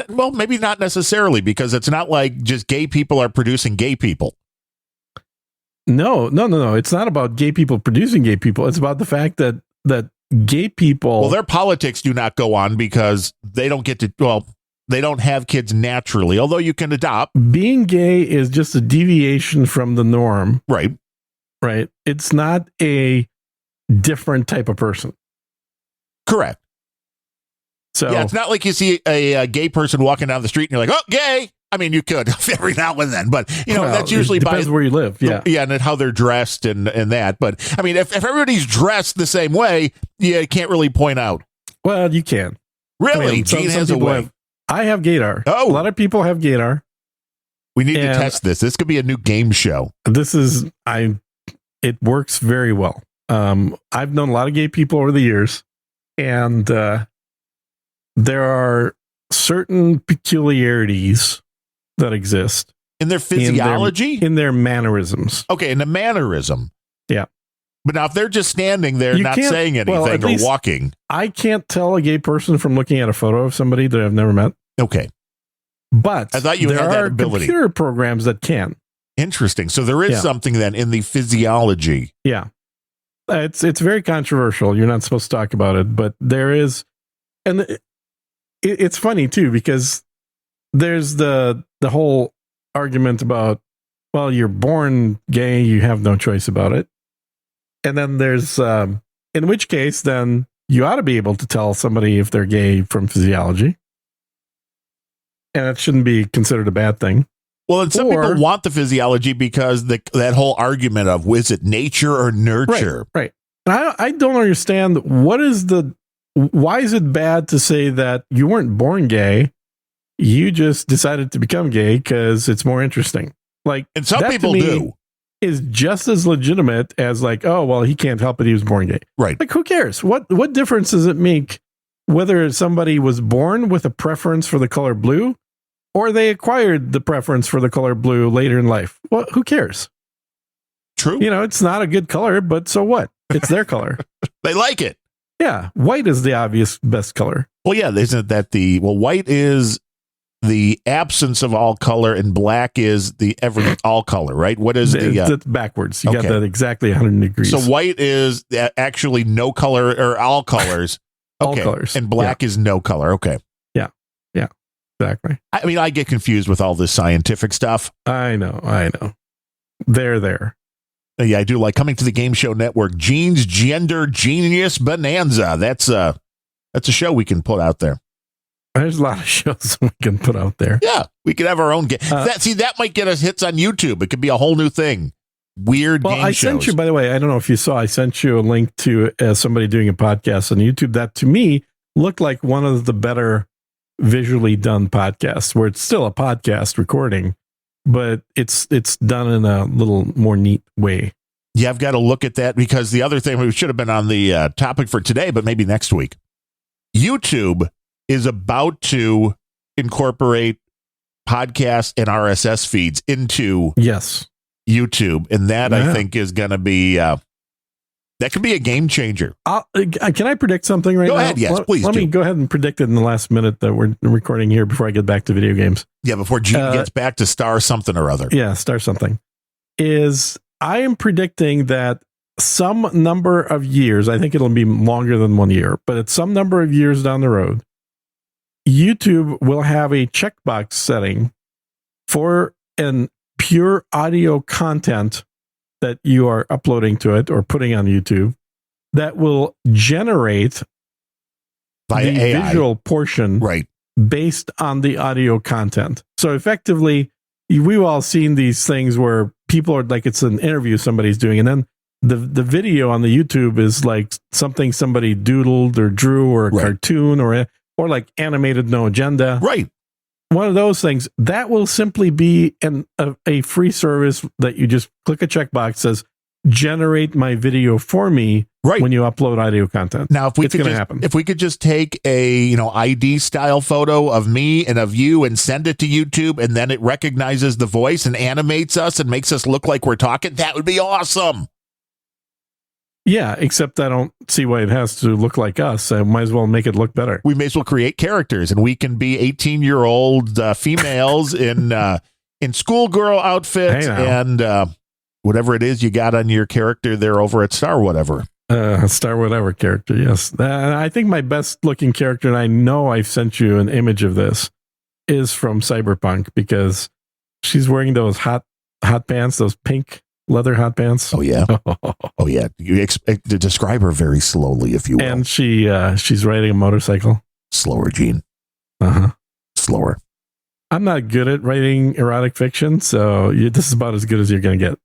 C: well, maybe not necessarily, because it's not like just gay people are producing gay people.
A: No. It's not about gay people producing gay people. It's about the fact that gay people...
C: Well, their politics do not go on because they don't get to... Well, they don't have kids naturally, although you can adopt.
A: Being gay is just a deviation from the norm.
C: Right.
A: Right. It's not a different type of person.
C: Correct.
A: So
C: yeah, it's not like you see a gay person walking down the street and you're like, oh, gay. I mean, you could every now and then, but that's usually
A: depends where you live. Yeah.
C: Yeah. And how they're dressed and that. But I mean, if everybody's dressed the same way, you can't really point out.
A: Well, you can.
C: Really?
A: I mean,
C: Gene has a way.
A: I have gaydar.
C: Oh.
A: A lot of people have gaydar.
C: We need to test this. This could be a new game show.
A: It works very well. I've known a lot of gay people over the years, and there are certain peculiarities that exist
C: in their physiology,
A: in their mannerisms.
C: Okay, in the mannerism.
A: Yeah.
C: But now if they're just standing there, not saying anything or walking.
A: I can't tell a gay person from looking at a photo of somebody that I've never met.
C: Okay.
A: But
C: I thought you had that ability.
A: There are computer programs that can.
C: Interesting. So there is something then in the physiology.
A: Yeah. It's very controversial. You're not supposed to talk about it, but there is. And it's funny too, because there's the whole argument about, well, you're born gay, you have no choice about it. And then there's, in which case, then you ought to be able to tell somebody if they're gay from physiology. And it shouldn't be considered a bad thing.
C: Well, and some people want the physiology because that whole argument of, is it nature or nurture?
A: Right. I don't understand why is it bad to say that you weren't born gay? You just decided to become gay because it's more interesting. Like,
C: and some people do.
A: Is just as legitimate as like, oh, well, he can't help it, he was born gay.
C: Right.
A: Like, who cares? What difference does it make whether somebody was born with a preference for the color blue or they acquired the preference for the color blue later in life? Well, who cares?
C: True.
A: It's not a good color, but so what? It's their color.
C: They like it.
A: Yeah. White is the obvious best color.
C: Well, yeah. Isn't that white is the absence of all color and black is the all color, right? What is
A: that's backwards. You got that exactly 100 degrees.
C: So white is actually no color or all colors.
A: All colors.
C: And black is no color. Okay.
A: Yeah. Yeah. Exactly.
C: I mean, I get confused with all this scientific stuff.
A: I know. They're there.
C: Yeah, I do like Coming to the Game Show Network. Gene's Gender Genius Bonanza. That's a show we can put out there.
A: There's a lot of shows we can put out there.
C: Yeah, we could have our own game. That might get us hits on YouTube. It could be a whole new thing. Weird game shows. I
A: sent you, by the way, I don't know if you saw, I sent you a link to somebody doing a podcast on YouTube that to me looked like one of the better visually done podcasts, where it's still a podcast recording, but it's done in a little more neat way.
C: Yeah, I've got to look at that, because the other thing, we should have been on the topic for today, but maybe next week. YouTube is about to incorporate podcast and RSS feeds into YouTube, and that I think is going to be that could be a game changer.
A: Can I predict something right now?
C: Go ahead, yes, please.
A: Let me go ahead and predict it in the last minute that we're recording here before I get back to video games.
C: Yeah, before Gene gets back to star something or other.
A: Yeah, star something. I am predicting that some number of years, I think it'll be longer than 1 year, but at some number of years down the road, YouTube will have a checkbox setting for an pure audio content that you are uploading to it or putting on YouTube that will generate
C: via
A: the
C: AI
A: visual portion
C: right
A: based on the audio content. So effectively, we've all seen these things where people are like, it's an interview somebody's doing, and then the video on the YouTube is like something somebody doodled or drew or a
C: Right.
A: cartoon or like animated, no agenda.
C: Right.
A: One of those things that will simply be a free service that you just click a checkbox says generate my video for me
C: Right.
A: when you upload audio content.
C: Now, if we
A: It's
C: could
A: gonna
C: just,
A: happen.
C: if we could just take a ID style photo of me and of you and send it to YouTube, and then it recognizes the voice and animates us and makes us look like we're talking, that would be awesome.
A: Yeah, except I don't see why it has to look like us. I might as well make it look better.
C: We may as well create characters, and we can be 18-year-old females in schoolgirl outfits
A: Hey, now.
C: and whatever it is you got on your character there over at Star Whatever.
A: Star whatever character, yes. I think my best looking character, and I know I've sent you an image of this, is from Cyberpunk, because she's wearing those hot pants, those pink leather hot pants.
C: Oh yeah, oh yeah. You expect to describe her very slowly, if you will.
A: And she's riding a motorcycle.
C: Slower, Gene.
A: Uh-huh.
C: Slower.
A: I'm not good at writing erotic fiction, so this is about as good as you're going to get.